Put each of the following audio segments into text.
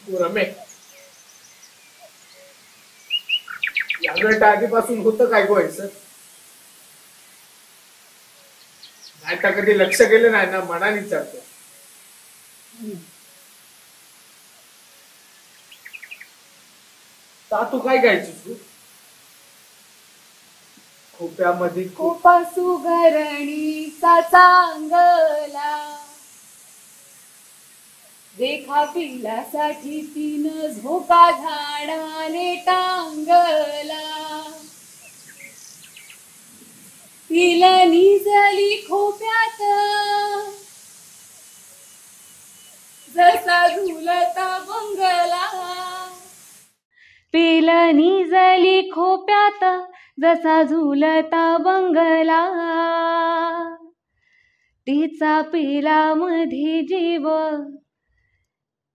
रमे, या आधीपासून होतं काय व्हायचं? नाही तर कधी लक्ष केलं नाही ना, मनाने विचारतो. तू काय गायचीस तू? खोप्यामध्ये खोपा सुगरणीचा चांगला, रेखा पिल्लासाठी तीन झोका झाडाने टांगला. पिल निजली खोप्यात जसा झुलता बंगला. पिल निजली खोप्यात जसा झुलता बंगला. तिचा पिलामध्ये जीव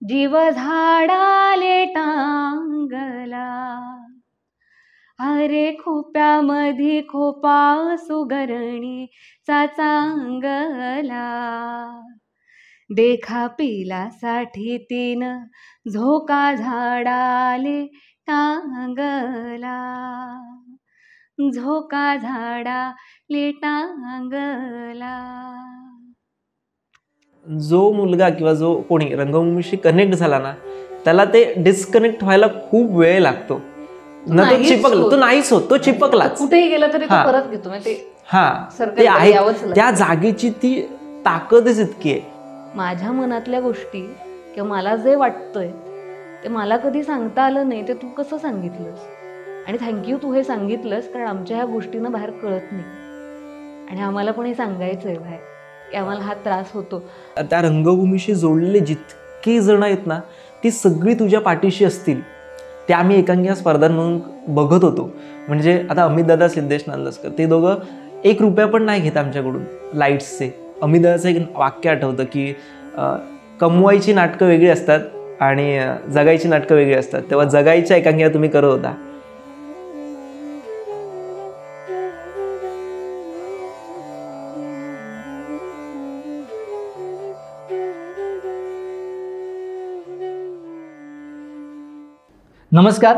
जीव झाडाले टांगला. अरे खोप्यामध्ये खोपा सुगरणीचा चांगला, देखा पिलासाठी तीन झोका झाडाले टांगला. झोका झाडाले टांगला. जो मुलगा किंवा जो कोणी रंगभूमीशी कनेक्ट झाला ना, त्याला ते डिस्कनेक्ट व्हायला खूप वेळ लागतो ना. तो चिपकला, तो नाहीच होत, तो चिपकलाच. कुठेही गेला तरी तो परत घेतो. ते आहे, त्या जागेची ती ताकदच इतकी आहे. माझ्या मनातल्या गोष्टी किंवा मला जे वाटतंय ते मला कधी सांगता आलं नाही, ते तू कसं सांगितलंस. आणि थँक्यू, तू हे सांगितलंस, कारण आमच्या ह्या गोष्टींना बाहेर कळत नाही आणि आम्हाला पण हे सांगायचं आहे बाहेर की आम्हाला हा त्रास होतो. त्या रंगभूमीशी जोडलेले जितके जण आहेत ना, ती सगळी तुझ्या पाठीशी असतील. ते आम्ही एकांकिका स्पर्धांमधून बघत होतो. म्हणजे आता अमितदादा, सिद्धेश नांदस्कर, ते दोघं 1 रुपया पण नाही घेत आमच्याकडून लाईट्सचे. अमितदादाचं एक वाक्य आठवतं की कमवायची नाटकं वेगळी असतात आणि जगायची नाटकं वेगळी असतात. तेव्हा जगायच्या एकांकिका तुम्ही करत होता. नमस्कार.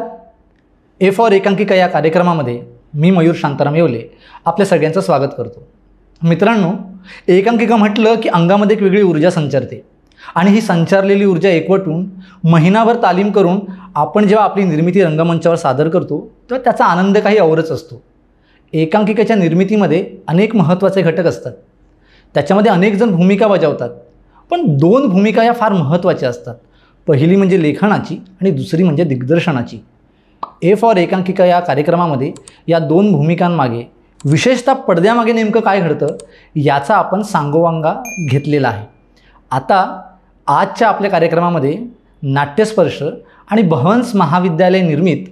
ए फॉर एकांकिका या कार्यक्रमामध्ये मी मयूर शांताराम येवले आपल्या सगळ्यांचं स्वागत करतो. मित्रांनो, एकांकिका म्हटलं की अंगामध्ये एक वेगळी ऊर्जा संचारते आणि ही संचारलेली ऊर्जा एकवटून महिनाभर तालीम करून आपण जेव्हा आपली निर्मिती रंगमंचावर सादर करतो तेव्हा त्याचा आनंद काही औरच असतो. एकांकिकेच्या निर्मितीमध्ये अनेक महत्त्वाचे घटक असतात. त्याच्यामध्ये अनेक जण भूमिका बजावतात, पण 2 भूमिका या फार महत्त्वाच्या असतात. पहिली म्हणजे लेखनाची आणि दुसरी म्हणजे दिग्दर्शनाची. ए फॉर एकांकिका या कार्यक्रमामध्ये या 2 भूमिकांमागे, विशेषतः पडद्यामागे नेमकं काय घडतं याचा आपण सांगोवांगा घेतलेला आहे. आता आजच्या आपल्या कार्यक्रमामध्ये नाट्यस्पर्श आणि भवन्स महाविद्यालय निर्मित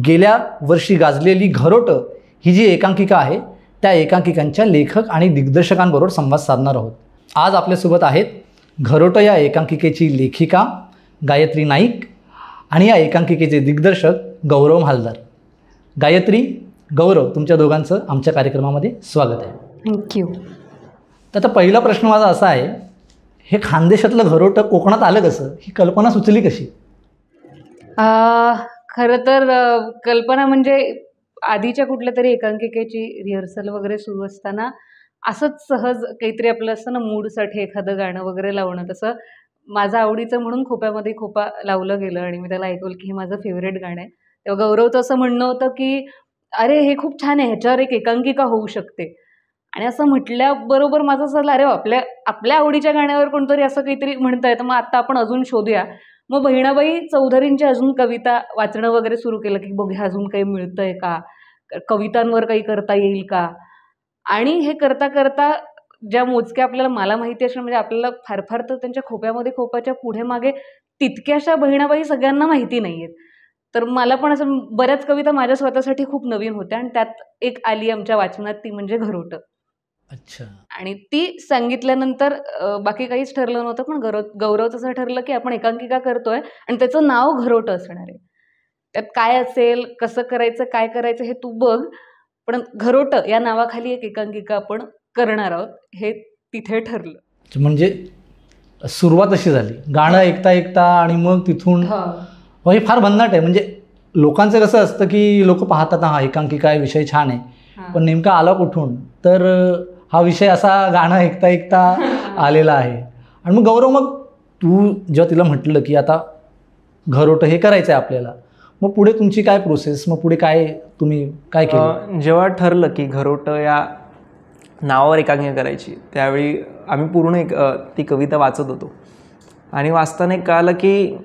गेल्या वर्षी गाजलेली घरोटं ही जी एकांकिका आहे, त्या एकांकिकांच्या लेखक आणि दिग्दर्शकांबरोबर संवाद साधणार आहोत. आज आपल्यासोबत आहेत घरोटं या एकांकिकेची लेखिका गायत्री नाईक आणि या एकांकिकेचे दिग्दर्शक गौरव म्हालदार. गायत्री, गौरव, तुमच्या दोघांचं आमच्या कार्यक्रमामध्ये स्वागत आहे. थँक्यू. तर आता पहिला प्रश्न माझा असा आहे, हे खानदेशातलं घरोटं कोकणात आलं कसं? ही कल्पना सुचली कशी? खरं तर कल्पना म्हणजे आधीच्या कुठल्या तरी एकांकिकेची रिहर्सल वगैरे सुरू असताना असंच सहज काहीतरी आपलं असतं ना, मूडसाठी एखादं गाणं वगैरे लावणं, तसं माझं आवडीचं म्हणून खोप्यामध्ये खोपा लावलं गेलं आणि मी त्याला ऐकवलं की हे माझं फेवरेट गाणं आहे. तेव्हा गौरवचं असं म्हणणं होतं की अरे हे खूप छान आहे, ह्याच्यावर एक एकांकिका होऊ शकते. आणि असं म्हटल्याबरोबर माझं असं झालं, अरे आपल्या आपल्या आवडीच्या गाण्यावर कोणतरी असं काहीतरी म्हणतं आहे, तर मग आत्ता आपण अजून शोधूया. मग बहिणाबाई चौधरींची अजून कविता वाचणं वगैरे सुरू केलं की बघूया अजून काही मिळतं आहे का, कवितांवर काही करता येईल का. आणि हे करता करता ज्या मोजक्या आपल्याला, मला माहिती असणं म्हणजे आपल्याला फार फार तर त्यांच्या खोप्यामध्ये खोपाच्या पुढे मागे तितक्याशा बहिणाबाई सगळ्यांना माहिती नाही आहेत. तर मला पण असं बऱ्याच कविता माझ्या स्वतःसाठी खूप नवीन होत्या आणि त्यात एक आली आमच्या वाचनात, ती म्हणजे घरोटं. अच्छा. आणि ती सांगितल्यानंतर बाकी काहीच ठरलं नव्हतं, पण गौरवचं असं ठरलं की आपण एकांकिका करतोय आणि त्याचं नाव घरोटं असणार आहे. त्यात काय असेल, कसं करायचं, काय करायचं हे तू बघ, पण घरोटं या नावाखाली एक एकांकिका आपण करणार आहोत, हे तिथे ठरलं. म्हणजे सुरुवात अशी झाली, गाणं ऐकता ऐकता आणि मग तिथून हे फार भन्नाट आहे. म्हणजे लोकांचं कसं असतं की लोक पाहतात हा एकांकिका आहे, विषय छान आहे, पण नेमका आला कुठून, तर हा विषय असा गाणं ऐकता ऐकता आलेला आहे. आणि मग गौरव, मग तू जेव्हा तिला म्हटलं की आता घरोटं हे करायचं आहे आपल्याला, मग पुढे तुमची काय प्रोसेस, मग पुढे काय तुम्ही काय केलं? जेव्हा ठरलं की घरोटं या नावावर एकांकिका करायची, त्यावेळी आम्ही पूर्ण ती कविता वाचत होतो आणि वाचताना एक कळालं की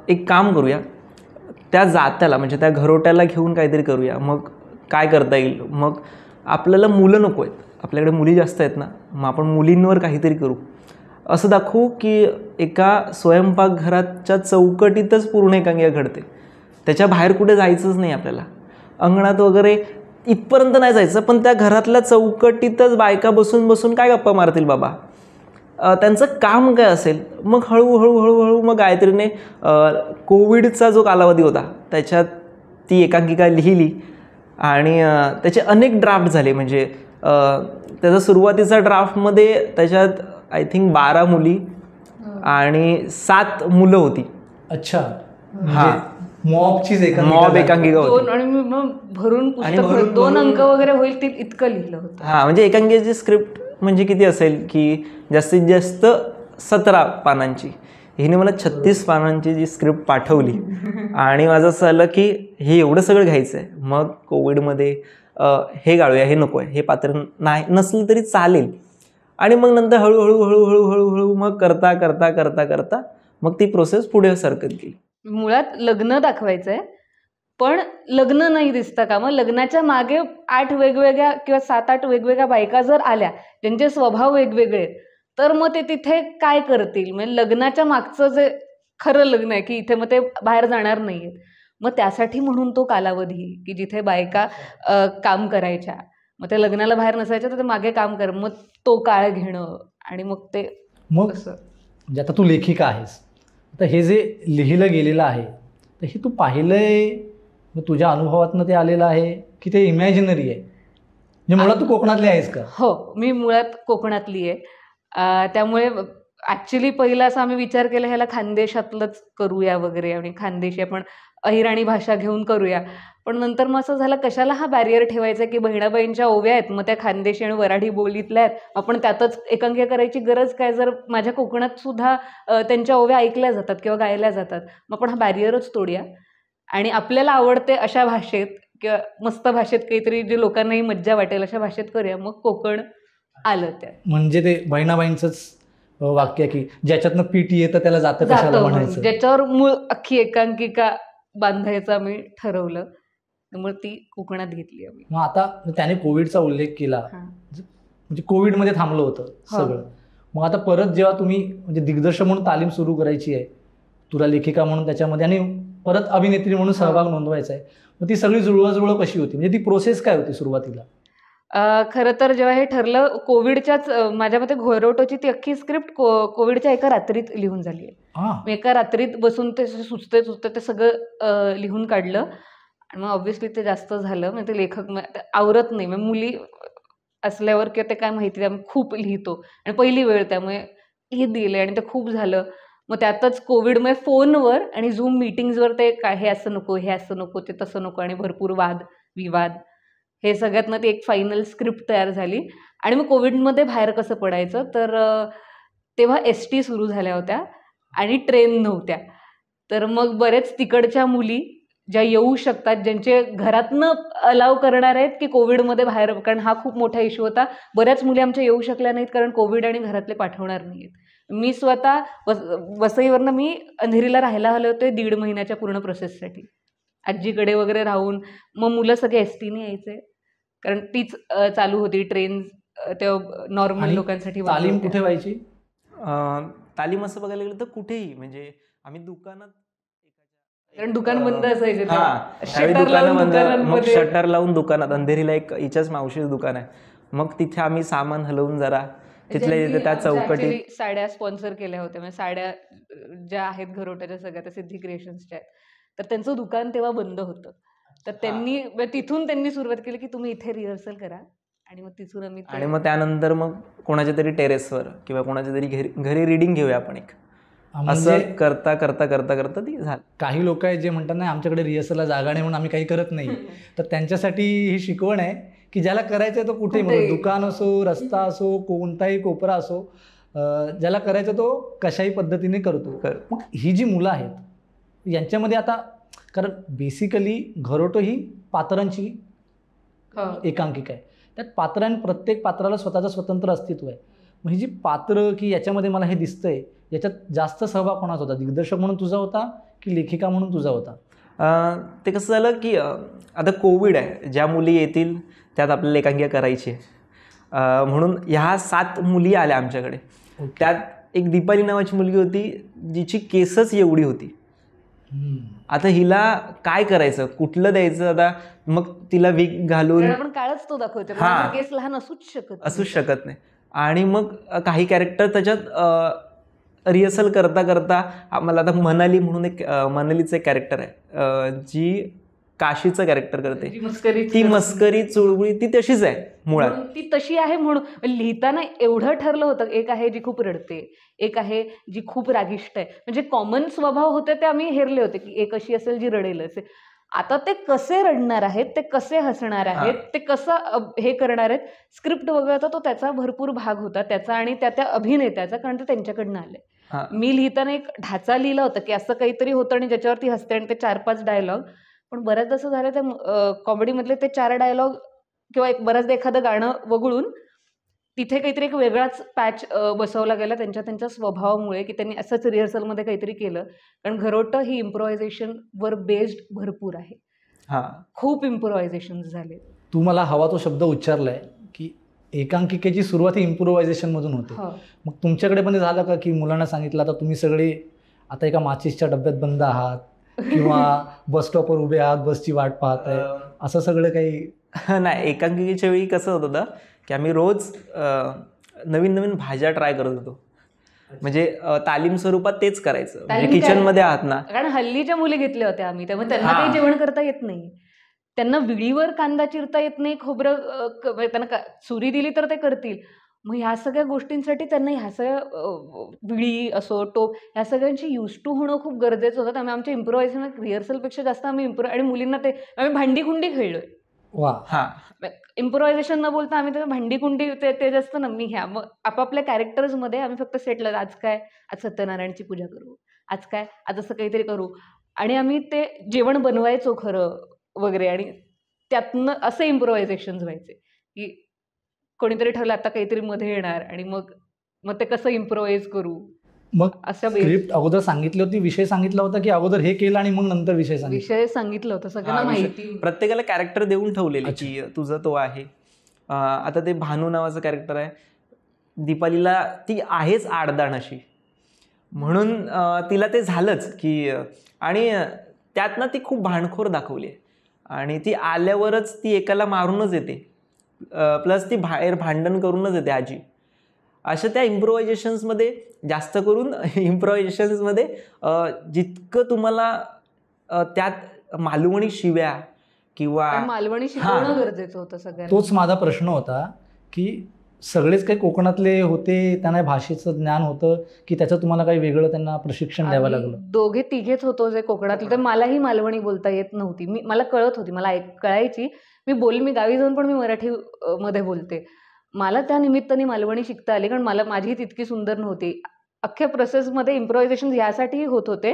एक काम करूया, त्या जात्याला म्हणजे त्या घरोट्याला घेऊन काहीतरी करूया. मग काय करता येईल, मग आपल्याला मुलं नको आहेत, आपल्याकडे मुली जास्त आहेत ना, मग आपण मुलींवर काहीतरी करू, असं दाखवू की एका स्वयंपाकघराच्या चौकटीतच पूर्ण एकांकिका घडते, त्याच्या बाहेर कुठे जायचंच नाही आपल्याला, अंगणात वगैरे इथपर्यंत नाही जायचं, पण त्या घरातल्या चौकटीतच बायका बसून बसून काय गप्पा मारतील बाबा, त्यांचं काम काय असेल. मग हळूहळू हळूहळू मग गायत्रीने कोविडचा जो कालावधी होता त्याच्यात ती एकांकिका लिहिली आणि त्याचे अनेक ड्राफ्ट झाले. म्हणजे त्याचा सुरुवातीचा ड्राफ्टमध्ये त्याच्यात आय थिंक 12 मुली आणि 7 मुलं होती. अच्छा, हां, मॉबचीच मॉब एकांकिका होती. आणि मग भरून पुस्तक 2 अंक वगैरे होईल ते इतकं लिहिलं होतं. हां, म्हणजे एकांकिकेची स्क्रिप्ट म्हणजे किती असेल की जास्तीत जास्त 17 पानांची, हिने मला 36 पानांची जी स्क्रिप्ट पाठवली आणि माझं असं झालं की हे एवढं सगळं घ्यायचं आहे. मग कोविडमध्ये हे गाळूया, हे नको आहे, हे पात्र नाही नसलं तरी चालेल. आणि मग नंतर हळूहळू हळूहळू हळूहळू मग करता करता करता करता मग ती प्रोसेस पुढे सरकत गेली. मुळात लग्न दाखवायचंय, पण लग्न नाही दिसतं का, मग लग्नाच्या मागे 8 वेगवेगळ्या किंवा 7-8 वेगवेगळ्या बायका जर आल्या ज्यांचे स्वभाव वेगवेगळे आहेत, तर मग ते तिथे काय करतील. म्हणजे लग्नाच्या मागचं जे खरं लग्न आहे की इथे मग ते बाहेर जाणार नाहीयेत, मग त्यासाठी म्हणून तो कालावधी की जिथे बायका काम करायच्या, मग त्या लग्नाला बाहेर नसायच्या तर ते मागे काम कर, मग तो काळ घेणं आणि मग ते मग असं. म्हणजे आता तू लेखिका आहेस, तर हे जे लिहिलं गेलेलं आहे तर हे तू पाहिलंय, मग तुझ्या अनुभवातनं ते आलेलं आहे की ते इमॅजिनरी आहे? म्हणजे मुळात तू कोकणातली आहेस का? हो, मी मुळात कोकणातली आहे. त्यामुळे ॲक्च्युली पहिला असा आम्ही विचार केला ह्याला खानदेशातलंच करूया वगैरे आणि खानदेशी आपण अहिराणी भाषा घेऊन करूया. पण नंतर मग असं झालं कशाला हा बॅरियर ठेवायचा की बहिणाबाईंच्या ओव्या आहेत, मग त्या खानदेशी आणि वऱ्हाडी बोलीतल्या आहेत, आपण त्यातच एकांकिका करायची गरज काय, जर माझ्या कोकणात सुद्धा त्यांच्या ओव्या ऐकल्या जातात किंवा गायल्या जातात, मग आपण हा बॅरियरच तोडूया आणि आपल्याला आवडते अशा भाषेत किंवा मस्त भाषेत काहीतरी जे लोकांनाही मज्जा वाटेल अशा भाषेत करूया. मग कोकण आलं त्यात. म्हणजे ते बहिणाबाईंचंच वाक्य की ज्याच्यातनं पीठ येतं त्याला जातं कशाला म्हणायचं, ज्याच्यावर मूळ अख्खी एकांकिका बांधायचं आम्ही ठरवलं, त्यामुळे ती कोकणात घेतली आम्ही. मग आता त्याने कोविडचा उल्लेख केला, म्हणजे कोविडमध्ये थांबलं होतं सगळं. मग आता परत जेव्हा तुम्ही म्हणजे दिग्दर्शक म्हणून तालीम सुरू करायची आहे, तुला लेखिका म्हणून त्याच्यामध्ये आणि परत अभिनेत्री म्हणून सहभाग नोंदवायचा आहे, मग ती सगळी जुळवाजुळव कशी होती, म्हणजे ती प्रोसेस काय होती सुरुवातीला? खरं तर जेव्हा हे ठरलं कोविडच्याच माझ्या मते घोरोटोची ती अख्खी स्क्रिप्ट कोविडच्या एका रात्रीत लिहून झाली आहे. मी एका रात्रीत बसून ते सुचते ते सगळं लिहून काढलं आणि मग ऑब्व्हियसली ते जास्त झालं. म्हणजे ते लेखक आवरत नाही, मग मुली असल्यावर किंवा ते काय माहिती, त्यामुळे खूप लिहितो आणि पहिली वेळ त्यामुळे लिहित दिले आणि ते खूप झालं. मग त्यातच कोविडमुळे फोनवर आणि झूम मीटिंग्सवर ते काय हे असं नको, हे असं नको, ते तसं नको आणि भरपूर वाद विवाद, हे सगळ्यातनं ती एक फायनल स्क्रिप्ट तयार झाली. आणि मग कोविडमध्ये बाहेर कसं पडायचं, तर तेव्हा ST सुरू झाल्या होत्या आणि ट्रेन नव्हत्या, तर मग बरेच तिकडच्या मुली ज्या येऊ शकतात, ज्यांचे घरातनं अलाव करणार आहेत की कोविडमध्ये बाहेर, कारण हा खूप मोठा इश्यू होता, बऱ्याच मुली आमच्या येऊ शकल्या नाहीत कारण कोविड आणि घरातले पाठवणार नाही आहेत. मी स्वतः वसईवरनं मी अंधेरीला राहायला आले होते 1.5 महिन्याच्या पूर्ण प्रोसेससाठी, आजीकडे वगैरे राहून. मग मुलं सगळे STने यायचे कारण तीच चालू होती ट्रेन, तेव्हा नॉर्मल लोकांसाठी. तालीम कुठे व्हायची? तालीम असं बघायला गेलं तर कुठेही, म्हणजे आम्ही दुकानात, कारण दुकान बंद असायचे, मग शटर लावून दुकानात, अंधेरीला एक हिच्याच मावशीचं दुकान आहे, मग तिथे आम्ही सामान हलवून जरा तिथल्या त्या चौकटीत साड्या स्पॉन्सर केल्या होत्या. म्हणजे साड्या ज्या आहेत घरोट्याच्या सगळ्या त्या सिद्धी क्रिएशन्सच्या आहेत, तर त्यांचं दुकान तेव्हा बंद होतं, तर त्यांनी तिथून त्यांनी सुरुवात केली की तुम्ही इथे रिहर्सल करा, आणि मग तिथून आम्ही आणि मग त्यानंतर मग कोणाच्या तरी टेरेसवर किंवा कोणाच्या तरी घरी रीडिंग घेऊया आपण एक, म्हणजे असं करता करता करता करता ती झालं. काही लोक आहेत जे म्हणतात नाही आमच्याकडे रिहर्सलला जागा नाही म्हणून आम्ही काही करत नाही, तर त्यांच्यासाठी ही शिकवण आहे की ज्याला करायचं आहे तो कुठेही म्हणून, दुकान असो, रस्ता असो, कोणताही कोपरा असो, ज्याला करायचं तो कशाही पद्धतीने करतो. मग ही जी मुलं आहेत यांच्यामध्ये आता, कारण बेसिकली घरोटो ही पात्रांची एकांकिका आहे, त्यात प्रत्येक पात्राला स्वतःचं स्वतंत्र अस्तित्व आहे. मग ही जी पात्र की याच्यामध्ये मला हे दिसतंय, याच्यात जास्त सहभाग कोणाचा होता? दिग्दर्शक म्हणून तुझा होता की लेखिका म्हणून तुझा होता? ते कसं झालं की आता कोविड आहे, ज्या मुली येतील त्यात आपल्याला एकांकिका करायची आहे, म्हणून ह्या 7 मुली आल्या आमच्याकडे. त्यात एक दीपाली नावाची मुलगी होती जिची केसच एवढी होती. आता हिला काय करायचं, कुठलं द्यायचं? आता मग तिला विग घालून आपण काळच तो दाखवतो, केस लहान असूच शकत नाही. आणि मग काही कॅरेक्टर त्याच्यात रिहर्सल करता करता आम्हाला, आता मनाली म्हणून मनालीचं एक कॅरेक्टर आहे जी काशीचं कॅरेक्टर करते, ती मस्करी चुळबुळी ती तशीच आहे मुळात, ती तशी आहे. म्हणून लिहिताना एवढं ठरलं होतं, एक आहे जी खूप रडते, एक आहे जी खूप रागिष्ट आहे, म्हणजे कॉमन स्वभाव होते ते आम्ही हेरले होते की एक अशी असेल जी रडेलच. आता ते कसे रडणार आहेत, ते कसे हसणार आहेत, ते कसं हे करणार आहेत, स्क्रिप्ट वगळता तो त्याचा भरपूर भाग होता त्याचा आणि त्या अभिनेत्याचा, कारण ते त्यांच्याकडनं आले. मी लिहिताना एक ढाचा लिहिला होता की असं काहीतरी होतं आणि ज्याच्यावरती हसते आणि ते 4-5 डायलॉग, पण बऱ्याच असं झालं त्या कॉमेडीमधले ते 4 डायलॉग किंवा बऱ्याचदा एखादं गाणं वगळून तिथे काहीतरी एक वेगळाच पॅच बसवला गेला त्यांच्या स्वभावामुळे, की त्यांनी असंच रिहर्सलमध्ये काहीतरी केलं. कारण घरोटं ही इम्प्रोव्हायझेशनवर बेस्ड भरपूर आहे, खूप इम्प्रोव्हायझेशन झाले. तू मला हवा तो शब्द उच्चारलाय की एकांकिकेची सुरुवात ही इम्प्रोव्हायझेशनमधून होते. मग तुमच्याकडे पण झालं का की मुलांना सांगितलं आता तुम्ही सगळे आता एका माचीसच्या डब्यात बंद आहात किंवा बस स्टॉपवर उभे आहात, बसची वाट पाहत आहे, असं सगळं काही? नाही, एकांकिकेच्या वेळी कसं होत होतं की आम्ही रोज नवीन नवीन भाज्या ट्राय करत होतो, म्हणजे तालीम स्वरूपात तेच करायचं, म्हणजे किचनमध्ये आहात ना. कारण हल्लीच्या मुली घेतल्या होत्या आम्ही, त्यामुळे त्यांना काही जेवण करता येत नाही, त्यांना विळीवर कांदा चिरता येत नाही, खोबरं त्यांना सुरी दिली तर ते करतील. मग ह्या सगळ्या गोष्टींसाठी त्यांना ह्या सगळ्या विळी असो, टोप, ह्या सगळ्यांची यूज टू होणं खूप गरजेचं होतं. त्यामुळे आमच्या इम्प्रोव्हायझेशन रिहर्सलपेक्षा जास्त आम्ही आणि मुलींना ते आम्ही भांडी-कुंडी खेळलोय. इम्प्रोव्हायझेशन न बोलता आम्ही त्याचं भांडी-कुंडी ते जास्त ना, मी ह्या मग आपापल्या कॅरेक्टर्समध्ये आम्ही फक्त सेटला आज काय, आज सत्यनारायणची पूजा करू, आज काय, आज असं काहीतरी करू, आणि आम्ही ते जेवण बनवायचो खरं वगैरे, आणि त्यातनं असे इम्प्रोव्हायझेशन्स व्हायचे की कोणीतरी ठरलं आता काहीतरी मध्ये येणार आणि मग ते कसं इम्प्रोव्हाइज करू. मग स्क्रिप्ट अगोदर सांगितली होती, विषय सांगितला होता की अगोदर हे केलं आणि मग नंतर विषय सांगितलं होतं? सगळ्यांना माहिती, प्रत्येकाला कॅरेक्टर देऊन ठेवलेले की तुझं तो आहे. आता ते भानू नावाचं कॅरेक्टर आहे, दीपालीला ती आहेच आडदाण अशी, म्हणून तिला ते झालंच की, आणि त्यात ना ती खूप भांडखोर दाखवली आहे आणि ती आल्यावरच ती एकाला मारूनच येते, प्लस ती बाहेर भांडण करूनच येते आजी. अशा त्या इम्प्रोव्हायझेशन्समध्ये, जास्त करून इम्प्रोव्हायझेशन्समध्ये जितकं तुम्हाला त्यात मालवणी शिव्या किंवा मालवणी शिकवणं गरजेचं होतं सगळ्यांना. तोच माझा प्रश्न होता की सगळेच काही कोकणातले होते, त्यांना भाषेचं ज्ञान होतं की त्याचं तुम्हाला काही वेगळं त्यांना प्रशिक्षण द्यावं लागलं? 2-3 होतो जे कोकणातले, तर मलाही मालवणी बोलता येत नव्हती. मला कळत होती, मला कळायची, मी गावी जाऊन पण मी मराठी मध्ये बोलते. मला त्या निमित्ताने मालवणी शिकता आली, कारण माझी तितकी सुंदर नव्हती. अख्ख्या प्रोसेसमध्ये इम्प्रोव्हायझेशन यासाठीही होत होते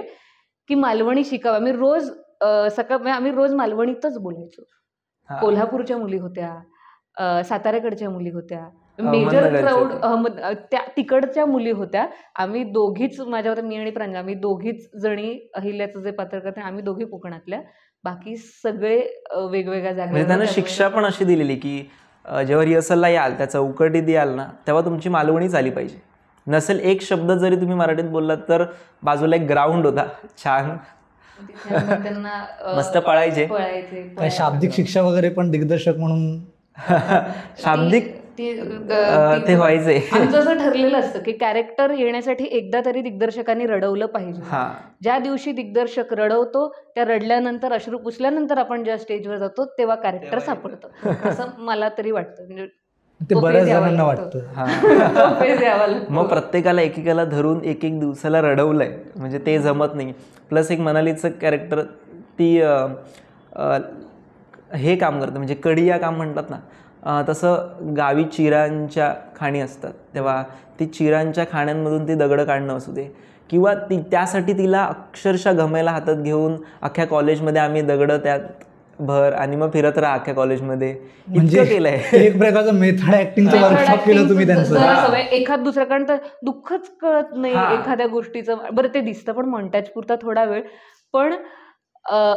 की मालवणी शिकावं. आम्ही रोज मालवणीतच बोलायचो. कोल्हापूरच्या मुली होत्या, साताऱ्याकडच्या मुली होत्या, मेजर क्राऊड त्या तिकडच्या मुली होत्या. आम्ही दोघीच, मी आणि प्रांजल, आम्ही दोघीच जणी अहिल्याचं जे पात्र करते, आम्ही दोघी कोकणातल्या, बाकी सगळे वेगवेगळ्या जागा. त्यांना शिक्षा पण अशी दिलेली की जेव्हा रिहर्सलला याल, त्या चौकटीत याल ना, तेव्हा तुमची मालवणीच आली पाहिजे. नसेल एक शब्द जरी तुम्ही मराठीत बोललात तर बाजूला एक ग्राउंड होता छान, त्यांना मस्त पळायचे. काय शाब्दिक शिक्षा वगैरे पण दिग्दर्शक म्हणून? शाब्दिक ते व्हायचे. आमचं असं ठरलेलं असतं की कॅरेक्टर येण्यासाठी एकदा तरी दिग्दर्शकांनी रडवलं पाहिजे. ज्या दिवशी दिग्दर्शक रडवतो, त्या रडल्यानंतर, अश्रू पुसल्यानंतर आपण ज्या स्टेजवर जातो तेव्हा कॅरेक्टर सापडतं, असं मला तरी वाटतं. म्हणजे ते तो बऱ्याच phase यावा जणांना लागतो. वाटतं. हा. तो phase यावा लागतो. मग प्रत्येकाला एकेकाला धरून एक एक दिवसाला रडवलंय, म्हणजे ते जमत नाही. प्लस एक मनालीचं कॅरेक्टर ती हे काम करतं, म्हणजे कडिया काम म्हणतात ना, तसं गावी चिरांच्या खाणी असतात, तेव्हा ती चिरांच्या खाण्यांमधून ती दगडं काढणं असू दे, किंवा ती त्यासाठी तिला अक्षरशः घमेला हातात घेऊन अख्ख्या कॉलेजमध्ये आम्ही दगडं त्यात भर आणि मग फिरत राहा अख्ख्या कॉलेजमध्ये, म्हणजे इतकं केलंय. एक प्रकारचं मेथड ऍक्टिंगचं Method वर्कशॉप केलं तुम्ही acting चं त्यांचं. जरा सवय. एखाद दुसरं, कारण तर दुःखच कळत नाही हा. एखाद्या गोष्टीचं. बरं ते दिसतं पण montage पुरता थोडा वेळ, पण अ,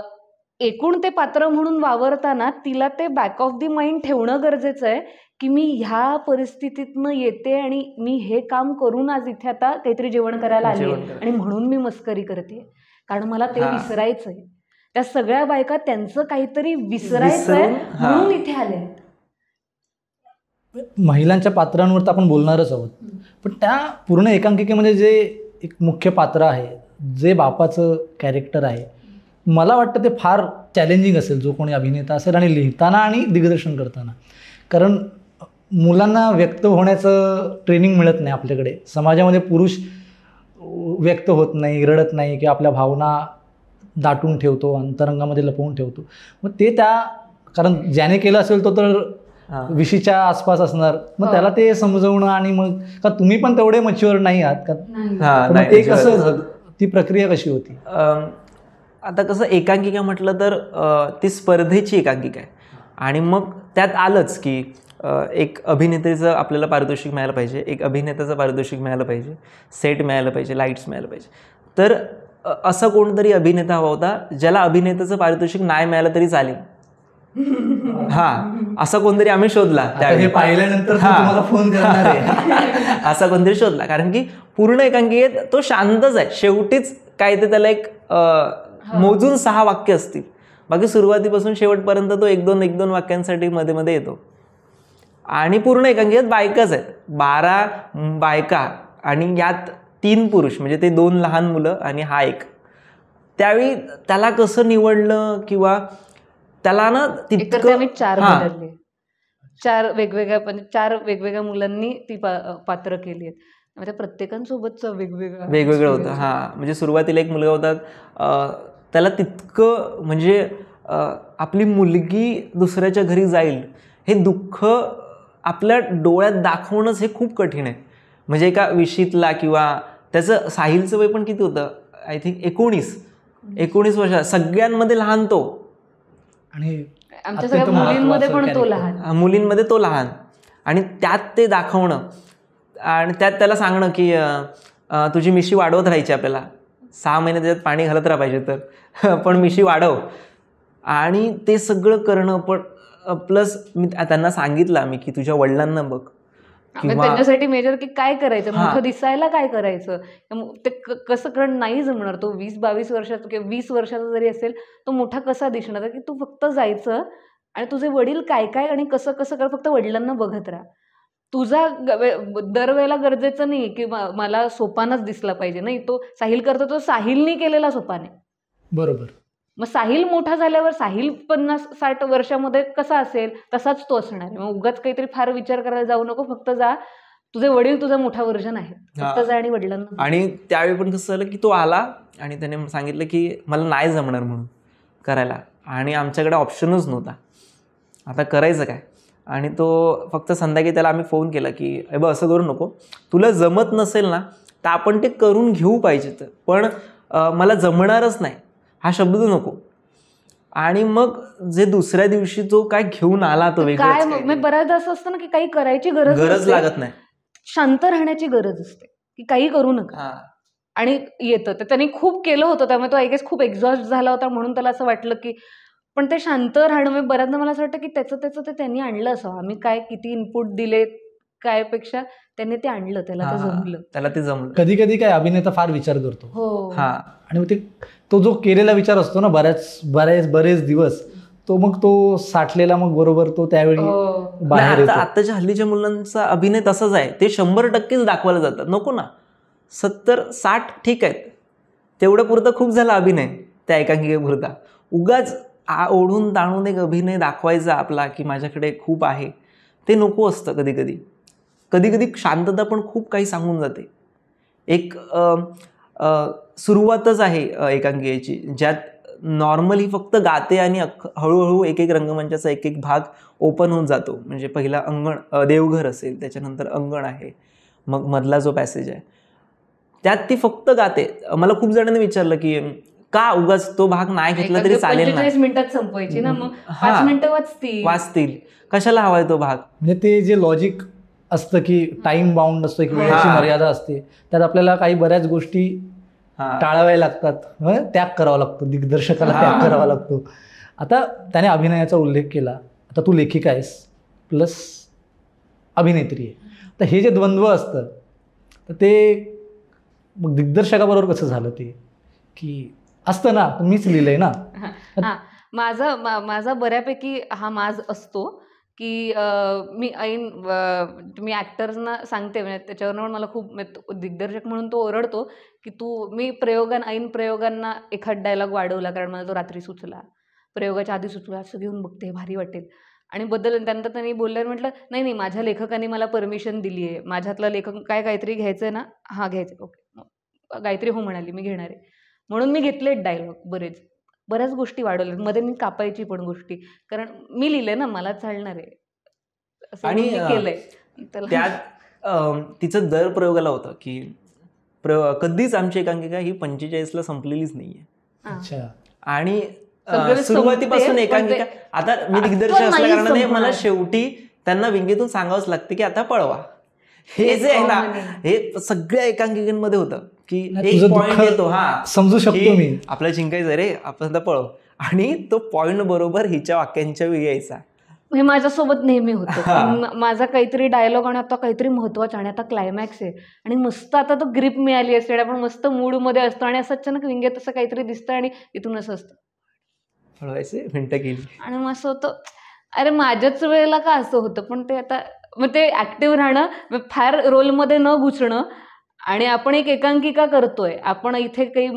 एकूण ते पात्र म्हणून वावरताना तिला ते बॅक ऑफ दी माइंड ठेवणं गरजेचं आहे की मी ह्या परिस्थितीतनं येते आणि मी हे काम करून आज इथे आता काहीतरी जेवण करायला आली जेवण आहे करायला. आणि म्हणून मी मस्करी करते, कारण मला ते हा. विसरायचंय. त्या सगळ्या बायका त्यांचं काहीतरी विसरायचंय विसरून, हा. म्हणून इथे आले. महिलांच्या पात्रांवर तर आपण बोलणारच आहोत, पण त्या पूर्ण एकांकिकेमध्ये जे एक मुख्य पात्र आहे, जे बापाचं कॅरेक्टर आहे, मला वाटतं ते फार चॅलेंजिंग असेल जो कोणी अभिनेता असेल, आणि लिहिताना आणि दिग्दर्शन करताना. कारण मुलांना व्यक्त होण्याचं ट्रेनिंग मिळत नाही आपल्याकडे. समाजामध्ये पुरुष व्यक्त होत नाही, रडत नाही, किंवा आपल्या भावना दाटून ठेवतो, अंतरंगामध्ये लपवून ठेवतो. मग ते कारण ज्याने केलं असेल तो तर विशीच्या आसपास असणार, मग त्याला ते समजवणं, आणि मग का तुम्ही पण तेवढे मच्युअर नाही आहात का, नाही, ते कसं, ती प्रक्रिया कशी होती? आता कसं एकांकिका म्हटलं तर ती स्पर्धेची एकांकिका आहे, आणि मग त्यात आलंच की एक अभिनेत्रीचं आपल्याला पारितोषिक मिळालं पाहिजे, एक अभिनेत्याचं पारितोषिक मिळालं पाहिजे, सेट मिळालं पाहिजे, लाईट्स मिळालं पाहिजे. तर असं कोणतरी अभिनेता हवा होता ज्याला अभिनेत्याचं पारितोषिक नाही मिळालं तरी चालेल. हां, असा कोणतरी आम्ही शोधला हे पाहिल्यानंतर तुम्हाला फोन करणार आहे. असा कोणतरी शोधला, कारण की पूर्ण एकांकिकेत तो शांतच आहे. शेवटीच काय ते त्याला एक मोजून 6 वाक्य असतील, बाकी सुरुवातीपासून शेवटपर्यंत तो 1-2 वाक्यांसाठी मध्ये मध्ये येतो. आणि पूर्ण एकांकिकेत बायकाच आहेत, 12 बायका, आणि यात 3 पुरुष, म्हणजे ते 2 लहान मुलं आणि हा एक. त्यावेळी त्याला कसं निवडलं, किंवा त्याला ना एकतर आम्ही 4 बदलले, 4 वेगवेगळ्या मुलांनी ती पात्र केली आहेत. म्हणजे प्रत्येकांसोबतचं वेगवेगळं होतं. हां, म्हणजे सुरुवातीला एक मुलगा होता, त्याला तितकं म्हणजे आपली मुलगी दुसऱ्याच्या घरी जाईल हे दुःख आपल्या डोळ्यात दाखवणंच हे खूप कठीण आहे. म्हणजे एका विशीतला, किंवा त्याचं साहिलचं वय पण किती होतं, आय थिंक 19 वर्ष, सगळ्यांमध्ये लहान तो, आणि आमच्या सगळ्या मुलींमध्ये पण तो लहान, मुलींमध्ये तो लहान, आणि त्यात ते दाखवणं, आणि त्यात त्याला सांगणं की तुझी मिशी वाढवत राहायची, आपल्याला 6 महिने त्याच्यात पाणी घालत राहा पाहिजे तर, पण मिशी वाढव, आणि ते सगळं करणं. पण प्लस मी त्यांना सांगितलं आम्ही की तुझ्या वडिलांना बघ, त्यांच्यासाठी मेजर की काय करायचं, मोठं दिसायला काय करायचं, ते कसं, कारण नाही जमणार. तो 20-22 वर्षाचा किंवा 20 वर्षाचा जरी असेल, तो मोठा कसा दिसणार, की तू फक्त जायचं आणि तुझे वडील काय काय आणि कसं कसं कर, फक्त वडिलांना बघत राहा. तुझा दरवेळेला गरजेचं नाही की मला सोपानच दिसला पाहिजे, नाही. तो साहिल करतो, तो साहिलनी केलेला सोपान आहे. बरोबर. मग साहिल मोठा झाल्यावर साहिल 50-60 वर्षामध्ये कसा असेल तसाच तो असणार आहे. मग उगाच काहीतरी फार विचार करायला जाऊ नको, फक्त जा, तुझे वडील तुझा मोठा व्हर्जन आहे, फक्त जा आणि वडिलांना. आणि त्यावेळी पण कसं झालं की तो आला आणि त्याने सांगितलं की मला नाही जमणार म्हणून करायला, आणि आमच्याकडे ऑप्शनच नव्हता, आता करायचं काय. आणि तो फक्त संध्याकाळी त्याला आम्ही फोन केला की बघ असं करू नको, तुला जमत नसेल ना तर आपण ते करून घेऊ पाहिजे, तर पण मला जमणारच नाही हा शब्द नको. आणि मग जे दुसऱ्या दिवशी जो काय घेऊन आला तो काय, मग बऱ्याचदा असं असतं ना की काही करायची गरज लागत नाही, शांत राहण्याची गरज असते की काही करू नका, आणि येतं. तर त्यांनी खूप केलं होतं, त्यामुळे तो आय गेस खूप एक्झॉस्ट झाला होता, म्हणून त्याला असं वाटलं की, पण ते शांत राहणं, बऱ्याचदा मला असं वाटतं की त्याचं ते त्यांनी आणलं असावं. आम्ही काय किती इनपुट दिले काय पेक्षा त्यांनी ते आणलं, त्याला ते जमलं. कधी कधी काय अभिनेता फार विचार करतो. हो. आणि मग तो जो केलेला विचार असतो ना बरेच दिवस, तो मग तो साठलेला मग बरोबर तो त्यावेळी बाहेर येतो. आताच्या हल्लीच्या मुलांचा अभिनय तसाच आहे, ते 100% दाखवायला जातात. नको ना, 70-60 ठीक आहेत, तेवढं पुरतं खूप झाला अभिनय त्या एकांकिकेपुरता. उगाच ओढून ताणून एक अभिनय दाखवायचा आपला की माझ्याकडे खूप आहे, ते नको असतं. कधी कधी कधी कधी शांतता पण खूप काही सांगून जाते. एक सुरुवातच आहे एकांकिकेची, ज्यात नॉर्मली फक्त गाते आणि हळूहळू एक एक रंगमंचाचा एक एक भाग ओपन होऊन जातो. म्हणजे पहिला अंगण, देवघर असेल, त्याच्यानंतर अंगण आहे, मग मधला जो पॅसेज आहे त्यात ती फक्त गाते. मला खूप जणांनी विचारलं की का उगाच तो भाग नाही घेतला तरी चालेल ना, 45 मिनिटात संपवायची ना, मग 5 मिनिटं वाचतील, कशाला हवाय तो भाग. म्हणजे ते जे लॉजिक असतं की टाइम बाउंड असतो, एक वेळेची मर्यादा असते, त्यात आपल्याला काही बऱ्याच गोष्टी टाळाव्या लागतात, त्याग करावा लागतो, दिग्दर्शकाला त्याग करावा लागतो. आता त्याने अभिनयाचा उल्लेख केला, आता तू लेखिका आहेस प्लस अभिनेत्री आहे, तर हे जे द्वंद्व असतं तर ते मग दिग्दर्शकाबरोबर कसं झालं ते, की असतं ना, मीच लिहिलंय ना. माझा बऱ्यापैकी हा माज असतो की मी ॲक्टर्सना सांगते, म्हणजे त्याच्यावरून मला खूप दिग्दर्शक म्हणून तो ओरडतो की मी ऐन प्रयोगांना एखाद डायलॉग वाढवला, कारण मला तो रात्री सुचला, प्रयोगाच्या आधी सुचला, असं घेऊन बघते भारी वाटेल, आणि त्यानंतर त्यांनी बोलल्यावर म्हटलं नाही, माझ्या लेखकाने मला परमिशन दिली आहे, माझ्यातला लेखक काहीतरी घ्यायचं आहे ना, हां घ्यायचं, ओके, गायत्री हो म्हणाली, मी घेणार आहे, म्हणून मी घेतलेत डायलॉग, बऱ्याच गोष्टी वाढवल्या, मध्ये मी कापायची पण गोष्टी, कारण मी लिहिलंय ना, मला चालणार आहे असं आणि मी केलंय. त्यात तिचं दर प्रयोगाला होतं की कधीच आमची एकांकिका ही 45ला संपलेलीच नाहीये. अच्छा. आणि सुरुवातीपासून एकांकिका, आता मी दिग्दर्शक असल्या कारणाने मला शेवटी त्यांना विंगेतून सांगावंच लागते की आता पळवा. हे जे आहे ना, हे सगळ्या एकांकिकांमध्ये होतं की एक पॉइंट येतो, समजू शकतो मी, आपल्याला जिंकायचं रे, आपण आता पळव, आणि तो पॉइंट बरोबर हिच्या वाक्यांच्या वेळी यायचा. हे माझ्यासोबत नेहमी होतं. माझा काहीतरी डायलॉग आणि आता काहीतरी महत्वाचं, आणि आता क्लायमॅक्स आहे, आणि मस्त आता तो ग्रिप मिळाली असते, आपण मस्त मूडमध्ये असतो, आणि असं अचानक विंगेत असं काहीतरी दिसतं आणि इथून असं असतं, पळवायचे मिनटं गेली, आणि मग असं होतं अरे माझ्याच वेळेला का असं होतं. पण ते आता मग ते ॲक्टिव्ह राहणं, फार रोलमध्ये न घुसणं, आणि आपण एक एकांकिका करतोय, आपण इथे काही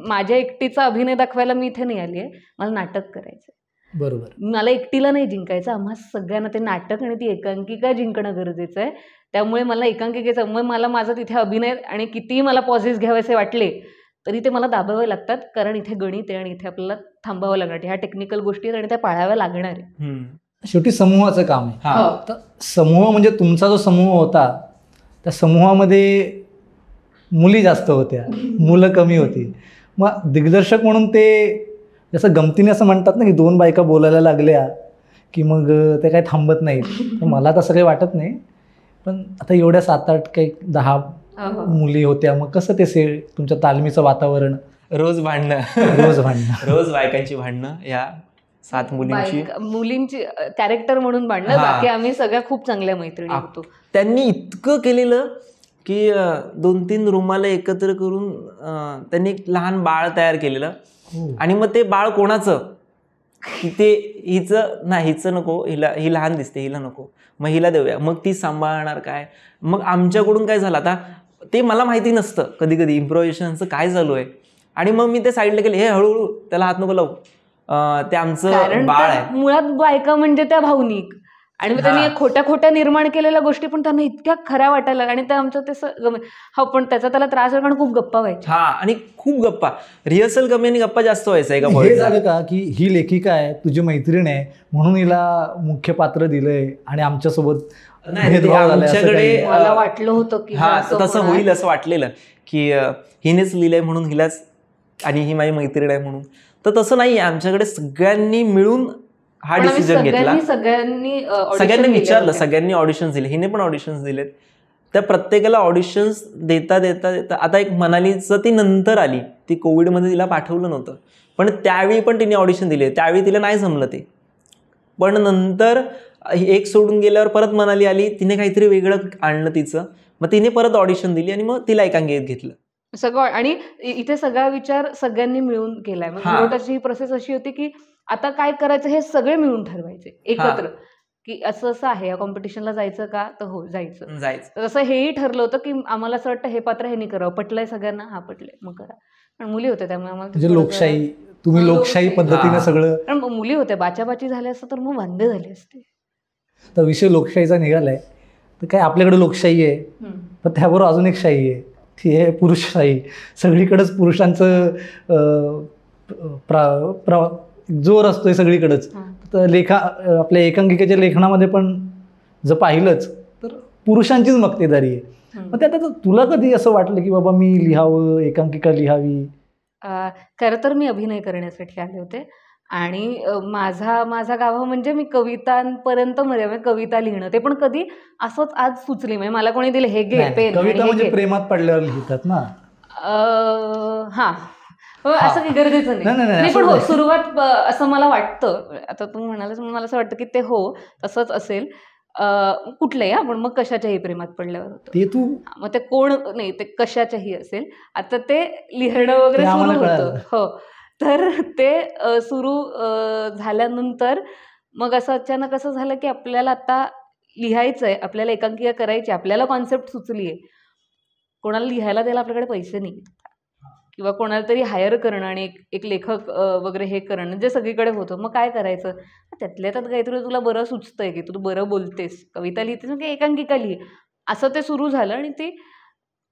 माझ्या एकटीचा अभिनय दाखवायला मी इथे नाही आली आहे, मला नाटक करायचं, बरोबर, मला एकटीला नाही जिंकायचं, आम्हा सगळ्यांना ते नाटक आणि ती एकांकिका जिंकणं गरजेचं आहे. त्यामुळे मला एकांकिकेचं, मग मला माझं तिथे अभिनय आणि कितीही मला पॉझेस घ्यावेसे वाटले तरी ते मला दाबावे लागतात, कारण इथे गणित आहे आणि इथे आपल्याला थांबावं लागणार, ह्या टेक्निकल गोष्टी आहेत आणि त्या पाळाव्या लागणार आहे. शेवटी समूहाचं काम आहे. तर समूह म्हणजे तुमचा जो समूह होता, त्या समूहामध्ये मुली जास्त होत्या, मुलं कमी होती. मग दिग्दर्शक म्हणून ते जसं गमतीने असं म्हणतात ना की 2 बायका बोलायला लागल्या की मग ते काही थांबत नाहीत. मला तसं काही वाटत नाही, पण आता एवढ्या 7-8 काही 10 मुली होत्या, मग कसं ते तुमच्या तालमीचं वातावरण? रोज भांडणं रोज बायकांची भांडणं, या 7 मुलींची कॅरेक्टर म्हणून भांडणं, बाकी आम्ही सगळ्या खूप चांगल्या मैत्रिणी होतो. त्यांनी इतकं केलेलं की 2-3 रूमाला एकत्र करून त्यांनी एक लहान बाळ तयार केलेलं, आणि मग ते बाळ कोणाचं, की ते हिचं नको, ही लहान दिसते, हिला नको, मग हिला देऊया, मग ती सांभाळणार काय. मग आमच्याकडून काय झालं, आता ते मला माहिती नसतं कधी कधी इम्प्रोव्हिजेशनचं काय चालू आहे, आणि मग मी ते साईडला गेले, हे हळूहळू त्याला हात नको लावू, ते आमचं बाळ आहे. मुळात बायका म्हणजे त्या भावनिक, आणि मग त्यांनी खोट्या निर्माण केलेल्या गोष्टी पण त्यांना इतक्या खऱ्या वाटायला, आणि ते आमचं ते पण त्याला त्रास कारण खूप गप्पा व्हायच्या. आणि खूप गप्पा, रिहर्सल कमी आणि गप्पा जास्त व्हायचा. हे झालं का की ही लेखिका आहे, तुझी मैत्रीण आहे, म्हणून हिला मुख्य पात्र दिलंय आणि आमच्यासोबत आमच्याकडे मला वाटलं होतं की तसं होईल असं वाटलेलं की हिनेच लिहिलंय म्हणून हिलाच, आणि ही माझी मैत्रीण आहे म्हणून. तर तसं नाही, आमच्याकडे सगळ्यांनी मिळून हा डिसिजन घेतला, सगळ्यांनी विचारलं, सगळ्यांनी ऑडिशन्स दिले, हिने पण ऑडिशन्स दिलेत. त्या प्रत्येकाला ऑडिशन्स देता आता एक मनालीचं ती नंतर आली, ती कोविडमध्ये तिला पाठवलं नव्हतं, पण त्यावेळी पण तिने ऑडिशन दिले, त्यावेळी तिला नाही जमलं ते, पण नंतर एक सोडून गेल्यावर परत मनाली आली, तिने काहीतरी वेगळं आणलं तिचं, मग तिने परत ऑडिशन दिली आणि मग तिला एकांकिकेत घेतलं सगळं. आणि इथे सगळा विचार सगळ्यांनी मिळून केलाय. मग ही प्रोसेस अशी होती की आता काय करायचं हे सगळे मिळून ठरवायचे एकत्र, की असं आहे, या कॉम्पिटिशनला जायचं का, तर हो जायचं. तसं हेही ठरलं होतं की आम्हाला असं वाटतं हे पात्र हे नाही करावं, पटलंय सगळ्यांना, हा पटलंय मग करा. पण मुली होत्या त्यामुळे आम्हाला लोकशाही, तुम्ही लोकशाही पद्धतीने सगळं, कारण मुली होत्या, बाचाबाची झाली असतं तर मग वांदे झाले असते. तर विषय लोकशाहीचा निघाला आहे. तर काय आपल्याकडे लोकशाही आहे, पण त्याबरोबर अजून एक शाही आहे, ती आहे पुरुषशाही. सगळीकडेच पुरुषांचं जोर असतोय सगळीकडेच. तर आपल्या एकांकिकेच्या लेखनामध्ये पण जर पाहिलंच तर पुरुषांचीच मक्तेदारी आहे. मग त्यात आता तुला कधी असं वाटलं की बाबा मी लिहावं, एकांकिका लिहावी? खरं तर मी अभिनय करण्यासाठी आले होते आणि माझा गाभा म्हणजे मी कवितांपर्यंत म्हणजे कविता लिहिणं, ते पण कधी असंच आज सुचली, म्हणजे मला कोणी दिले हे घे नाही, पेन कविता म्हणजे प्रेमात पडल्यावर लिहितात ना. हां, असं काही गरजेचं नाही, नाही, नाही, असं पण हो नाही. सुरुवात असं मला वाटतं. आता तू म्हणालास म्हणून मला असं वाटतं की ते हो तसंच असेल. कुठलंही पण मग कशाच्याही प्रेमात पडल्यावर होतं. ते तू मग ते कोण नाही, ते कशाच्याही असेल. आता ते लिहिणं वगैरे ते सुरू आम्हाला होतं. कळालं. हो, तर ते सुरू झाल्यानंतर मग असं अचानक असं झालं की आपल्याला आता लिहायचंय, आपल्याला एकांकिका करायची, आपल्याला कॉन्सेप्ट सुचली आहे. कोणाला लिहायला द्यायला आपल्याकडे पैसे नाही किंवा कोणाला तरी हायर करणं आणि एक लेखक वगैरे हे करणं जे सगळीकडे होतं. मग काय करायचं? त्यातल्या त्यात काहीतरी तुला बरं सुचतंय की तू बरं बोलतेस, कविता लिहितेस, मग एकांकिका लिही. असं ते सुरू झालं आणि ती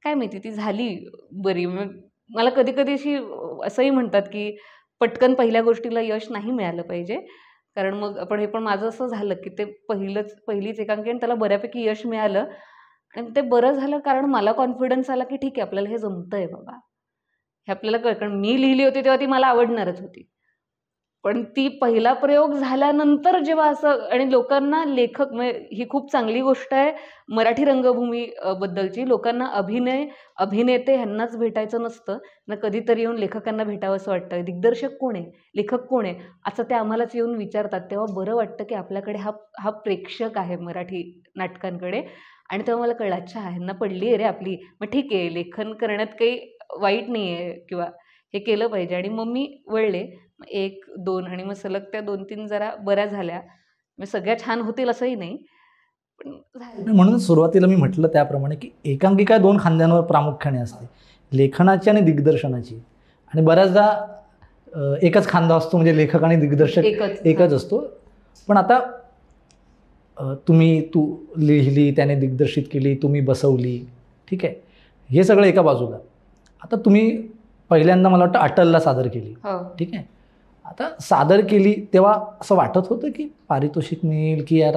काय माहिती ती झाली बरी. मला कधी कधी अशी असंही म्हणतात की पटकन पहिल्या गोष्टीला यश नाही मिळालं पाहिजे, कारण मग हे पण माझं असं झालं की ते पहिलीच एकांकी आणि त्याला बऱ्यापैकी यश मिळालं आणि ते बरं झालं, कारण मला कॉन्फिडन्स आला की ठीक आहे आपल्याला हे जमतंय बाबा, हे आपल्याला कारण मी लिहिली होती तेव्हा ती मला आवडणारच होती. पण ती पहिला प्रयोग झाल्यानंतर जेव्हा असं आणि लोकांना लेखक ही खूप चांगली गोष्ट आहे मराठी रंगभूमी बद्दलची. लोकांना अभिनेते ह्यांनाच भेटायचं नसतं ना, कधीतरी येऊन लेखकांना भेटावं असं वाटतं. दिग्दर्शक कोण आहे, लेखक कोण आहे, असं ते आम्हालाच येऊन विचारतात. तेव्हा बरं वाटतं की आपल्याकडे हा प्रेक्षक आहे मराठी नाटकांकडे. आणि तेव्हा मला कळलं, अच्छा ह्यांना पडली आहे रे आपली, मग ठीक आहे लेखन करण्यात काही वाईट नाही आहे किंवा हे केलं पाहिजे. आणि मग मी वळले. 1, 2 आणि मग सलग त्या 2-3 जरा बऱ्या झाल्या. मग सगळ्या छान होतील असंही नाही, पण झालं. म्हणून सुरुवातीला मी म्हटलं त्याप्रमाणे की एकांकिका 2 खांद्यांवर प्रामुख्याने असते, लेखनाची आणि दिग्दर्शनाची. आणि बऱ्याचदा एकच खांदा असतो, म्हणजे लेखक आणि दिग्दर्शक एकच असतो. पण आता तू लिहिली, त्याने दिग्दर्शित केली, तुम्ही बसवली, ठीक आहे, हे सगळं एका बाजूला. आता तुम्ही पहिल्यांदा मला वाटतं अटलला सादर केली, ठीक आहे. आता सादर केली तेव्हा असं वाटत होतं की पारितोषिक मिळेल की यार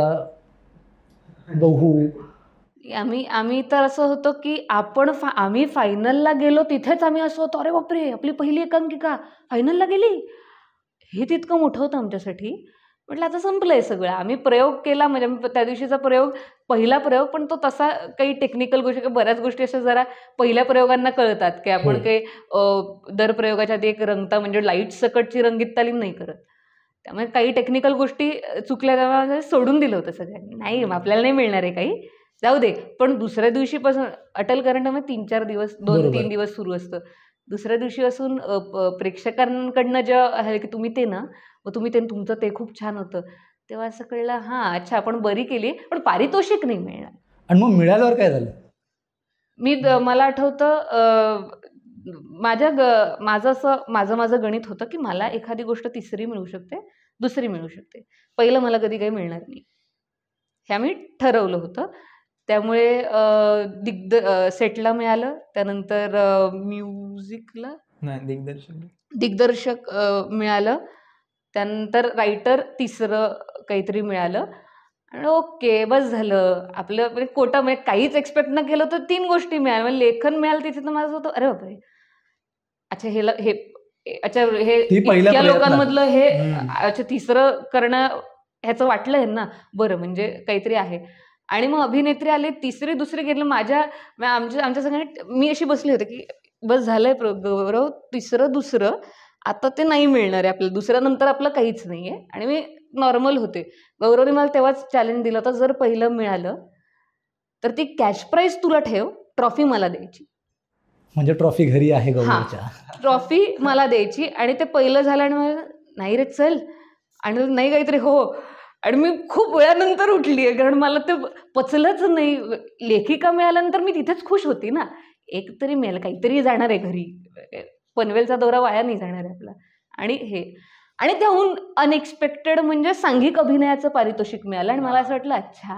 बहू? आम्ही तर असं होतं की आम्ही फायनलला गेलो तिथेच आम्ही असं होतो, अरे बापरे आपली पहिली एकांकिका फायनलला गेली, हे तितकं मोठं होतं आमच्यासाठी. म्हटलं आता संपलंय सगळं. आम्ही प्रयोग केला, म्हणजे त्या दिवशीचा पहिला प्रयोग, पण तो तसा काही टेक्निकल गोष्टी, बऱ्याच गोष्टी अशा जरा पहिल्या प्रयोगांना कळतात की आपण काही दर प्रयोगाच्या आधी एक रंगता म्हणजे लाईट सकटची रंगीत तालीम नाही करत. त्यामुळे काही टेक्निकल गोष्टी चुकल्या तेव्हा सोडून दिलं होतं सगळ्यांनी. नाही आपल्याला नाही मिळणार आहे काही, जाऊ दे. पण दुसऱ्या दिवशीपासून अटल करंडमध्ये 3-4 दिवस 2-3 दिवस सुरू असतं. दुसऱ्या दिवशी असून प्रेक्षकांकडनं जेव्हा आहे की तुम्ही ते ना, मग तुम्ही तुमचं ते खूप छान होतं, तेव्हा असं कळलं हां अच्छा आपण बरी केली, पण पारितोषिक नाही मिळणार. आणि मग मिळाल्यावर काय झालं? मला आठवतं माझं गणित होतं की मला एखादी गोष्ट तिसरी मिळू शकते, दुसरी मिळू शकते, पहिलं मला कधी काही मिळणार नाही, हे आम्ही ठरवलं होतं. त्यामुळे सेटला मिळालं, त्यानंतर म्युझिकला दिग्दर्शक मिळालं, त्यानंतर रायटर तिसरं काहीतरी मिळालं आणि ओके बस झालं आपलं. म्हणजे कोटा म्हणजे काहीच एक्सपेक्ट न केलं तर 3 गोष्टी मिळाल्या. म्हणजे लेखन मिळालं तिथे तर माझं होतं अरे बापरे, अच्छा हे इतक्या लोकांमधलं हे अच्छा तिसरं करणं ह्याचं वाटलं आहे ना, बरं म्हणजे काहीतरी आहे. आणि मग अभिनेत्री आले, तिसरी दुसरी घेतलं. आमच्या सगळ्यांनी मी अशी बसली होते की बस झालंय गौरव, तिसरं दुसरं आता ते नाही मिळणार आहे आपल्याला, दुसऱ्यानंतर आपलं काहीच नाही आहे. आणि मी नॉर्मल होते. गौरवने मला तेव्हाच चॅलेंज दिलं होतं, जर पहिलं मिळालं तर ती कॅश प्राईज तुला ठेव, ट्रॉफी मला द्यायची. म्हणजे ट्रॉफी घरी आहे गौरवच्या? ट्रॉफी मला द्यायची. आणि ते पहिलं झालं आणि मला नाही रे चल, आणि नाही काहीतरी हो. आणि मी खूप वेळानंतर उठली आहे, कारण मला ते पचलंच नाही. लेखिका मिळाल्यानंतर मी तिथेच खुश होती ना, एक तरी मिळालं, काहीतरी जाणार आहे घरी, पनवेलचा दौरा वाया नाही जाणार आहे आपला. आणि आणि त्याहून अनएक्सपेक्टेड म्हणजे सांघिक अभिनयाचं पारितोषिक मिळालं आणि मला असं वाटलं अच्छा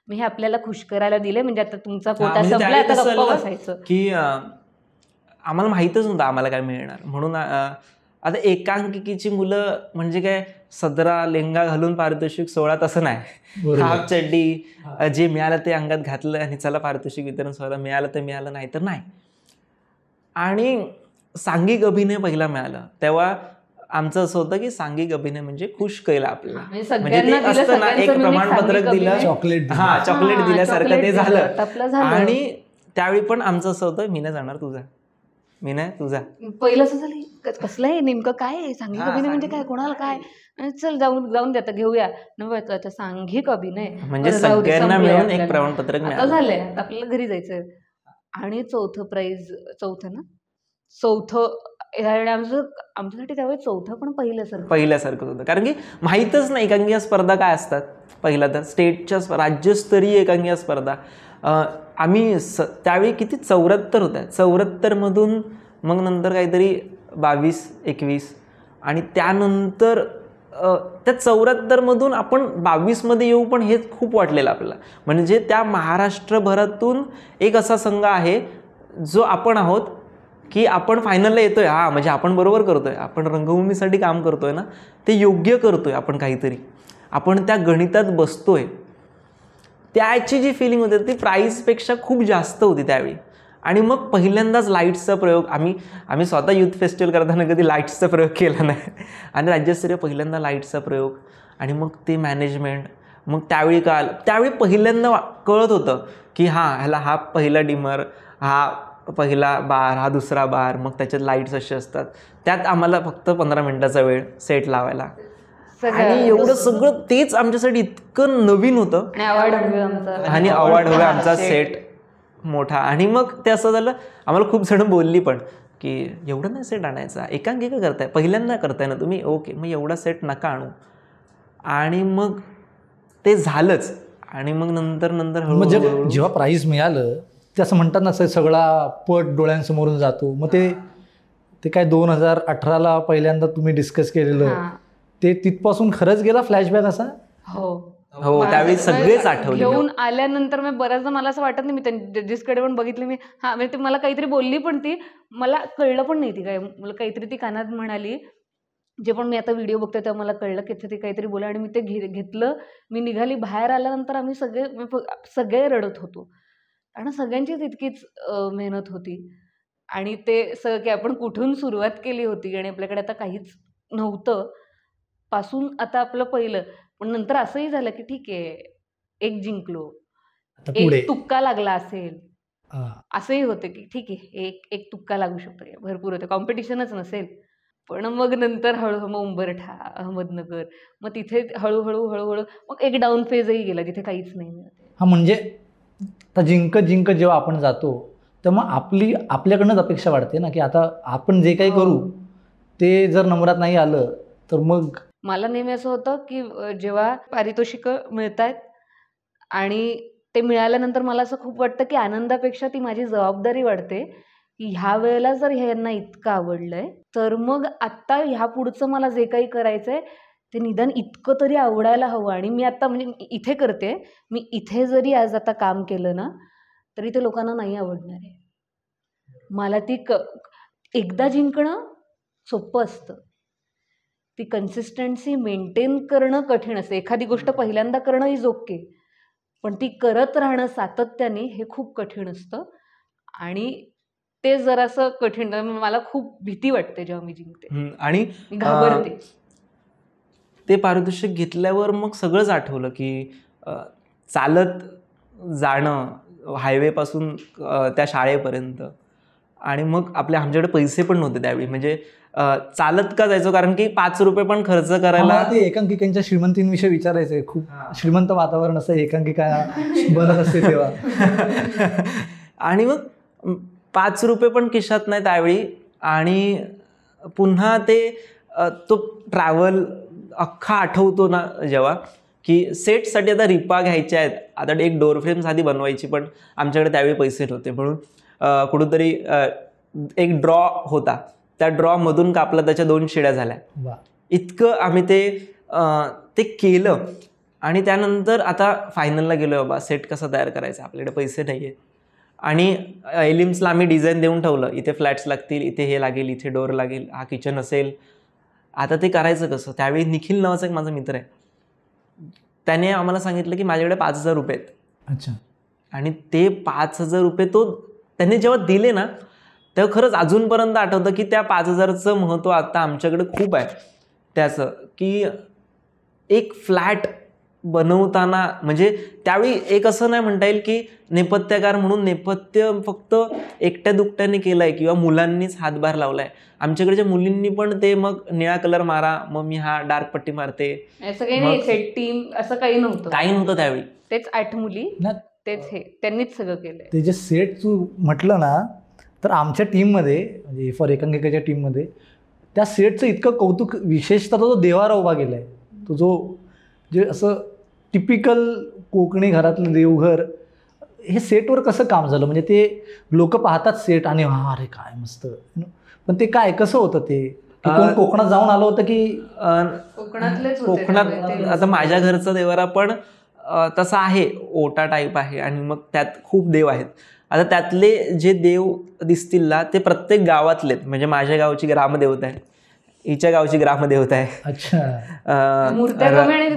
मी हे आपल्याला खुश करायला दिले म्हणजे आता तुमचा कोटा म्हणजे संपला त्यावेळी आता कसं गप्पा झालं बसायचं. की आम्हाला माहीतच नव्हतं आम्हाला काय मिळणार म्हणून आता एकांकिकेची मुलं म्हणजे काय 17 लेंगा घालून पारितोषिक 16 तसं नाही. बरोबर. हाफ चड्डी जे मिळालं ते अंगात घातलं आणि चला पारितोषिक वितरण सोहळा मिळालं तर मिळालं नाही तर नाही. आणि सांघिक अभिनय पहिला मिळाला तेव्हा आमचं असं होतं की सांघिक अभिनय म्हणजे खुश केला आपल्याला. म्हणजे म्हणजे ते सगळ्यांना दिलं, असतं ना एक सगळ्यांचं मिळून प्रमाणपत्रक सांघिक दिलं अभिनय. चॉकलेट हा चॉकलेट दिल्यासारखं ते चॉकलेट झालं. दिलं, आपलं झालं. आणि त्यावेळी पण आमचं असं होतं मी नाही जाणार तुझा मी नाही तुझा. पहिलं असं झालं कसलं आहे नेमकं काय आहे सांघिक हा, अभिनय म्हणजे सांघिक काय कोणाला काय आणि चल जाऊन देता घेऊया आता सांघिक अभिनय म्हणजे बरं, जाऊ दे, सगळ्यांना संपलंय मिळून एक आपल्याला. प्रमाणपत्रक आता मिळालं. झालंय आता आपल्याला घरी जायचंय आणि चौथं ह्यावेळी आमच्यासाठी त्यावेळी चौथं पण पहिल्यासारखं होतं कारण की माहीतच नाही एकांकिका स्पर्धा काय असतात. पहिला तर स्टेटच्या राज्यस्तरीय एकांकिका स्पर्धा आम्ही त्यावेळी किती 74 होत्या. 74मधून मग नंतर काहीतरी 22-21 आणि त्यानंतर त्या 74मधून आपण 22मध्ये येऊ पण हे खूप वाटलेलं आपल्याला. म्हणजे त्या महाराष्ट्रभरातून एक असा संघ आहे जो आपण आहोत की आपण फायनलला येतोय. हा म्हणजे आपण बरोबर करतोय आपण रंगभूमीसाठी काम करतोय ना ते योग्य करतोय आपण काहीतरी आपण त्या गणितात बसतोय. त्याची जी फिलिंग होती ती प्राईजपेक्षा खूप जास्त होती त्यावेळी. आणि मग पहिल्यांदाच लाईट्सचा प्रयोग आम्ही स्वतः युथ फेस्टिवल करताना कधी लाईट्सचा प्रयोग केला नाही आणि राज्यस्तरीय पहिल्यांदा लाईट्सचा प्रयोग आणि मग ते मॅनेजमेंट. मग त्यावेळी पहिल्यांदा कळत होतं की ह्याला हा पहिला डिमर हा पहिला बार हा दुसरा बार मग त्याच्यात लाईट्स असे असतात. त्यात आम्हाला फक्त 15 मिनिटाचा वेळ सेट लावायला आणि एवढं सगळं तेच आमच्यासाठी इतकं नवीन होतं आणि अवॉर्ड हवे आमचा सेट मोठा. आणि मग ते असं झालं आम्हाला खूप जण बोलली पण की एवढं नाही सेट आणायचा एकांकिका करताय पहिल्यांदा करताय ना तुम्ही ओके मग एवढा सेट नका आणू. आणि मग ते झालंच आणि मग नंतर मग जेव्हा प्राईज मिळालं ते असं म्हणतात ना सगळा पट डोळ्यांसमोरून जातो. मग ते काय 2018ला पहिल्यांदा तुम्ही डिस्कस केलेलं ते तिथपासून खरंच गेला फ्लॅशबॅक असा. हो त्यावेळी सगळेच आठवले. घेऊन आल्यानंतर मी बऱ्याचदा मला असं वाटत नाही मी जजेसकडे पण बघितलं मी म्हणजे ती मला काहीतरी बोलली पण ती मला कळलं पण नाही ती काय मला काहीतरी ती कानात म्हणाली जे पण मी आता व्हिडिओ बघते तेव्हा मला कळलं की ते काहीतरी बोला आणि मी ते घेतलं मी निघाली. बाहेर आल्यानंतर आम्ही सगळे रडत होतो आणि सगळ्यांचीच इतकीच मेहनत होती आणि ते सगळं की आपण कुठून सुरुवात केली होती आणि आपल्याकडे आता काहीच नव्हतं पासून आता आपलं पहिलं. पण नंतर असंही झालं की ठीक आहे एक जिंकलो एक तुक्का लागला असेल असंही होतं की ठीक आहे एक तुक्का लागू शकतो भरपूर होते कॉम्पिटिशनच नसेल. पण मग नंतर हळूहळू मग उंबरठा अहमदनगर मग तिथे हळूहळू मग एक डाऊन फेजही गेला जिथे काहीच नाही मिळत. म्हणजे आता जिंकत जेव्हा आपण जातो तर मग आपल्याकडनंच अपेक्षा वाढते ना की आता आपण जे काही करू ते जर नंबरात नाही आलं तर मग. मला नेहमी असं होतं की जेव्हा पारितोषिकं मिळत आहेत आणि ते मिळाल्यानंतर मला असं खूप वाटतं की आनंदापेक्षा ती माझी जबाबदारी वाढते की ह्या वेळेला जर ह्यांना इतकं आवडलंय तर मग आत्ता ह्या पुढचं मला जे काही करायचंय ते निदान इतकं तरी आवडायला हवं. आणि मी आत्ता म्हणजे इथे करते मी इथे जरी आज आता काम केलं ना तरी ते लोकांना नाही आवडणार आहे. मला ती एकदा जिंकणं सोपं असतं ती कन्सिस्टन्सी मेंटेन करणं कठीण असतं. एखादी गोष्ट पहिल्यांदा करणं इज ओके पण ती करत राहणं सातत्याने हे खूप कठीण असतं आणि ते जरासं कठीण. मला खूप भीती वाटते जेव्हा मी जिंकते आणि घाबरते. ते पारितोषिक घेतल्यावर मग सगळंच आठवलं की चालत जाणं हायवेपासून त्या शाळेपर्यंत आणि मग आमच्याकडे पैसे पण नव्हते त्यावेळी म्हणजे चालत का जायचो कारण की 5 रुपये पण खर्च करायला. ते एकांकिकांच्या श्रीमंतींविषयी विचारायचंय खूप श्रीमंत वातावरण असं एकांकिका बनत असते तेव्हा. आणि मग 5 रुपये पण खिशात नाही त्यावेळी आणि पुन्हा ते तो ट्रॅव्हल अख्खा आठवतो ना जेव्हा की सेटसाठी आता रिपा घ्यायच्या आहेत आता एक डोअर फ्रेम साधी बनवायची पण आमच्याकडे त्यावेळी पैसे नव्हते म्हणून कुठंतरी एक ड्रॉ होता त्या ड्रॉमधून कापला त्याच्या 2 शिड्या झाल्या इतकं आम्ही ते केलं. आणि त्यानंतर आता फायनलला गेलो, बाबा सेट कसा तयार करायचा, आपल्याकडे पैसे नाही आहेत. आणि एलिम्सला आम्ही डिझाईन देऊन ठेवलं, इथे फ्लॅट्स लागतील, इथे हे लागेल, इथे डोअर लागेल, हा किचन असेल. आता ते करायचं कसं? त्यावेळी निखिल नावाचा एक माझा मित्र आहे, त्याने आम्हाला सांगितलं की माझ्याकडे 5,000 रुपये आहेत. अच्छा. आणि ते 5,000 रुपये त्यांनी जेव्हा दिले ना, तेव्हा खरंच अजूनपर्यंत आठवतं की त्या 5,000चं महत्त्व आता आमच्याकडे खूप आहे. त्याचं की एक फ्लॅट बनवताना म्हणजे त्यावेळी एक असं नाही म्हणता येईल की नेपथ्यकार म्हणून नेपथ्य फक्त एकट्या दुकट्याने केलं आहे किंवा मुलांनीच हातभार लावला आहे. आमच्याकडच्या मुलींनी पण ते मग निळा कलर मारा, मग मी हा डार्क पट्टी मारते, असं काही नाही, सेट टीम असं काही नव्हतं. काही नव्हतं त्यावेळी. तेच 8 मुली, तेच हे त्यांनीच सगळं केलंय. ते जे सेट तू म्हटलं ना, तर आमच्या टीममध्ये म्हणजे फॉर एकांकिकाच्या टीममध्ये त्या सेटचं इतकं कौतुक, विशेषतः तो देवारा उभा गेला आहे, तो जो जे असं टिपिकल कोकणी घरातलं देवघर, हे सेटवर कसं काम झालं? म्हणजे ते लोक पाहतात सेट आणि अरे काय मस्त, पण ते काय कसं होतं ते? कोण कोकणात जाऊन आलं होतं की कोकणातलेच कोकणात? आता माझ्या घरचा देवारा पण तसा आहे, ओटा टाईप आहे आणि मग त्यात खूप देव आहेत. आता त्यातले जे देव दिसतील ना, ते प्रत्येक गावातलेत. म्हणजे माझ्या गावची ग्रामदेवता आहे, हिच्या गावची ग्रामदेवता आहे. अच्छा. मूर्त्या कमी आणि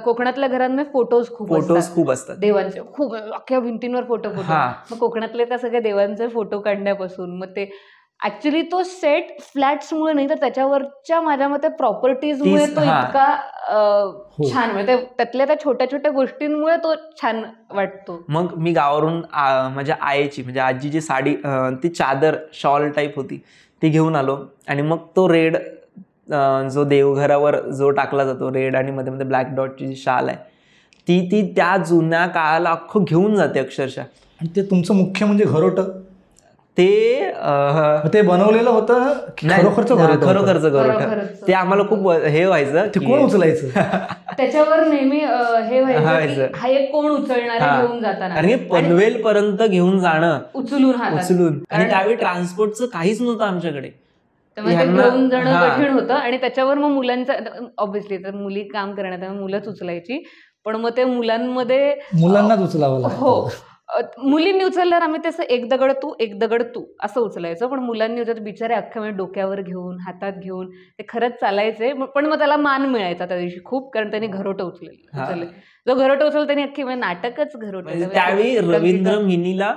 कोकणातल्या घरांमध्ये फोटोज खूप असतात देवांचे, खूप अख्ख्या भिंतींवर फोटो. मग कोकणातले त्या सगळ्या देवांचे फोटो काढण्यापासून मग ते ऍक्च्युली तो सेट फ्लॅट्समुळे नाही तर त्याच्यावरच्या माझ्या मते प्रॉपर्टीजमुळे तो इतका छान, म्हणजे त्यातल्या त्या छोट्या छोट्या गोष्टींमुळे तो छान वाटतो. मग मी गावावरून माझ्या आईची म्हणजे आजीची साडी, ती चादर शॉल टाईप होती, ती घेऊन आलो. आणि मग तो रेड जो देवघरावर जो टाकला जातो, रेड आणि मध्ये मध्ये ब्लॅक डॉटची जी शाल आहे, ती त्या जुन्या काळाला अख्खं घेऊन जाते अक्षरशः. आणि ते तुमचं मुख्य म्हणजे घरोटं ते बनवलेलं होतं, खरोखरचं घरोटं. ते आम्हाला खूप हे व्हायचं, ते कोण उचलायचं त्याच्यावर नेहमी हे व्हायचं, हा एक कोण उचलणार घेऊन जाताना, कारण पनवेल पर्यंत घेऊन जाणं उचलून. आणि त्यावेळी ट्रान्सपोर्टचं काहीच नव्हतं आमच्याकडे, घेऊन जाणं कठीण होतं. आणि त्याच्यावर मग मुलांचा ऑब्व्हियसली तर मुली काम करण्यात मुलंच उचलायची, पण मग ते मुलांनाच उचलावं लागतं. हो, मुलींनी उचलल्यावर आम्ही तसं एक दगड तू असं उचलायचं, पण मुलांनी उचलत बिचारे अख्ख्या वेळ डोक्यावर घेऊन हातात घेऊन ते खरंच चालायचे. पण मग त्याला मान मिळायचा त्या दिवशी खूप, कारण त्यांनी घरोटं उचलले. जो घरोटं उचलला त्यांनी अख्खी नाटकच घरोटं. त्यावेळी रवींद्र मिनीला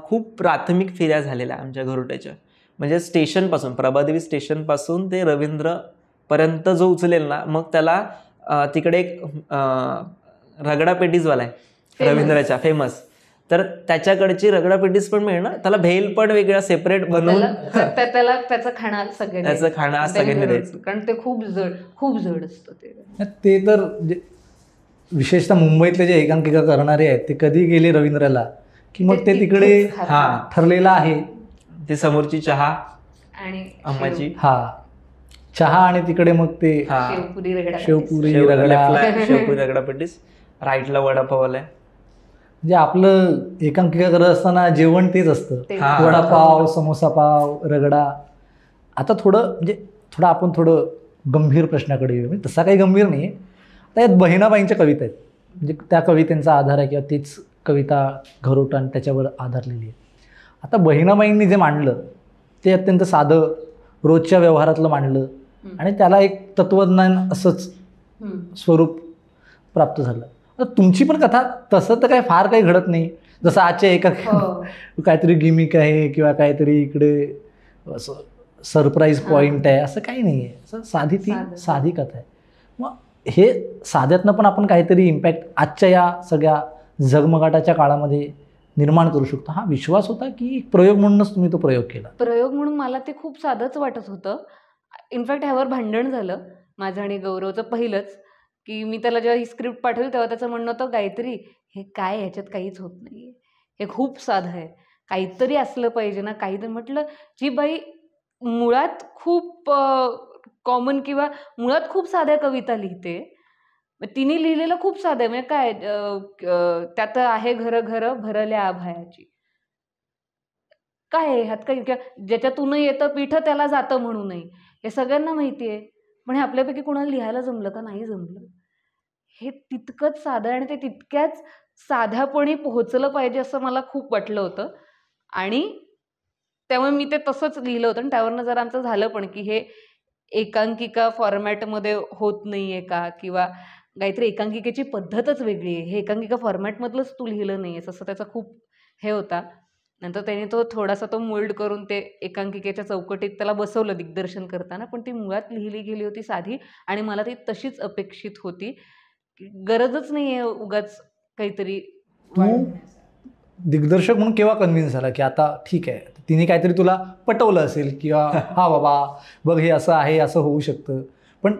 खूप प्राथमिक फेऱ्या झालेल्या आमच्या घरोट्याच्या. म्हणजे स्टेशनपासून, प्रभादेवी स्टेशनपासून ते रवींद्र पर्यंत जो उचलेल ना, मग त्याला तिकडे एक रगडा पेटीजवाला आहे रवींद्राच्या फेमस, तर त्याच्याकडची रगडा पेटीस पण मिळणार, त्याला भेल पण वेगळा सेपरेट बनवून त्याला त्याचं खाणं सगळ्यांनी द्यायचं, कारण ते खूप जड असतं ते. तर विशेषतः मुंबईतले जे एकांकिका करणारे आहेत ते कधी गेले रवींद्रला की मग ते तिकडे ठरलेलं आहे, ते समोरची चहा आणि अम्माची चहा आणि तिकडे मग ते शेवपुरी रगडा पेटीस, राईटला वडापाव आलाय. म्हणजे आपलं एकांकिका करत असताना जेवण तेच असतं, वडापाव, समोसा पाव, रगडा. आता थोडं आपण गंभीर प्रश्नाकडे येऊ. म्हणजे तसा काही गंभीर नाही. आता यात बहिणाबाईंच्या कविता आहेत, म्हणजे त्या कवितेचा आधार आहे किंवा तीच कविता घरोटं आणि त्याच्यावर आधारलेली आहे. आता बहिणाबाईंनी जे मांडलं ते अत्यंत साधं रोजच्या व्यवहारातलं मांडलं आणि त्याला एक तत्वज्ञान असंच स्वरूप प्राप्त झालं. आता तुमची पण कथा तसं तर काय फार काही घडत नाही, जसं आजच्या एका काहीतरी गिमिक आहे किंवा काहीतरी इकडे असं सरप्राईज पॉईंट आहे, असं काही नाही आहे. असं साधी कथा आहे. मग हे साध्यातनं पण आपण काहीतरी इम्पॅक्ट आजच्या या सगळ्या झगमगाटाच्या काळामध्ये निर्माण करू शकतो, हा विश्वास होता की प्रयोग म्हणूनच तुम्ही तो प्रयोग केला? प्रयोग म्हणून मला ते खूप साधंच वाटत होतं. इनफॅक्ट ह्यावर भांडण झालं माझं आणि गौरवचं पहिलंच, की मी त्याला जेव्हा ही स्क्रिप्ट पाठवली तेव्हा त्याचं म्हणणं होतं, गायत्री हे काय, ह्याच्यात काहीच होत नाही, हे खूप साधं आहे, काहीतरी असलं पाहिजे ना, काहीतरी. म्हटलं जी बाई मुळात खूप कॉमन किंवा मुळात खूप साध्या कविता लिहिते, तिने लिहिलेलं खूप साधं आहे. म्हणजे काय त्यात आहे घर घर भरल्या आभायाची, काय ह्यात काही, ज्याच्यातून येतं पीठ त्याला जातं म्हणूनही, हे सगळ्यांना माहिती आहे. पण हे आपल्यापैकी कोणाला लिहायला जमलं का? नाही जमलं. हे तितकंच साधं आणि ते तितक्याच साध्यापणी पोहोचलं पाहिजे असं मला खूप वाटलं होतं आणि त्यामुळे मी ते तसंच लिहिलं होतं आणि त्यावरनं जरा आमचं झालं पण की हे एकांकिका फॉर्मॅटमध्ये होत नाहीये का, किंवा काहीतरी एकांकिकेची पद्धतच वेगळी आहे, हे एकांकिका फॉर्मॅटमधलंच तू लिहिलं नाहीयेस, असं त्याचा खूप हे होता. नंतर त्याने तो थोडासा तो मोल्ड करून ते एकांकिकेच्या चौकटीत त्याला बसवलं दिग्दर्शन करताना, पण ती मुळात लिहिली गेली होती साधी आणि मला ती तशीच अपेक्षित होती. गरजच नाहीये उगाच काहीतरी तू दिग्दर्शक म्हणून केव्हा कन्व्हिन्स झाला की आता ठीक आहे, तिने काहीतरी तुला पटवलं असेल किंवा हा बाबा बघ हे असं आहे, असं होऊ शकतं, पण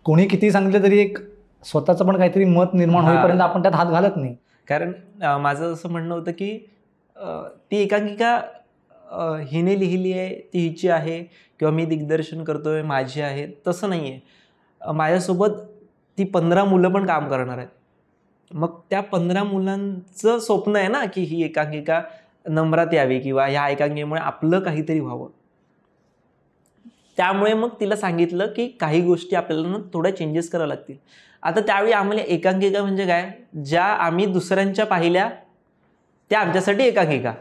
कोणी किती सांगितलं तरी एक स्वतःचं पण काहीतरी मत निर्माण होईपर्यंत आपण त्यात हात घालत नाही. कारण माझं असं म्हणणं होतं की ती एकांकिका हिने लिहिली आहे, ती हिची आहे, किंवा मी दिग्दर्शन करतोय माझी आहे, तसं नाही आहे. माझ्यासोबत ती 15 मुलं पण काम करणार आहेत. मग त्या 15 मुलांचं स्वप्न आहे ना की ही एकांकिका नंबरात यावी किंवा ह्या एकांकिकेमुळे आपलं काहीतरी व्हावं. त्यामुळे मग तिला सांगितलं की काही गोष्टी आपल्याला ना थोड्या चेंजेस कराव्या लागतील. आता त्यावेळी आम्हाला एकांकिका म्हणजे काय, ज्या आम्ही दुसऱ्यांच्या पाहिल्या त्या आमच्यासाठी एकांकिका.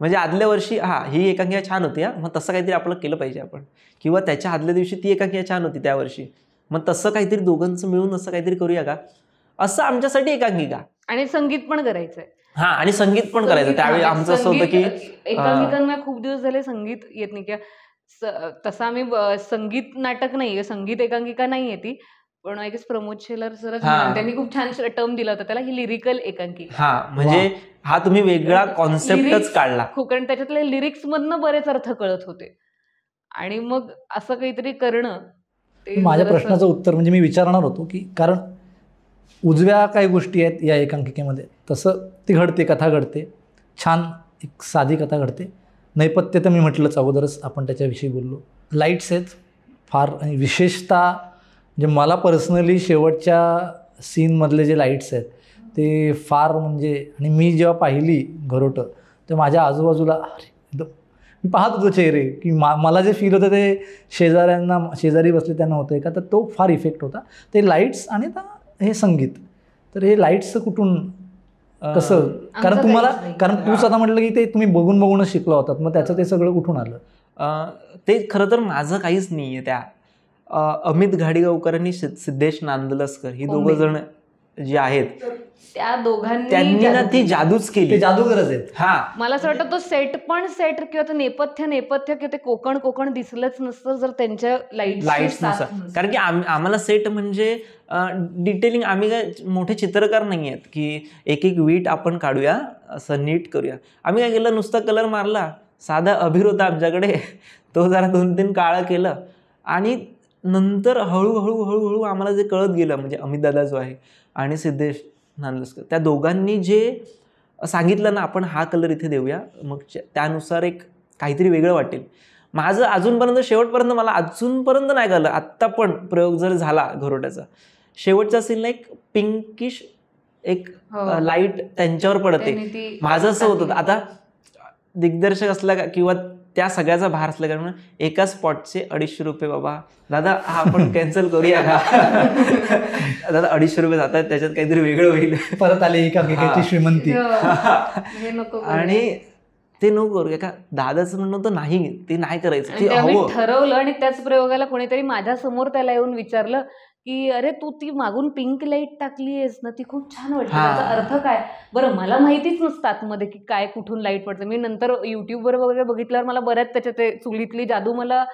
म्हणजे आदल्या वर्षी ही एकांकिका छान होती, मग तसं काहीतरी आपलं केलं पाहिजे आपण, किंवा त्याच्या आदल्या दिवशी ती एकांकिका छान होती त्या वर्षी, मग तसं काहीतरी दोघांचं मिळून असं काहीतरी करूया का, असं आमच्यासाठी एकांकिका. आणि संगीत पण करायचंय. आणि संगीत पण करायचं. त्यावेळी आमचं असं होतं की एकांकिकांना खूप दिवस झाले संगीत येत नाही, किंवा तसं आम्ही संगीत नाटक नाहीये, संगीत एकांकिका नाहीये ती, पण आय गेस प्रमोद शेलार सरच त्यांनी खूप छान टर्म दिला होता त्याला, ही लिरिकल एकांकिका. म्हणजे हा तुम्ही वेगळा कॉन्सेप्टच काढला. कारण त्याच्यातले लिरिक्स मधनं बरेच अर्थ कळत होते आणि मग असं काहीतरी करणं. माझ्या प्रश्नाचं उत्तर म्हणजे मी विचारणार होतो की कारण उजव्या काही गोष्टी आहेत या एकांकिकेमध्ये, तसं ती घडते, कथा घडते, छान एक साधी कथा घडते. नैपथ्य तर मी म्हटलंच अगोदरच, आपण त्याच्याविषयी बोललो. लाईट्स आहेत फार, आणि विशेषतः म्हणजे मला पर्सनली शेवटच्या सीनमधले जे लाईट्स आहेत ते फार म्हणजे, आणि मी जेव्हा पाहिली घरोटं तेव्हा माझ्या आजूबाजूला एकदम मी पाहत होतो चेहरे की मला जे फील होतं ते शेजारी बसले त्यांना होतं आहे का, तर तो फार इफेक्ट होता. ते लाईट्स आणि हे संगीत. तर हे लाईट्सचं कुठून कसं, कारण तूच आता म्हटलं की ते तुम्ही बघूनच शिकला होतात, मग त्याचं ते सगळं कुठून आलं? ते खरं तर माझं काहीच नाही आहे. त्या अमित घाडीगावकर आणि सिद्धेश नांदलस्कर ही दोघं जण जे आहेत त्या दोघांनी त्यांनी ना ती जादूच केली. ते जादूगरच आहेत. मला असं वाटतं तो सेट किंवा ते नेपथ्य किंवा ते कोकण दिसलंच नसतं जर त्यांच्या लाईट्स नसतं. कारण की आम्हाला सेट म्हणजे डिटेलिंग, आम्ही काय मोठे चित्रकार नाही आहेत की एक वीट आपण काढूया असं नीट करूया. आम्ही काय केलं, नुसता कलर मारला, साधा अभिर होता आमच्याकडे, तो जरा 2-3 काळं केलं आणि नंतर हळूहळू आम्हाला जे कळत गेलं, म्हणजे अमितदादा जो आहे आणि सिद्धेश नांदलस्कर, त्या दोघांनी जे सांगितलं ना, आपण हा कलर इथे देऊया, मग त्यानुसार एक काहीतरी वेगळं वाटेल. माझं अजूनपर्यंत शेवटपर्यंत मला अजूनपर्यंत नाही कळलं. आत्ता पण प्रयोग जर झाला घरोट्याचा, शेवटच्या सीनला एक पिंकिश एक लाईट त्यांच्यावर पडते. माझं असं होतं, आता दिग्दर्शक असला का किंवा त्या सगळ्याचा भार असला कारण एका स्पॉटचे 250 रुपये, बाबा दादा हा आपण कॅन्सल करूया का, दादा 250 रुपये जातात, त्याच्यात काहीतरी वेगळं होईल, परत आले एकांकिकेची श्रीमंती. आणि ते नको करूया का, दादाचं म्हणणं होतं नाही, ते नाही करायचं, ते हवं. ठरवलं. आणि त्याच प्रयोगाला कोणीतरी माझ्या समोर त्याला येऊन विचारलं की अरे तू ती मागून पिंक लाईट टाकली आहेस ना, ती खूप छान वाटते, त्याचा अर्थ काय? बरं, मला माहितीच नसतं आतमध्ये की काय कुठून लाईट पडते. मी नंतर युट्यूबवर वगैरे बघितल्यावर मला बऱ्याच त्याच्या ते चुलीतली जादू मला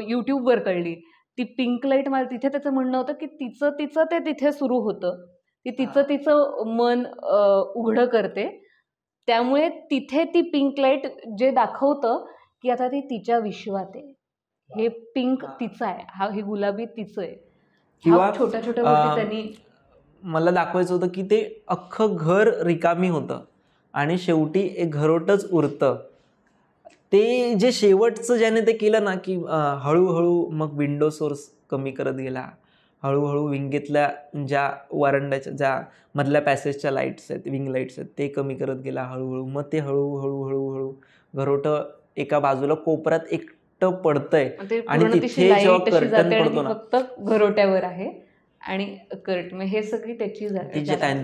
युट्यूबवर कळली. ती पिंक लाईट, मला तिथे त्याचं म्हणणं होतं की तिचं ते तिथे सुरू होतं, ती तिचं मन उघडं करते, त्यामुळे तिथे ती पिंक लाईट जे दाखवतं की आता ती तिच्या विश्वात आहे, हे पिंक तिचं आहे, हे गुलाबी तिचं आहे, किंवा छोट्या छोट्या गोष्टी त्यांनी मला दाखवायचं होतं की ते अख्खं घर रिकामी होतं आणि शेवटी एक घरोटच उरतं. ते जे शेवटचं ज्याने ते केलं ना की हळूहळू मग विंडो सोर्स कमी करत गेला, हळूहळू विंगेतल्या ज्या वरांड्याच्या ज्या मधल्या पॅसेजच्या लाईट्स आहेत, विंग लाईट्स आहेत, ते कमी करत गेला हळूहळू. मग ते हळूहळू घरोटं एका बाजूला कोपऱ्यात एकटं घट्ट पडतंय ते आणि पूर्ण ती तिथे शिलाई जेव्हा तशी कर्टन जाते आणि पडतो ती ना, फक्त घरोट्यावर आहे आणि कर्ट हे सगळी त्याची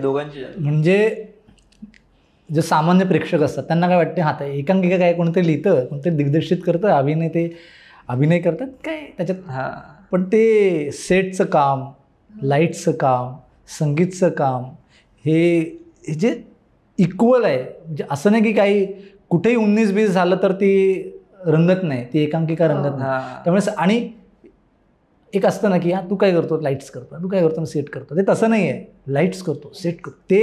दोघांची म्हणजे जे सामान्य प्रेक्षक असतात त्यांना काय वाटते, हा तर एकांकिका काय कोणतरी लिहितं, कोणतरी दिग्दर्शित करतं, अभिनय करतात काय त्याच्यात. हा, पण ते सेटचं काम, लाईटचं काम, संगीतचं काम हे जे इक्वल आहे, म्हणजे असं नाही की काही कुठेही 19-20 झालं तर ती रंगत नाही, ती एकांकिका रंगत नाही. हा. त्यामुळे आणि एक असतं ना की तू काय करतो, लाईट्स करतो, तू काय करतो, सेट करतो. ते तसं नाही आहे, लाईट्स करतो, सेट करतो.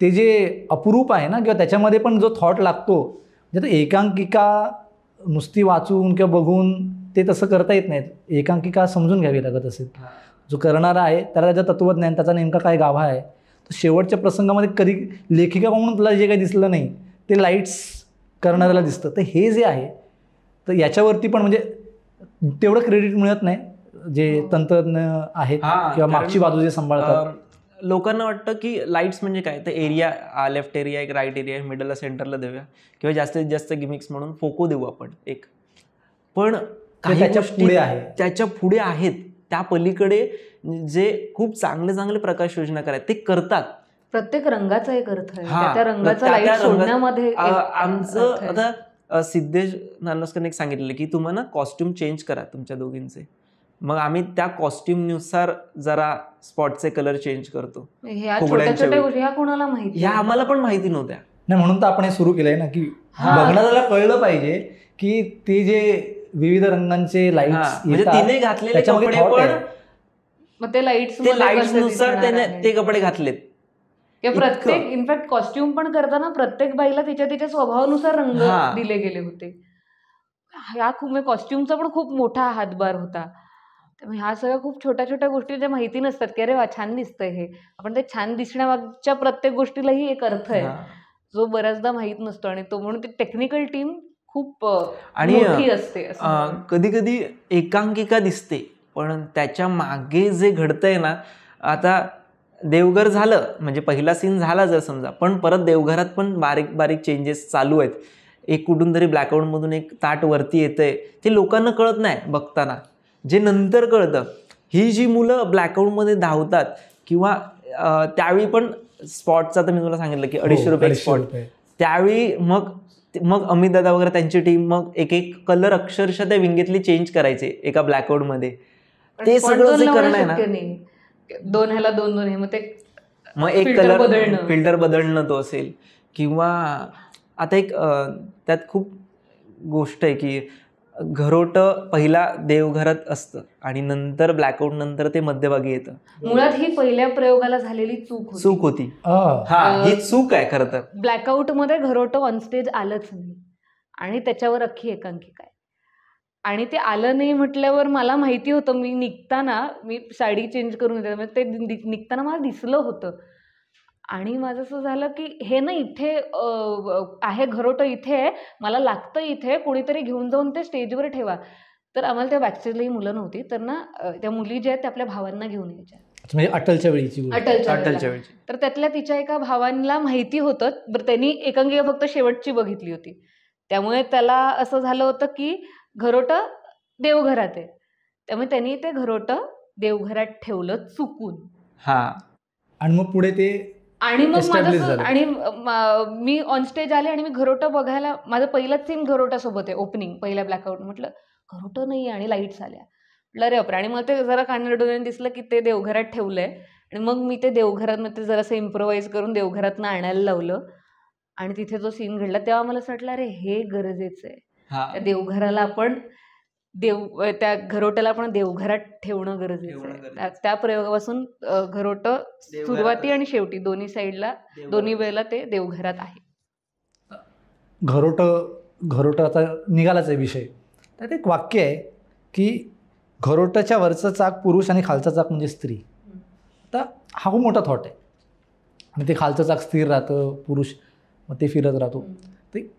ते जे अपुरूप आहे ना, किंवा त्याच्यामध्ये पण जो थॉट लागतो, म्हणजे एकांकिका नुसती वाचून किंवा बघून ते तसं करता येत नाहीत. एकांकिका समजून घ्यावी लागत असेल. जो करणारा आहे त्याला त्याचं तत्त्वज्ञान, त्याचा नेमका काय गाभा आहे. तर शेवटच्या प्रसंगामध्ये कधी लेखिका म्हणून तुला जे काही दिसलं नाही ते लाईट्स करणाऱ्याला दिसतं. तर हे जे आहे तर याच्यावरती पण म्हणजे तेवढं क्रेडिट मिळत नाही जे तंत्रज्ञ आहेत किंवा मागची बाजू जे सांभाळतात. लोकांना वाटतं की लाईट्स म्हणजे काय, तर एरिया, लेफ्ट एरिया, एक राईट एरिया, मिडलला सेंटरला देऊया, किंवा जास्तीत जास्त गिमिक्स म्हणून फोको देऊ आपण एक. पण काही त्याच्या गोष्टी पुढे आहे, त्याच्या पुढे आहेत, त्या पलीकडे जे खूप चांगले चांगले प्रकाश योजना आहेत ते करतात. प्रत्येक रंगाचा एक अर्थ आहे, हा, त्या रंगाचा त्या- लाईट त्या रंगा- सोडण्यामध्ये एक आमचं अर्थ आहे. आता सिद्धेश नानोस्करने एक सांगितलेलं की तुम्हाला कॉस्ट्युम चेंज करा तुमच्या दोघींचे. मग आम्ही त्या कॉस्ट्युमनुसार जरा स्पॉटचे कलर चेंज करतो. ह्या फुगड्यांच्या छोट्या छोट्या वेळी. गोष्टी ह्या कोणाला माहिती ह्या आम्हाला पण माहिती नव्हत्या. नाही म्हणून तर आपण हे सुरू केलंय ना, की बघणाऱ्याला कळलं पाहिजे की ते जे विविध रंगांचे हा, लाईट्स म्हणजे तिने घातलेले कपडे पण मग ते लाईट्स नुसार त्याने ते कपडे घातलेत. प्रत्येक इनफॅक्ट कॉस्ट्युम पण करताना प्रत्येक बाईला तिच्या तिच्या स्वभावानुसार रंग दिले गेले होते. ह्या खूप कॉस्ट्युमचा पण खूप मोठा हातभार होता. त्यामुळे ह्या सगळ्या खूप छोट्या छोट्या गोष्टी ज्या माहिती नसतात की अरे वा छान दिसतंय हे, आपण ते छान दिसण्यामागच्या प्रत्येक गोष्टीलाही एक अर्थ आहे जो बऱ्याचदा माहीत नसतो. आणि तो म्हणून ती टेक्निकल टीम खूप मोठी असते. कधी कधी एकांकिका दिसते पण त्याच्या मागे जे घडतंय ना, आता देवघर झालं म्हणजे पहिला सीन झाला जर समजा, पण परत देवघरात पण बारीक बारीक चेंजेस चालू आहेत. एक कुठून तरी ब्लॅकआउटमधून एक ताट वरती येतंय, ते लोकांना कळत नाही बघताना, जे नंतर कळतं. ही जी मुलं ब्लॅकआउटमध्ये धावतात किंवा त्यावेळी पण स्पॉटचा तर मी तुला सांगितलं की 250 रुपये स्पॉट, त्यावेळी मग अमित दादा वगैरे त्यांची टीम मग एक एक कलर अक्षरशः त्या विंगेतली चेंज करायचे एका ब्लॅकआउटमध्ये. ते सगळं जे करणं आहे ना, दोन ह्याला दोन दोन हे मग एक कलर फिल्टर बदलणं तो असेल, किंवा आता एक त्यात खूप गोष्ट आहे की घरोटं पहिला देवघरात असतं आणि नंतर ब्लॅकआउट नंतर ते मध्यभागी येतं. मुळात ही पहिल्या प्रयोगाला झालेली चूक होती. ही चूक आहे खरं तर. ब्लॅकआउट मध्ये घरोटं ऑनस्टेज आलंच नाही आणि त्याच्यावर अख्खी एकांकिका आहे. आणि ते आलं नाही म्हटल्यावर मला माहिती होतं, मी निघताना मी साडी चेंज करून येते, ते निघताना मला दिसलं होतं. आणि माझं असं झालं की हे ना इथे आहे घरोटं, इथे आहे, मला लागतं इथे, कोणीतरी घेऊन जाऊन ते स्टेजवर ठेवा. तर आम्हाला त्या बॅकस्टेजलाही मुलं नव्हती, तर ना त्या मुली ज्या आहेत त्या आपल्या भावांना घेऊन यायच्या. म्हणजे अटलच्या वेळीची अटलच्या वेळची. तर त्यातल्या तिच्या एका भावांना माहिती होतं, बरं त्यांनी एकांकिका फक्त शेवटची बघितली होती, त्यामुळे त्याला असं झालं होतं की घरोटं देवघरात आहे, त्यामुळे त्यांनी ते घरोटं देवघरात ठेवलं चुकून. आणि मग पुढे ते आणि मग माझं आणि मी ऑनस्टेज आले आणि मी घरोटं बघायला, माझं पहिलंच सीन घरोटासोबत आहे, ओपनिंग पहिल्या ब्लॅकआउट. म्हटलं घरोटं नाही आणि लाईट्स आल्या, म्हटलं अरे बापरे. आणि मग ते जरा कानडोळ्याने दिसलं की ते देवघरात ठेवलंय. आणि मग मी ते देवघरात ते जरासं इम्प्रोवाइज करून देवघरातनं आणायला लावलं आणि तिथे जो सीन घडला तेव्हा मला असं वाटलं अरे हे गरजेचं आहे. त्या देवघराला आपण त्या घरोट्याला आपण देवघरात ठेवणं गरजेचं आहे. त्या प्रयोगापासून घरोटं सुरुवाती आणि शेवटी दोन्ही साईडला दोन्ही वेळेला ते देवघरात आहे. घरोटं आता निघालाच आहे विषय. त्यात एक वाक्य आहे की घरोटाच्या वरचं चाक पुरुष आणि खालचा चाक म्हणजे स्त्री. आता हा खूप मोठा थॉट आहे. आणि ते खालचं चाक स्थिर राहतं, पुरुष मग ते फिरत राहतो. ते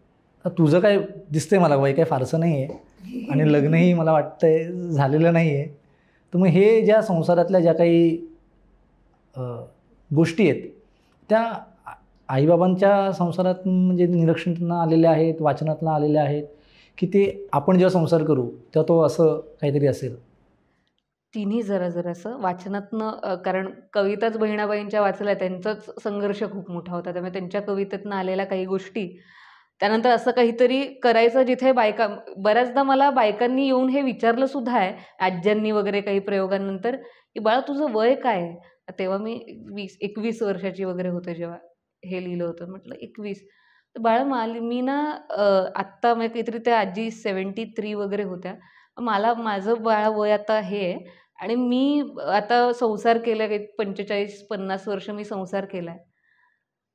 तुझं काय दिसतंय मला वय काय फारसं नाही आहे आणि लग्नही मला वाटतंय झालेलं नाही आहे. तर मग हे ज्या संसारातल्या ज्या काही गोष्टी आहेत त्या आईबाबांच्या संसारात म्हणजे निरीक्षणातनं आलेल्या आहेत, वाचनातनं आलेल्या आहेत, की ते आपण जेव्हा संसार करू तेव्हा तो असं काहीतरी असेल? तिन्ही जरा-जरासं वाचनातनं कारण कविताच बहिणाबाईंच्या वाचल्या, त्यांचाच संघर्ष खूप मोठा होता. त्यामुळे त्यांच्या कवितेतनं आलेल्या काही गोष्टी, त्यानंतर असं काहीतरी करायचं जिथे बऱ्याचदा मला बायकांनी येऊन हे विचारलं सुद्धा आहे, आज्यांनी वगैरे काही प्रयोगांनंतर, की "बाळा तुझं वय काय आहे?" तेव्हा मी 21 वर्षाची वगैरे होते जेव्हा हे लिहिलं होतं. म्हटलं 21. तर बाळा मी ना आत्ता म्हणजे काहीतरी त्या आजी 73 वगैरे होत्या. माझं बाळा वय आता हे आहे आणि मी आता संसार केला काही 45-50 वर्ष मी संसार केलाय.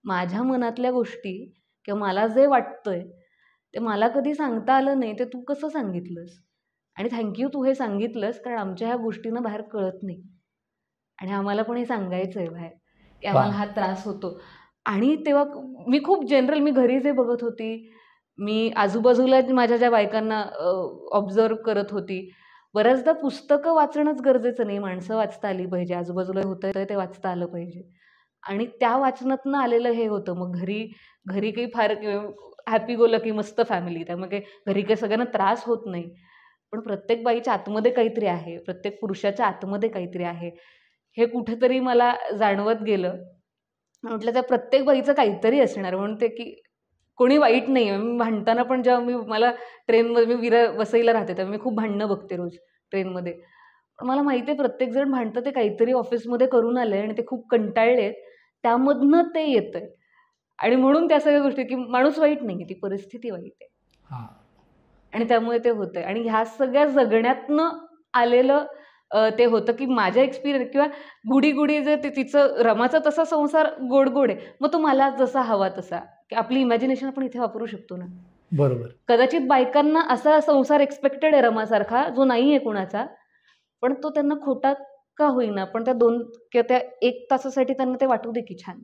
माझ्या मनातल्या गोष्टी किंवा मला जे वाटतंय ते मला कधी सांगता आलं नाही, ते तू कसं सांगितलंस? आणि थँक यू तू हे सांगितलंस, कारण आमच्या ह्या गोष्टींना बाहेर कळत नाही आणि आम्हाला पण हे सांगायचं आहे बाहेर, की आम्हाला हा त्रास होतो. आणि तेव्हा मी खूप जनरल मी घरी जे बघत होती, मी आजूबाजूला माझ्या ज्या बायकांना ऑब्झर्व्ह करत होती. बऱ्याचदा पुस्तकं वाचणंच गरजेचं नाही, माणसं वाचता आली पाहिजे. आजूबाजूला होतंय ते वाचता आलं पाहिजे. आणि त्या वाचनातनं आलेलं हे होतं. मग घरी काही फार हॅपी गो लकी मस्त फॅमिली, त्यामुळे काही घरी काही सगळ्यांना त्रास होत नाही. पण प्रत्येक बाईच्या आतमध्ये काहीतरी आहे, प्रत्येक पुरुषाच्या आतमध्ये काहीतरी आहे, हे कुठेतरी मला जाणवत गेलं. म्हटलं त्या प्रत्येक बाईचं काहीतरी असणार. म्हणून ते की कोणी वाईट नाही आहे. मी भांडताना पण जेव्हा मला ट्रेनमध्ये मी वसईला राहते, तेव्हा मी खूप भांडणं बघते रोज ट्रेनमध्ये. पण मला माहिती आहे प्रत्येकजण भांडतं ते काहीतरी ऑफिसमध्ये करून आलंय आणि ते खूप कंटाळलेत, त्यामधनं ते येतंय. आणि म्हणून त्या सगळ्या गोष्टी की माणूस वाईट नाही आहे, ती परिस्थिती वाईट आहे. हां. आणि त्यामुळे ते होतंय. आणि ह्या सगळ्या जगण्यातनं आलेलं ते होतं की माझ्या एक्सपिरियन्स किंवा गुडी जे तिचं रमाचा तसा संसार गोड आहे. मग तो मला जसा हवा तसा, की आपली इमॅजिनेशन आपण इथे वापरू शकतो ना. बरोबर. कदाचित बायकांना असा संसार एक्सपेक्टेड आहे रमासारखा, जो नाही आहे कुणाचा, पण तो त्यांना खोटा का होईना, पण त्या 2 किंवा त्या 1 तासासाठी त्यांना ते वाटू दे की छान.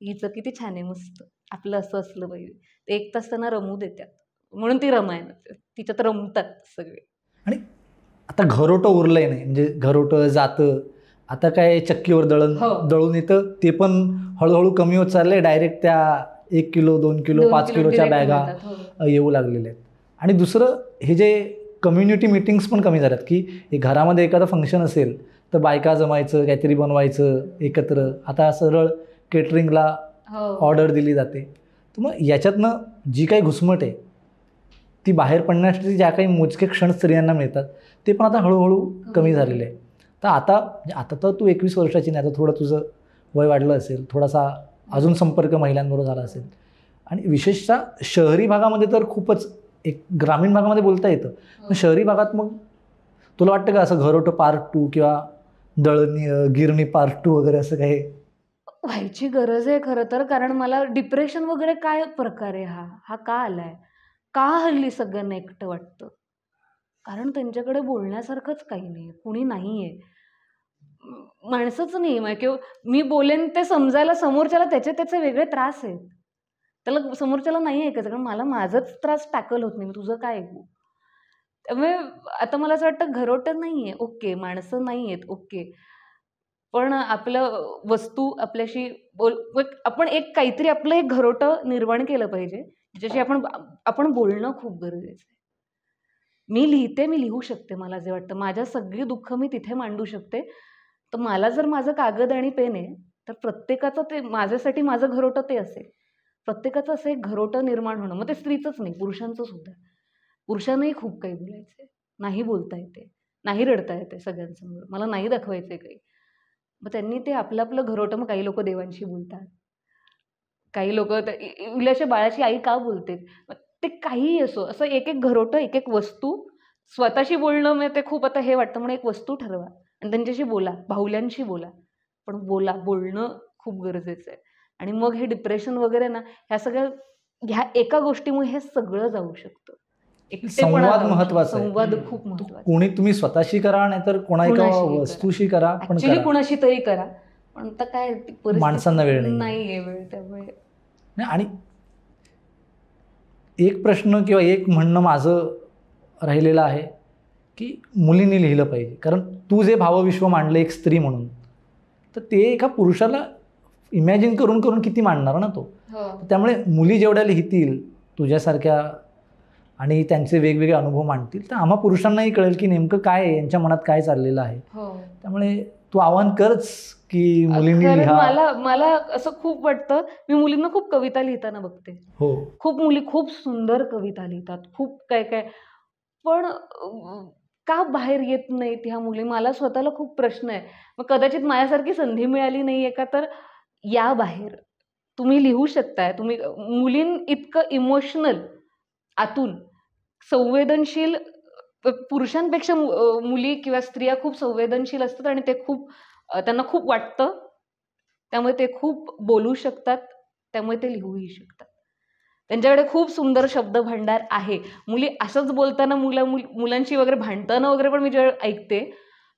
हिचं किती छान आहे, मस्त. आपलं असं असलं पाहिजे. ते 1 तास त्यांना रमू देतात. म्हणून ती रमायण तिच्यात रमतात सगळे. आणि आता घरोटं उरलंय नाही, म्हणजे घरोटं जातं, आता काय चक्कीवर दळून येतं, ते पण हळूहळू कमी होत चाललंय. डायरेक्ट त्या 1 किलो 2 किलो 5 किलोच्या बॅगा येऊ लागलेल्या आहेत. आणि दुसरं हे जे कम्युनिटी मीटिंग्स पण कमी झाल्यात, की एक घरामध्ये एखादं फंक्शन असेल तर बायका जमायचं, काहीतरी बनवायचं एकत्र. आता सरळ केटरिंगला ऑर्डर दिली जाते. तर मग याच्यातनं जी काही घुसमट आहे ती बाहेर पडण्यासाठी ज्या काही मोजके क्षण स्त्रियांना मिळतात ते पण आता हळूहळू कमी झालेले आहे. तर आता तर तू 21 वर्षाची नाही, आता थोडं तुझं वय वाढलं असेल, थोडासा अजून संपर्क महिलांबरोबर झाला असेल. आणि विशेषतः शहरी भागामध्ये तर खूपच, एक ग्रामीण भागामध्ये बोलता येतं, पण शहरी भागात मग तुला वाटतं का असं घरोटं पार्ट 2 किंवा गिरणी पार्ट 2 वगैरे असं काही व्हायची गरज आहे खरं तर. कारण मला डिप्रेशन वगैरे काय प्रकार आहे हा का आलाय? का हल्ली सगळ्यांना एकटं वाटतं? कारण त्यांच्याकडे बोलण्यासारखंच काही नाही, कुणी नाही आहे, माणसंच नाही आहे. किंवा मी बोलेन ते समजायला समोरच्याला त्याचे वेगळे त्रास आहेत, त्याला समोरच्याला नाही ऐकायचं, कारण मला माझंच त्रास टॅकल होत नाही, मी तुझं काय ऐकू? त्यामुळे आता मला असं वाटतं घरोटं नाही आहे, ओके, माणसं नाही आहेत, ओके, पण आपलं वस्तू आपल्याशी आपण एक काहीतरी आपलं एक घरोटं निर्माण केलं पाहिजे, ज्याच्याशी आपण बोलणं खूप गरजेचं आहे. मी लिहू शकते, मला जे वाटतं माझ्या सगळी दुःख मी तिथे मांडू शकते. तर मला जर माझं कागद आणि पेन आहे, तर प्रत्येकाचं ते माझ्यासाठी माझं घरोटं ते असेल. प्रत्येकाचं असं एक घरोटं निर्माण होणं, मग ते स्त्रीचंच नाही, पुरुषांचं सुद्धा. पुरुषांनाही खूप काही बोलायचं आहे, नाही बोलता येते, नाही रडता येते सगळ्यांसमोर, मला नाही दाखवायचं आहे काही. मग त्यांनी ते आपलं आपलं घरोटं, मग काही लोक देवांशी बोलतात, काही लोक इल्याच्या बाळाची आई का बोलते, ते काहीही असो, असं एक एक घरोटं, एक एक वस्तू, स्वतःशी बोलणं म्हणजे ते खूप आता हे वाटतं, म्हणून एक वस्तू ठरवा आणि त्यांच्याशी बोला, बाहुल्यांशी बोला, पण बोलणं खूप गरजेचं आहे. आणि मग हे डिप्रेशन वगैरे ना, ह्या एका गोष्टीमुळे हे सगळं जाऊ शकतं. संवाद महत्वाचा आहे. संवाद खूप महत्वाचा. कोणी तुम्ही स्वतःशी करा, नाहीतर कोणा एका वस्तूशी करा, पण ऍक्च्युली कुणाशी तरी करा, पण आता काय माणसांना वेळ नाहीये वेळ, त्यामुळे. आणि एक प्रश्न किंवा एक म्हणणं माझं राहिलेलं आहे की मुलींनी लिहिलं पाहिजे, कारण तू जे भावविश्व मांडलं एक स्त्री म्हणून, तर ते एका पुरुषाला इमॅजिन करून किती मांडणार ना तो. त्यामुळे मुली जेवढ्या लिहितील तुझ्यासारख्या आणि त्यांचे वेगवेगळे अनुभव मांडतील, तर आम्हा पुरुषांनाही कळेल की नेमकं काय आहे, यांच्या मनात काय चाललेलं आहे. त्यामुळे तू आवाहन करच की मुलींनी खरं लिहा. मला असं खूप वाटतं, मी मुलींना खूप कविता लिहिताना बघते. हो, खूप मुली खूप सुंदर कविता लिहितात, खूप काय काय, पण का बाहेर येत नाहीत ह्या मुली? मला स्वतःला खूप प्रश्न आहे. मग कदाचित माझ्यासारखी संधी मिळाली नाहीये का? तर या बाहेर, तुम्ही लिहू शकताय. तुम्ही इतकं इमोशनल आतून संवेदनशील, पुरुषांपेक्षा मुली किंवा स्त्रिया खूप संवेदनशील असतात आणि ते खूप त्यांना खूप वाटतं, त्यामुळे ते खूप बोलू शकतात, त्यामुळे ते लिहूही शकतात. त्यांच्याकडे खूप सुंदर शब्द भांडार आहे. मुली असंच बोलताना मुलांशी वगैरे भांडताना वगैरे पण मी जेव्हा ऐकते,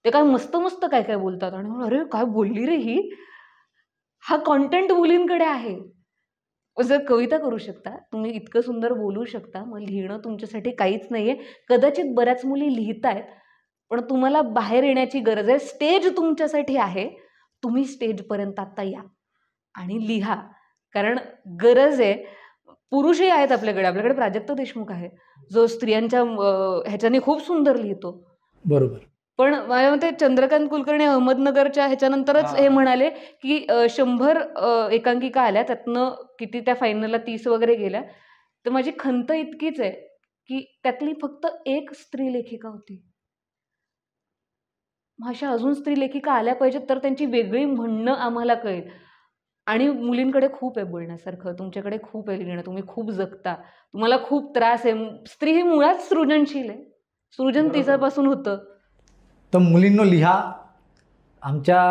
ते काय मस्त मस्त काय काय बोलतात आणि अरे काय बोलली रे ही, हा कॉन्टेंट मुलींकडे आहे. जर कविता करू शकता तुम्ही, इतकं सुंदर बोलू शकता, मग लिहिणं तुमच्यासाठी काहीच नाहीये. कदाचित बऱ्याच मुली लिहितायत, पण तुम्हाला बाहेर येण्याची गरज आहे. स्टेज तुमच्यासाठी आहे. तुम्ही स्टेजपर्यंत आता या आणि लिहा, कारण गरज आहे. पुरुषही आहेत आपल्याकडे प्राजक्त देशमुख आहे, जो स्त्रियांच्या ह्याच्याने खूप सुंदर लिहितो. बरोबर. पण माझ्या मते चंद्रकांत कुलकर्णी अहमदनगरच्या ह्याच्यानंतरच हे म्हणाले की 100 एकांकिका आल्या, त्यातनं किती त्या फायनलला 30 वगैरे गेल्या. तर माझी खंत इतकीच आहे की त्यातली फक्त एक स्त्री लेखिका होती. अशा अजून स्त्री लेखिका आल्या पाहिजेत, तर त्यांची वेगळी म्हणणं आम्हाला कळेल. आणि मुलींकडे खूप आहे बोलण्यासारखं, तुमच्याकडे खूप आहे लिहिणं, तुम्ही खूप जगता, तुम्हाला खूप त्रास आहे. स्त्री ही मुळात सृजनशील आहे, सृजन तिच्यापासून होतं. तर मुलींनो लिहा. आमच्या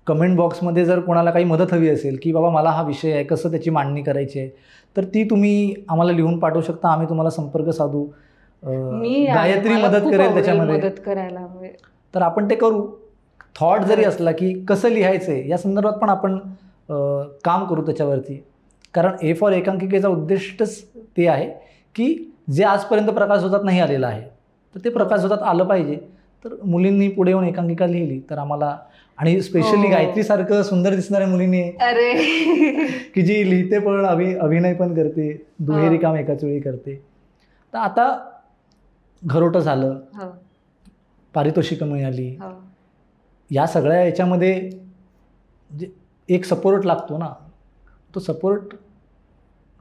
कमेंट बॉक्समध्ये जर कोणाला काही मदत हवी असेल की बाबा मला हा विषय आहे, कसं त्याची मांडणी करायची आहे, तर ती तुम्ही आम्हाला लिहून पाठवू शकता. आम्ही तुम्हाला संपर्क साधू. गायत्री मदत करेल त्याच्यामध्ये, मदत करायला. तर आपण ते करू. थॉट जरी असला की कसं लिहायचं आहे या संदर्भात पण आपण काम करू त्याच्यावरती. कारण ए फॉर एकांकिकेचा उद्दिष्टच ते आहे की जे आजपर्यंत प्रकाशझोतात नाही आलेलं आहे, तर ते प्रकाशझोतात आलं पाहिजे. तर मुलींनी पुढे येऊन एकांकिका लिहिली तर आम्हाला, आणि स्पेशली गायत्रीसारखं सुंदर दिसणाऱ्या मुलींनी अरे की जी लिहिते पण अभिनय पण करते, दुहेरी काम एकाच वेळी करते. तर आता घरोटं झालं, पारितोषिकं मिळाली, या सगळ्या याच्यामध्ये जे एक सपोर्ट लागतो ना, तो सपोर्ट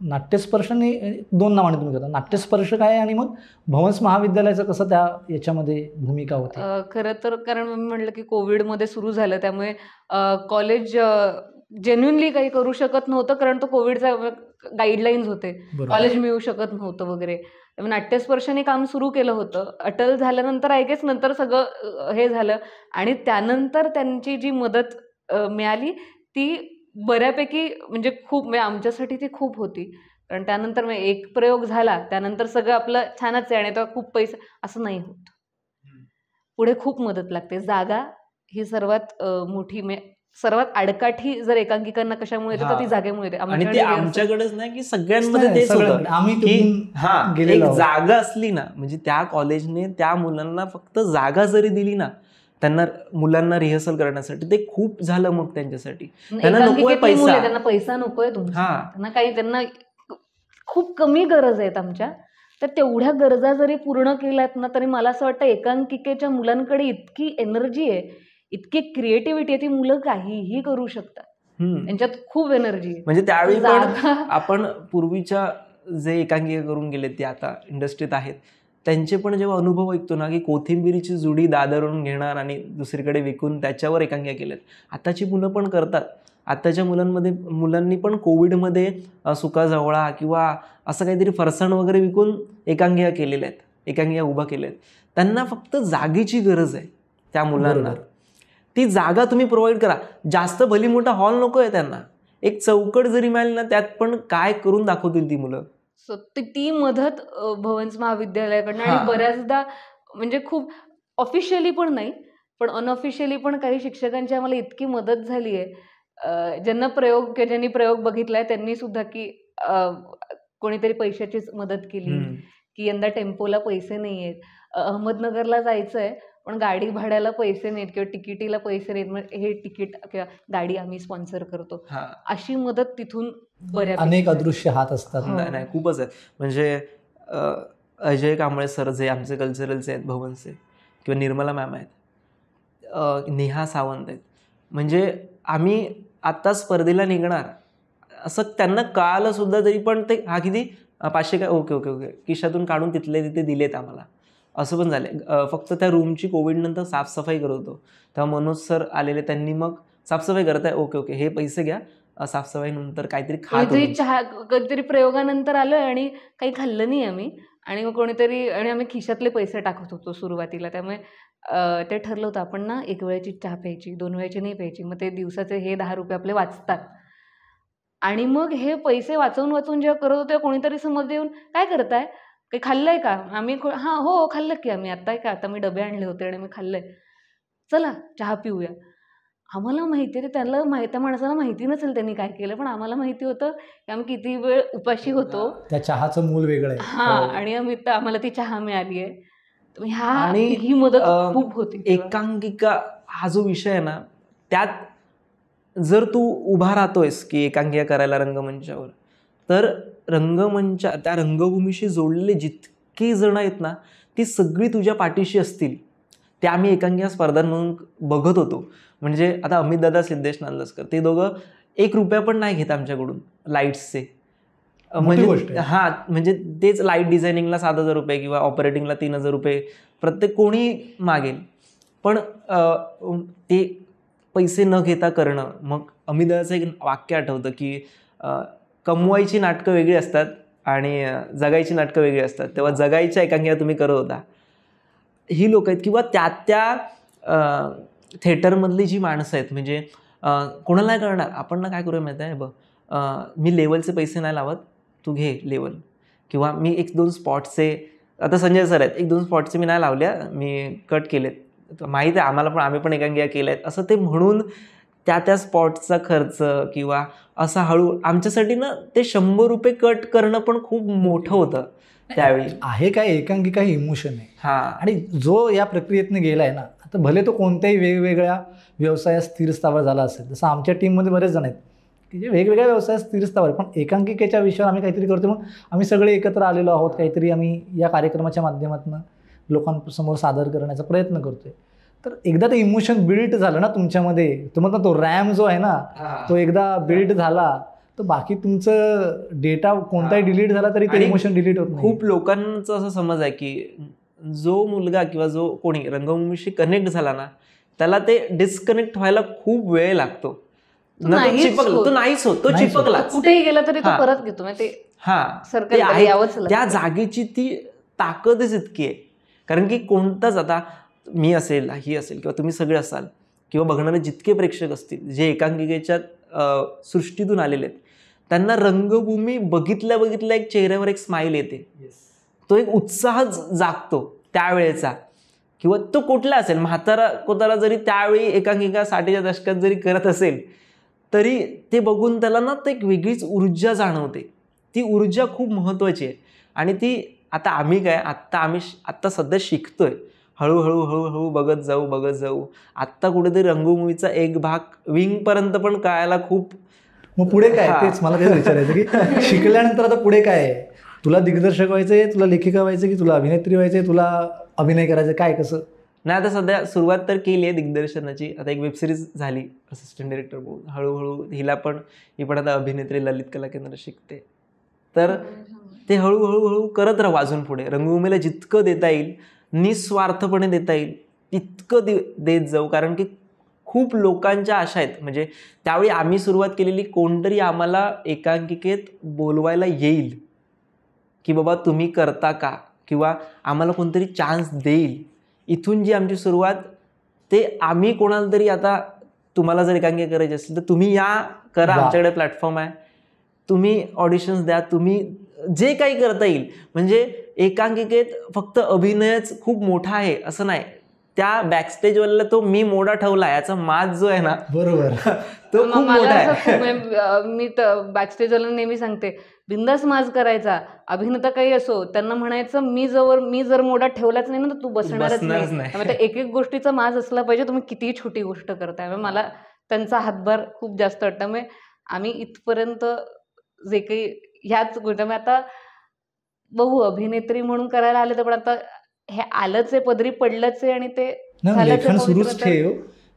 नाट्यस्पर्शने 2 नावाने तुम्ही करता. नाट्यस्पर्श काय आणि मग भवन्स महाविद्यालयाचं कसं त्या याच्यामध्ये भूमिका होती? खरं तर कारण मी म्हटलं की कोविडमध्ये सुरू झालं, त्यामुळे कॉलेज जेन्युनली काही करू शकत नव्हतं, कारण तो कोविडचा गाईडलाईन्स होते, कॉलेज मिळू शकत नव्हतं वगैरे. त्यामुळे नाट्यस्पर्शाने काम सुरू केलं होतं. अटल झाल्यानंतर आय गेस नंतर सगळं हे झालं, आणि त्यानंतर त्यांची जी मदत मिळाली ती बऱ्यापैकी, म्हणजे खूप, म्हणजे आमच्यासाठी ती खूप होती. कारण त्यानंतर एक प्रयोग झाला, त्यानंतर सगळं आपलं छानच आहे आणि तो खूप पैसा असं नाही होत. पुढे खूप मदत लागते. जागा ही सर्वात मोठी, सर्वात आडकाठी जर एकांकिकांना कशामुळे येते तर ती जागेमुळे येते. आणि ते आमच्याकडेच नाही की सगळ्यांमध्ये तेच होतं. आम्ही एक जागा असली ना, म्हणजे त्या कॉलेजने त्या मुलांना फक्त जागा जरी दिली ना, त्यांना मुलांना रिहर्सल करण्यासाठी, ते खूप झालं मग त्यांच्यासाठी. त्यांना नकोय पैसा, त्यांना पैसा नकोय तुमचा, त्यांना खूप कमी गरज आहेत आमच्या. तर तेवढ्या गरजा जरी पूर्ण केल्यात ना, तरी मला असं वाटतं एकांकिकेच्या मुलांकडे इतकी एनर्जी आहे, इतकी क्रिएटिव्हिटी आहे, ती मुलं काहीही करू शकतात. त्यांच्यात खूप एनर्जी आहे. म्हणजे त्यावेळी पण आपण पूर्वीच्या जे एकांकिका करून गेले ते आता इंडस्ट्रीत आहेत, त्यांचे पण जेव्हा अनुभव ऐकतो ना, की कोथिंबीरीची जुडी दादरून घेणार आणि दुसरीकडे विकून त्याच्यावर एकांकिका केल्यात, आताची मुलं पण करतात. आताच्या मुलांनी पण कोविडमध्ये सुका-जवळा किंवा असं काहीतरी फरसाण वगैरे विकून एकांकिका केलेल्या आहेत, एकांकिका उभा केल्या आहेत. त्यांना फक्त जागेची गरज आहे. त्या मुलांना ती जागा तुम्ही प्रोव्हाइड करा. जास्त भली मोठा हॉल नको आहे त्यांना, एक चौकट जरी मिळाली ना, त्यात पण काय करून दाखवतील ती मुलं. ती मदत भवन्स महाविद्यालयाकडनं, आणि बऱ्याचदा म्हणजे खूप ऑफिशियली पण नाही पण अनऑफिशियली पण काही शिक्षकांची आम्हाला इतकी मदत झाली आहे, ज्यांनी प्रयोग बघितलाय त्यांनी सुद्धा, की कोणीतरी पैशाचीच मदत केली, की यंदा टेम्पोला पैसे नाही आहेत, अहमदनगरला जायचंय पण गाडी भाड्याला पैसे नाहीत किंवा तिकिटीला पैसे नाहीत, मग हे तिकीट किंवा गाडी आम्ही स्पॉन्सर करतो. अशी मदत तिथून बऱ्याच अनेक अदृश्य हात असतात. नाही खूपच आहे. म्हणजे अजय कांबळे सर जे आमचे कल्चरलचे आहेत भवनचे, किंवा निर्मला मॅम आहेत, नेहा सावंत आहेत. म्हणजे आम्ही आत्ता स्पर्धेला निघणार असं त्यांना कळालं सुद्धा, तरी पण ते हा किती 500 काय, ओके ओके ओके खिशातून काढून तिथले तिथे दिलेत आम्हाला, असं पण झालं. फक्त त्या रूमची कोविडनंतर साफसफाई करत होतो तेव्हा मनोज सर आलेले, त्यांनी मग साफसफाई करत आहे, ओके ओके हे पैसे घ्या, साफसफाईनंतर काहीतरी खात कधीतरी चहा, कधीतरी प्रयोगानंतर आलोय आणि काही खाल्लं नाही आम्ही, आणि मग कोणीतरी, आणि आम्ही खिशातले पैसे टाकत होतो सुरुवातीला. त्यामुळे ते ठरलं होतं आपण ना 1 वेळेची चहा प्यायची, 2 वेळेची नाही प्यायची. मग ते दिवसाचे हे 10 रुपये आपले वाचतात. आणि मग हे पैसे वाचवून वाचवून जेव्हा करत होते, कोणीतरी समोर येऊन काय करताय, काही खाल्लंय का? आम्ही हां हो खाल्लं की आम्ही, आता का आता मी डबे आणले होते आणि मी खाल्लंय, चला चहा पिऊया. आम्हाला माहिती आहे, त्याला त्या माणसाला माहिती नसेल त्यांनी काय केलं, पण आम्हाला माहिती होतं की आम्ही किती वेळ उपाशी होतो. त्या चहाचं मूल वेगळं आहे. हां, आणि आम्हाला ती चहा मिळाली आहे. आणि ही मदत खूप होती तेव्हा. एकांकिका हा जो विषय आहे ना, त्यात जर तू उभा राहतोयस की एकांकिका करायला रंगमंचावर, तर त्या रंगभूमीशी जोडलेले जितकी जण आहेत ना, ती सगळी तुझ्या पाठीशी असतील. ते आम्ही एकांकिका स्पर्धांमधून बघत होतो. म्हणजे आता अमितदादा सिद्धेश नांदस्कर, ते दोघं 1 रुपया पण नाही घेत आमच्याकडून लाईट्सचे. म्हणजे हां, म्हणजे तेच लाईट डिझायनिंगला 7,000 रुपये किंवा ऑपरेटिंगला 3,000 रुपये प्रत्येक कोणी मागेल, पण ते पैसे न घेता करणं. मग अमितदादाचं एक वाक्य आठवतं की कमवायची नाटकं वेगळी असतात आणि जगायची नाटकं वेगळी असतात, तेव्हा जगायच्या एकांकिका तुम्ही करत होता. ही लोक आहेत, किंवा त्या थिएटरमधली जी माणसं आहेत, म्हणजे कोणाला नाही कळणार. आपण ना काय करूया माहिती आहे, मी लेवलचे पैसे नाही लावत, तू घे लेवल, किंवा मी 1-2 स्पॉटचे, आता संजय सर आहेत, 1-2 स्पॉटचे मी नाही लावल्या, मी कट केलेत, माहीत आहे आम्हाला पण, आम्ही पण एकांकिका केल्या आहेत, असं ते म्हणून त्या स्पॉटचा खर्च किंवा असा हळू आमच्यासाठी ना ते 100 रुपये कट करणं पण खूप मोठं होतं त्यावेळी. आहे काय, एकांकिका ही इमोशन आहे. हां, आणि जो या प्रक्रियेतनं गेला आहे ना, आता भले तो कोणत्याही वेगवेगळ्या व्यवसायात स्थिर स्थावर झाला असेल, जसं आमच्या टीममध्ये बरेच जण आहेत की जे वेगवेगळ्या व्यवसायात स्थिर स्थावर, पण एकांकिकेच्या विषयावर आम्ही काहीतरी करतो, मग आम्ही सगळे एकत्र आलेलो आहोत, काहीतरी आम्ही या कार्यक्रमाच्या माध्यमातून लोकांसमोर सादर करण्याचा प्रयत्न करतोय. तर एकदा ते इमोशन बिल्ड झालं ना तुमच्यामध्ये, तुम्हाला तो रॅम जो आहे ना, तो एकदा बिल्ड झाला, तर बाकी तुमचं डेटा कोणताही डिलीट झाला तरी ते इमोशन डिलीट होत नाही. खूप लोकांचा असा समज आहे की जो मुलगा किंवा जो कोणी रंगभूमीशी कनेक्ट झाला ना, त्याला ते डिस्कनेक्ट व्हायला खूप वेळ लागतो. तो नाहीच होत, तो चिपकला, कुठेही गेला तरी तो परत घेतो. त्या जागेची ती ताकदच इतकी आहे. कारण की कोणताच, आता मी असेल, ही असेल, किंवा तुम्ही सगळे असाल, किंवा बघणारे जितके प्रेक्षक असतील जे एकांकिकेच्या सृष्टीतून आलेले आहेत, त्यांना रंगभूमी बघितल्या बघितल्या एक चेहऱ्यावर एक स्माईल येते, तो एक उत्साह जागतो त्यावेळेचा. किंवा तो कुठला असेल, म्हातारा कोतारा जरी त्यावेळी एकांकिका 60च्या दशकात जरी करत असेल, तरी ते बघून त्याला ना ते एक वेगळीच ऊर्जा जाणवते. ती ऊर्जा खूप महत्त्वाची आहे. आणि ती आता आम्ही आत्ता सध्या शिकतोय, हळूहळू हळूहळू बघत जाऊ. आत्ता कुठेतरी रंगभूमीचा एक भाग विंगपर्यंत पण कळायला खूप. मग पुढे काय, तेच मला तेच विचारायचं की शिकल्यानंतर आता पुढे काय आहे? तुला दिग्दर्शक व्हायचंय, तुला लेखिका व्हायचं, की तुला अभिनेत्री व्हायचंय, तुला अभिनय करायचं, काय कसं? नाही, आता सध्या सुरुवात तर केली आहे दिग्दर्शनाची. आता एक वेबसिरीज झाली असिस्टंट डिरेक्टर म्हणून, हळूहळू ही पण आता अभिनेत्री ललित कला केंद्र शिकते. तर ते हळूहळू करत राहू अजून पुढे. रंगभूमीला जितकं देता येईल, निस्वार्थपणे देता येईल तितकं देत जाऊ. कारण की खूप लोकांच्या आशा आहेत. म्हणजे त्यावेळी आम्ही सुरुवात केलेली, कोणतरी आम्हाला एकांकिकेत बोलवायला येईल की बाबा तुम्ही करता का, किंवा आम्हाला कोणतरी चान्स देईल. इथून जी आमची सुरुवात, ते आम्ही कोणाला तरी, आता तुम्हाला जर एकांकिका करायची असेल तर तुम्ही या करा, आमच्याकडे प्लॅटफॉर्म आहे, तुम्ही ऑडिशन्स द्या, तुम्ही जे काही करता येईल. म्हणजे एकांकिकेत फक्त अभिनयच खूप मोठा आहे असं नाही, त्या बॅकस्टेजवाल्याला तो मी मोडा ठेवला, याचा माज जो आहे ना, बरोबर, तो खूप मोठा आहे. मी बॅकस्टेजवाला नेहमी सांगते, बिंदास माज करायचा. अभिनेता काही असो, त्यांना म्हणायचं मी जर मोडा ठेवलाच नाही ना तर तू बसणारच नाही. एक गोष्टीचा माज असला पाहिजे, तुम्ही कितीही छोटी गोष्ट करताय. मला त्यांचा हातभार खूप जास्त वाटतं. मग आम्ही इथपर्यंत जे काही ह्याच गोष्ट, आता बघू अभिनेत्री म्हणून करायला आले तर, पण आता हे आलंच आहे, पदरी पडलंच आहे आणि ते नाही झालंच आहे लेखन पवित्र सुरूच तर- ठेव,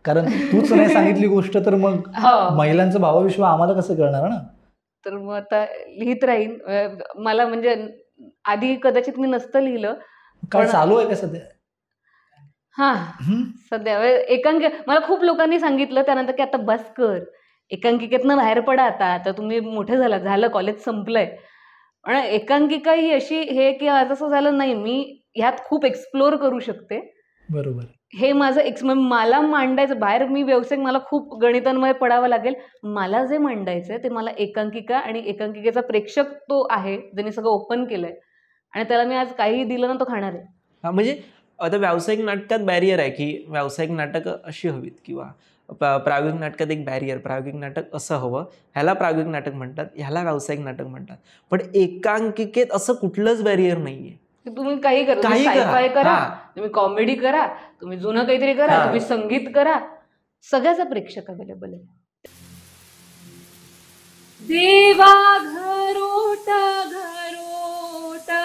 कारण तूच नाही सांगितली गोष्ट तर मग हो. महिलांचं भावविश्व आम्हाला कसं कळणार ना. तर मग आता लिहित राहीन. मला म्हणजे आधी कदाचित मी नसतं लिहिलं. काय पण- चालू आहे का सध्या? हा हम्म? सध्या मला खूप लोकांनी सांगितलं त्यानंतर की आता बस कर, एकांकिकेतनं बाहेर पडा, आता तुम्ही मोठे झालं, कॉलेज संपलंय. पण एकांकिका ही अशी हे की आज असं झालं नाही, मी ह्यात खूप एक्सप्लोअर करू शकते. बरोबर. हे माझं मला मांडायचं बाहेर, मी व्यावसायिक, मला खूप गणितांमध्ये पडावं लागेल. मला जे मांडायचं ते मला एकांकिका आणि एकांकिकेचा प्रेक्षक तो आहे ज्यांनी सगळं ओपन केलंय, आणि त्याला मी आज काही दिलं ना तो खाणार आहे. हा, म्हणजे आता व्यावसायिक नाटकात बॅरियर आहे की व्यावसायिक नाटक अशी हवीत, किंवा प्रायोगिक नाटकात एक बॅरियर, प्रायोगिक नाटक असं हवं, ह्याला प्रायोगिक नाटक म्हणतात, ह्याला व्यावसायिक नाटक म्हणतात. पण एकांकिकेत असं कुठलंच बॅरियर नाहीये. की तुम्ही काही करा, काही तुम्ही करा. सायफाय करा, हा. तुम्ही कॉमेडी करा, तुम्ही जुनं काहीतरी करा, हा. तुम्ही संगीत करा, सगळ्याचा प्रेक्षक अवेलेबल आहे. देवा घरोटा घरोटा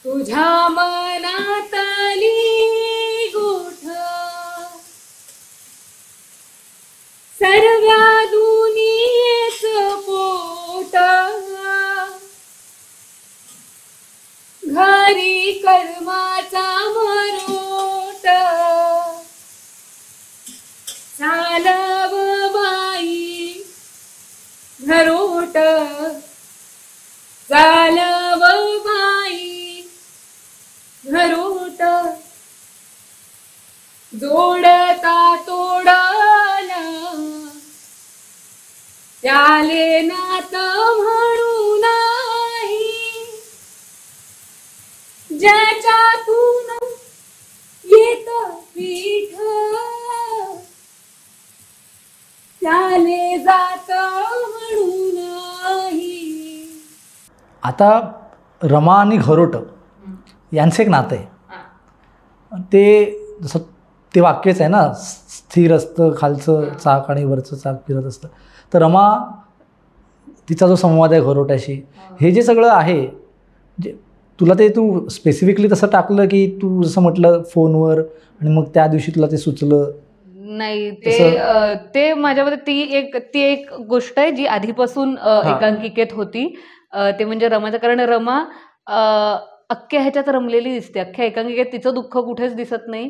तुझ्या मनातली गोठ सर्व्या दुनियेच पोट घरी कर्माचा मरोट चालव बाई घरोट चालव बाई घरोट जोडता तोडला त्याले नात म्हणू नाही ज्याच्यातून येत पीठ त्याले जात म्हणू नाही. आता रमा आणि घरोट यांचं एक नातं आहे. ते जसं ते वाक्यच आहे ना, स्थिर असतं खालचं चाक आणि वरचं चाक फिरत असतं. तर रमा, तिचा जो संवाद आहे घरोट्याशी, हे जे सगळं आहे, जे तुला ते तू स्पेसिफिकली तसं टाकलं की तू जसं म्हटलं फोनवर, आणि मग त्या दिवशी तुला ते सुचलं? नाही, ते माझ्यामध्ये ती एक गोष्ट आहे जी आधीपासून एकांकिकेत होती. ते म्हणजे रमाचं, कारण रमा अख्ख्या ह्याच्यात रमलेली दिसते, अख्ख्या एकांकिकेत तिचं दुःख कुठेच दिसत नाही.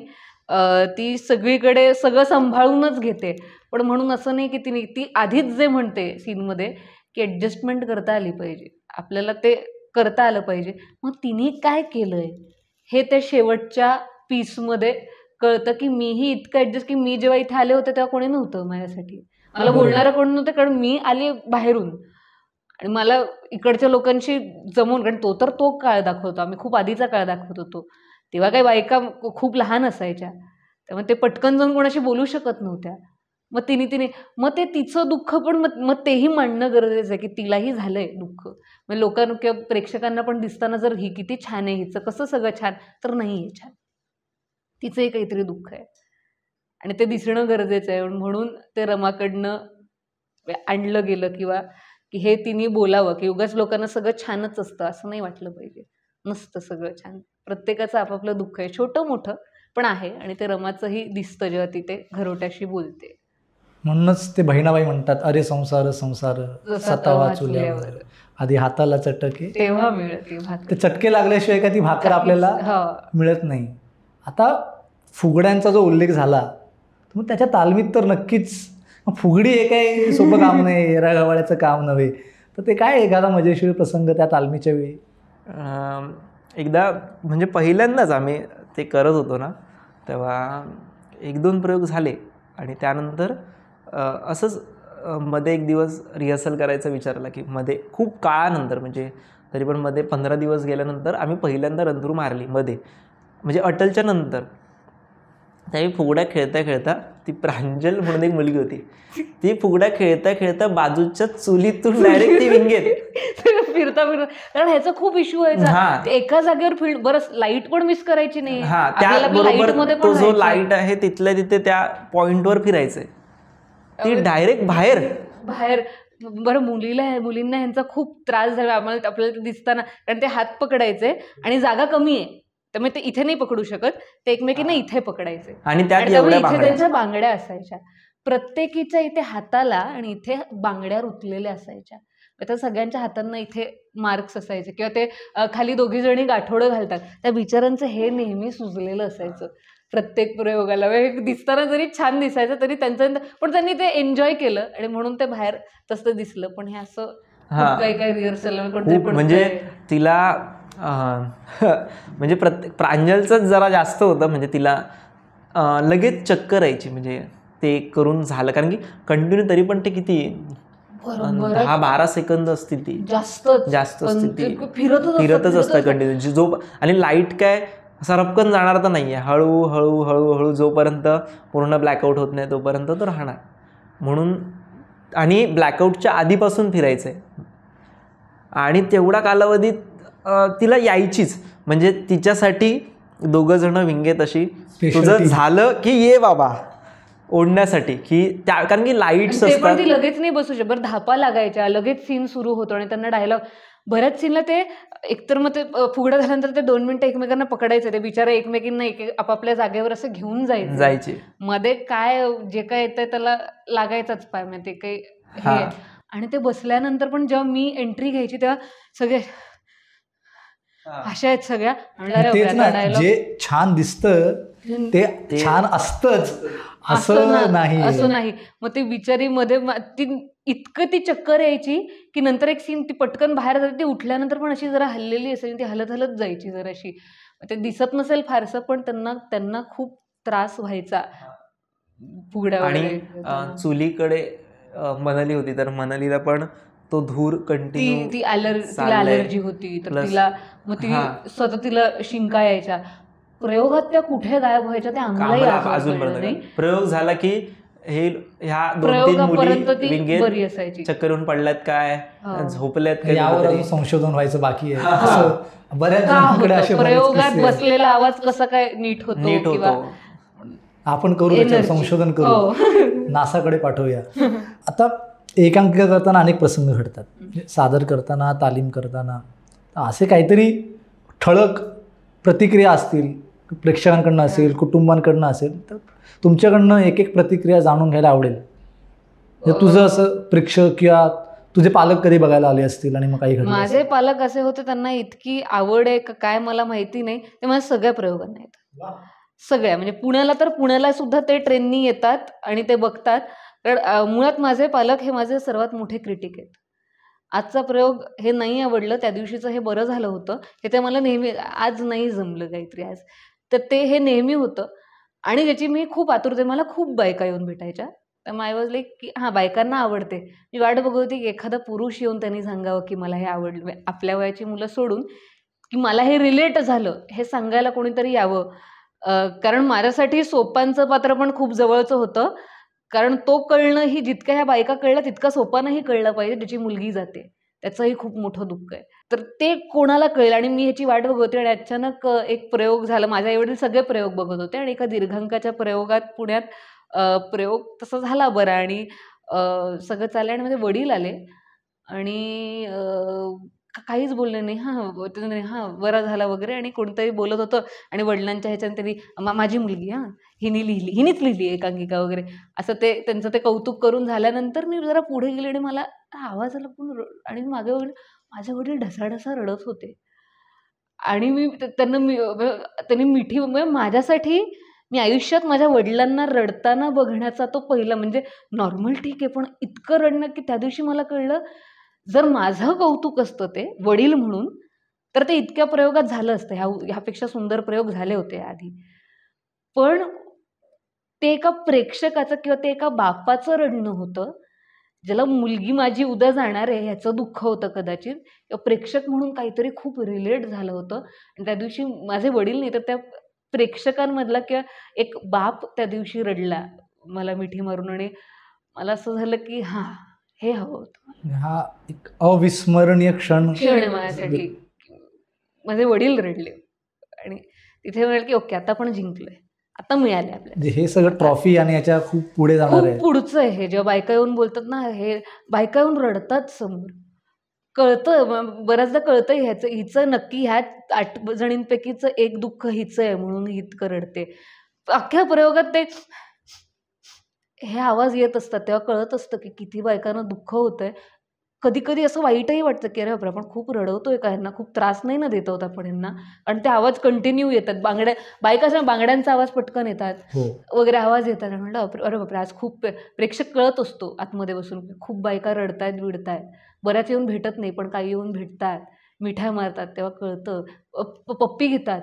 ती सगळीकडे सगळं सांभाळूनच घेते. पण म्हणून असं नाही की ती आधीच जे म्हणते सीनमध्ये की ॲडजस्टमेंट करता आली पाहिजे, आपल्याला ते करता आलं पाहिजे. मग तिने काय केलंय हे त्या शेवटच्या पीसमध्ये कळतं की मीही इतकं ॲडजस्ट, की मी जेव्हा इथे आले होते तेव्हा कोणी नव्हतं माझ्यासाठी, मला बोलणारं कोणी नव्हतं, कारण मी आली बाहेरून आणि मला इकडच्या लोकांशी जमून, कारण तो काळ दाखवतो, आम्ही खूप आधीचा काळ दाखवत होतो, तेव्हा काही बायका खूप लहान असायच्या, त्यामुळे ते पटकन जाऊन कोणाशी बोलू शकत नव्हत्या. मग तिने मग ते तिचं दुःख पण मग तेही मांडणं गरजेचं आहे की तिलाही झालंय दुःख. मग लोकांना किंवा प्रेक्षकांना पण दिसताना जर ही किती छान आहे, हिचं कसं सगळं छान, तर नाही आहे छान, तिचंही काहीतरी दुःख आहे आणि ते दिसणं गरजेचं आहे. म्हणून ते रमाकडनं आणलं गेलं, किंवा की हे तिने बोलावं की उगाच लोकांना सगळं छानच असतं असं नाही वाटलं पाहिजे. नसतं सगळं छान, प्रत्येकाचं आपापलं दुःख आहे, छोटं मोठं पण आहे, आणि ते रमाचंही दिसतं जेव्हा ती ते घरोट्याशी बोलते. म्हणूनच ते बहिणाबाई म्हणतात, अरे संसार संसार जसा सतावा तवा चुल्यावर, चुल्यावर. आधी हाताला चटके, तेव्हा मिळते भाकर. ते चटके लागल्याशिवाय का ती भाकर आपल्याला मिळत नाही. आता फुगड्यांचा जो उल्लेख झाला, तर मग त्याच्या तालमीत तर नक्कीच फुगडी हे काही सोपं काम नाही, येरागवाड्याचं काम नव्हे. तर ते काय एखादा मजेशीर प्रसंग त्या तालमीच्या वेळी? एकदा म्हणजे पहिल्यांदाच आम्ही ते करत होतो ना, तेव्हा 1-2 प्रयोग झाले आणि त्यानंतर असंच मध्ये एक दिवस रिहर्सल करायचा विचारला, की मध्ये खूप काळानंतर, म्हणजे तरी पण मध्ये 15 दिवस गेल्यानंतर आम्ही पहिल्यांदा रंध्रू मारली मध्ये, म्हणजे अटलच्या नंतर. त्यावेळी फुगड्या खेळता खेळता ती प्रांजल म्हणून एक मुलगी होती, ती फुगड्या खेळता खेळता बाजूच्या चुलीतून डायरेक्ट ती विंगेत फिरता कारण ह्याचा खूप इश्यू व्हायचा. हा. ते एका जागेवर बरं लाईट पण मिस करायची नाही. हा, आपल्याला आपल्या त्याबरोबर lightमध्ये तो पण जो राहायचं. लाईट आहे तिथल्या तिथे त्या पॉइंटवर फिरायचंय, ती डायरेक्ट बाहेर. बरं मुलींना ह्यांचा खूप त्रास झाला आपल्याला ते दिसताना, कारण ते हात पकडायचे आणि जागा कमी आहे त्यामुळे ते इथे नाही पकडू शकत, ते एकमेकींना इथे पकडायचे आणि त्यात आणि त्यामुळे एवढ्या इथे बांगड्या. त्यांच्या बांगड्या असायच्या प्रत्येकीच्या इथे हाताला, आणि इथे बांगड्या रुतलेल्या असायच्या. तर सगळ्यांच्या हातांना इथे मार्क्स असायचे किंवा ते खाली दोघी जणी गाठोडं घालतात, त्या बिचारांचं हे नेहमी सुजलेलं असायचं प्रत्येक प्रयोगाला. दिसताना जरी छान दिसायचं तरी त्यांचं, पण त्यांनी ते एन्जॉय केलं आणि म्हणून ते बाहेर तसं दिसलं. पण हे असं खूप काही काही रिहर्सल म्हणजे तिला म्हणजे प्रांजलचंच जरा जास्त होतं, म्हणजे तिला लगेच चक्कर यायची, म्हणजे ते करून झालं, कारण की कंटिन्यू तरी पण ते किती 10-12 सेकंद असतील, ती जास्त असतील, ती फिरतच असतं कंटिन्यू. जो आणि लाईट काय असा रपकन जाणार तर नाही आहे, हळूहळू हळूहळू जोपर्यंत पूर्ण ब्लॅकआउट होत नाही तोपर्यंत तो राहणार. म्हणून आणि ब्लॅकआउटच्या आधीपासून फिरायचं आहे आणि तेवढा कालावधीत तिला यायचीच, म्हणजे तिच्यासाठी दोघं जण विंगेत अशी, तुझं झालं की ये बाबा ओढण्यासाठी, की त्या कारण की लाईट्स असतात, ती लगेच नाही बसू शकत. बरं धापा लागायच्या, लगेच सीन सुरू होतो आणि त्यांना डायलॉग, बऱ्याच सीनला ते एकतर मग ते फुगडं झाल्यानंतर ते 2 मिनिटं एकमेकांना पकडायचं, ते बिचारा एकमेकींना आपापल्या जागेवर असं घेऊन जायचे, मध्ये काय जे काय येतंय त्याला लागायचाच पाय, म्हणजे ते काही हे. आणि ते बसल्यानंतर पण जेव्हा मी एंट्री घ्यायची तेव्हा सगळे अशा आहेत सगळ्या, जे छान दिसतं ते छान असतंच असं नाही. मग ती बिचारी मध्ये ती इतकं ती चक्कर यायची की नंतर एक सीन ती पटकन बाहेर जाते, ती उठल्यानंतर पण अशी जरा हललेली असायची, ती हलत जायची जराशी. ते दिसत नसेल फारसं, पण त्यांना खूप त्रास व्हायचा फुगड्या. आणि चुलीकडे मनाली होती, तर मनालीला पण तो धूर कंटिन्यू, ती ॲलर्जी होती, तर तिला मग ती स्वतः तिला शिंका यायच्या. प्रयोगात त्या कुठे गायब व्हायच्या ते आम्हाला अजून नाही. प्रयोग झाला की ह्या 2-3 मुली विंगेत चक्कर येऊन पडल्यात काय, झोपल्यात काय, यावर संशोधन व्हायचं बाकी आहे. बऱ्याच प्रयोगात बसलेला आवाज कसा काय नीट होतो, आपण करू संशोधन करू, नासाकडे पाठवूया. आता एकांकिका करताना अनेक प्रसंग घडतात, सादर करताना, तालीम करताना असे काहीतरी ठळक प्रतिक्रिया असतील, प्रेक्षकांकडनं असेल, कुटुंबांकडनं असेल, तर तुमच्याकडनं एक प्रतिक्रिया जाणून घ्यायला आवडेल. तुझं असं प्रेक्षक किंवा तुझे पालक कधी बघायला आले असतील आणि मग काही घडलं? माझे पालक असे होते, त्यांना इतकी आवड आहे काय मला माहिती नाही, ते माझ्या सगळ्या प्रयोगांना येतात, सगळ्या. म्हणजे पुण्याला सुद्धा ते ट्रेननी येतात आणि ते बघतात. कारण मुळात माझे पालक हे माझे सर्वात मोठे क्रिटिक आहेत. आजचा प्रयोग हे नाही आवडलं, त्या दिवशीचं हे बरं झालं होतं, हे ते मला नेहमी, आज नाही जमलं काहीतरी आज, तर ते हे नेहमी होतं. आणि ज्याची मी खूप आतुरते, मला खूप बायका येऊन भेटायच्या, तर आय वॉज लाईक की हां बायकांना आवडते. मी वाट बघत होती की एखादा पुरुष येऊन त्यांनी सांगावं की मला हे आवडलं, आपल्या वयाची मुलं सोडून, की मला हे रिलेट झालं हे सांगायला कोणीतरी यावं. कारण माझ्यासाठी सोपानचं पात्र पण खूप जवळचं होतं, कारण तो कळणं ही जितक्या ह्या बायका कळल्या तितका सोपानही कळलं पाहिजे, त्याची मुलगी जाते, त्याचंही खूप मोठं दुःख आहे, तर ते कोणाला कळलं. आणि मी ह्याची वाट बघत होते आणि अचानक एक प्रयोग झाला. माझ्या एवढे सगळे प्रयोग बघत होते आणि एका दीर्घांकाच्या प्रयोगात पुण्यात प्रयोग तसा झाला बरा, आणि सगळं चाललं. आणि माझे वडील आले आणि काहीच बोलले नाही, हां बरा झाला वगैरे. आणि कोणतरी बोलत होतं आणि वडिलांच्या ह्याच्याने त्यांनी माझी मुलगी हिनीच लिहिली एकांकिका वगैरे असं ते त्यांचं ते कौतुक करून झाल्यानंतर मी जरा पुढे गेले आणि मला आवाज आला पण, आणि मागे वडील, माझे वडील ढसाढसा रडत होते. आणि त्यांनी मिठी, माझ्यासाठी मी आयुष्यात माझ्या वडिलांना रडताना बघण्याचा तो पहिला, म्हणजे नॉर्मल ठीक आहे, पण इतकं रडणं की त्या दिवशी मला कळलं, जर माझं कौतुक असतं ते वडील म्हणून, तर ते इतक्या प्रयोगात झालं असतं, ह्यापेक्षा सुंदर प्रयोग झाले होते आधी. पण ते एका प्रेक्षकाचं किंवा ते एका बापाचं रडणं होतं, ज्याला मुलगी माझी उद्या जाणार आहे ह्याचं दुःख होतं कदाचित, किंवा प्रेक्षक म्हणून काहीतरी खूप रिलेट झालं होतं. आणि त्या दिवशी माझे वडील नाही तर त्या प्रेक्षकांमधला किंवा एक बाप त्या दिवशी रडला मला मिठी मारून, आणि मला असं झालं की हां हे हवं होतं. हा एक अविस्मरणीय क्षण माझ्यासाठी. माझे वडील रडले आणि तिथे म्हणाले की ओके आता आपण जिंकलोय, आता मिळाले आपल्याला. म्हणजे हे सगळं ट्रॉफी आणि याच्या खूप पुढे जाणार खूप आहे. पुढचं आहे हे. जेव्हा बायका येऊन बोलतात ना, हे बायका येऊन रडतात समोर. कळतं बऱ्याचदा कळतं ह्याचं, हिचं नक्की ह्या 8 जणींपैकीचं एक दुःख हिचं आहे म्हणून ही इतकं रडते. अख्ख्या प्रयोगात ते हे आवाज येत असतात तेव्हा कळत असतं की किती बायकांना दुःख होतंय. कधी कधी असं वाईटही वाटतं की अरे बापरे, आपण खूप रडवतोय का, ह्यांना खूप त्रास नाही ना देत आहोत आपण ह्यांना. आणि ते आवाज कंटिन्यू येतात. बायकाच्या बांगड्यांचा आवाज पटकन येतात हो. वगैरे आवाज येतात. म्हटलं अरे बापरे, आज खूप प्रेक्षक कळत असतो आतमध्ये बसून खूप बायका रडतायत विडतायत. बऱ्याच येऊन भेटत नाही पण काही येऊन भेटतात, मिठ्या मारतात, तेव्हा कळतं. पप्पी घेतात.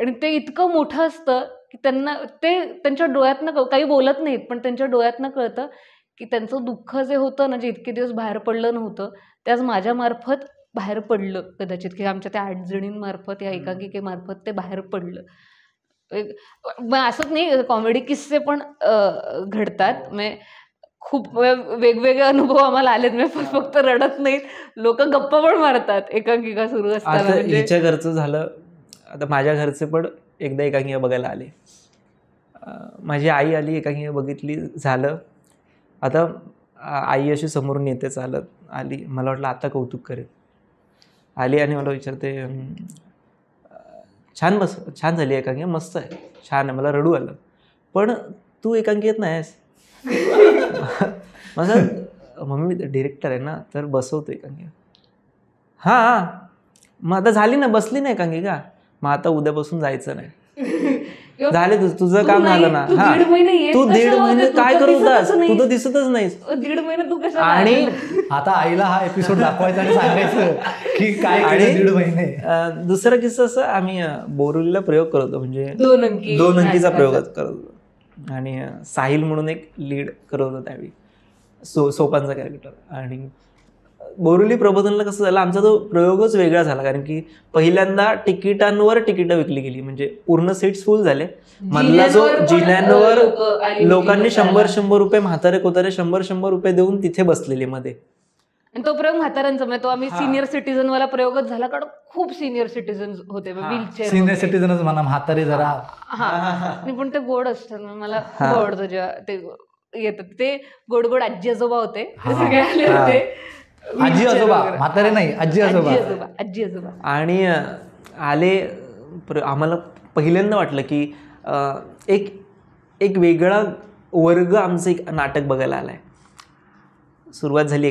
आणि ते इतकं मोठं असतं की त्यांना ते त्यांच्या डोळ्यातनं काही बोलत नाहीत पण त्यांच्या डोळ्यातनं कळतं की त्यांचं दुःख जे होतं ना, जे इतके दिवस बाहेर पडलं नव्हतं, ते आज माझ्यामार्फत बाहेर पडलं कदाचित, की आमच्या त्या 8 जणींमार्फत, या एकांकिकेमार्फत ते बाहेर पडलं. मग असंच नाही, कॉमेडी किस्से पण घडतात. म्हणजे खूप वेगवेगळे अनुभव आम्हाला आलेत. म्हणजे फक्त रडत नाहीत, लोक गप्पा पण मारतात एकांकिका सुरू असताना. आता म्हणजे हिच्या घरचं झालं, आता माझ्या घरचे पण एकदा एकांकिका बघायला आले. माझी आई आली, एकांकिका बघितली, झालं. आता आई अशी समोरून येते चालत आली, मला वाटलं आता कौतुक करेल. आली आणि मला विचारते, छान झाली एकांकिका, मस्त आहे, छान आहे, मला रडू आलं, पण तू एकांकिकेत नाही आहेस. माझं मम्मी डिरेक्टर आहे ना, तर बसवतो एकांकिका. हां, मग आता झाली ना, बसली ना एकांकिका, मग आता उद्यापासून जायचं नाही. झाले तुझं काम झालं ना. हा, तू 1.5 महिने काय करत होतास, तू तर दिसतच नाहीस. 1.5 महिने तू कसं. आणि आता आईला हा एपिसोड दाखवायचा आणि सांगायचं की काय आणि 1.5 महिने. दुसरा किस्सा असं, आम्ही बोरिवलीला प्रयोग करत होतो, म्हणजे 2 अंकी 2 अंकीचा प्रयोग करत होतो. आणि साहिल म्हणून एक लीड करत होतो त्यावेळी, सोपांचा कॅरेक्टर. आणि बोरिवली प्रबोधनला कसं झालं, आमचा तो प्रयोगच वेगळा झाला, कारण की पहिल्यांदा तिकिटांवर तिकीटं विकली गेली, म्हणजे पूर्ण सीट्स फुल झाले. मधला जो जिन्यांवर लोकांनी 100 रुपये, म्हातारे कोतारे 100 रुपये देऊन तिथे बसलेले मध्ये. आणि तो प्रयोग म्हाताऱ्यांचा, म्हणजे तो आम्ही सिनियर सिटीजन वाला प्रयोगच झाला, कारण खूप सिनियर सिटीजन होते, व्हीलचेअर. सिनियर सिटीजनच म्हणा, म्हातारे जरा. हा, पण ते गोड असतं ना, मला खूप आवडतं जेव्हा ते येतात. ते गोड गोड आजी आजोबा होते, सगळे आले होते. आजी आजोबा, म्हातारे नाही, आजी आजोबा. आजी आजोबा. आणि आले, आम्हाला पहिल्यांदा वाटलं की एक वेगळा वर्ग आमचं एक नाटक बघायला आलाय. सुरुवात झाली,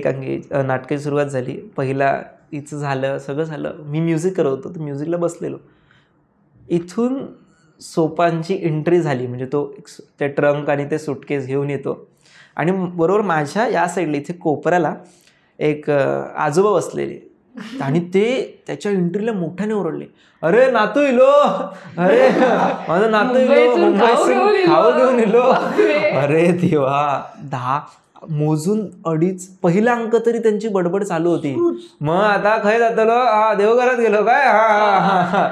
नाटकाची सुरुवात झाली. पहिला हिचं झालं, सगळं झालं. मी म्युझिक करत होतो, तर म्युझिकला बसलेलो. इथून सोपांची एंट्री झाली, म्हणजे तो ते ट्रंक आणि ते सुटकेस घेऊन येतो. आणि बरोबर माझ्या या साईडला इथे कोपऱ्याला एक आजोबा बसलेले, आणि ते त्याच्या एंट्रीला मोठ्याने ओरडले, अरे नातू इलो, अरे माझं नातू इलो, मुंबईतून खाऊ घेऊन इलो. अरे देवा, 10 मोजून 2.5 पहिला अंक तरी त्यांची बडबड चालू होती. मग आता खय जातलो, हा देवघरात गेलो काय, हा.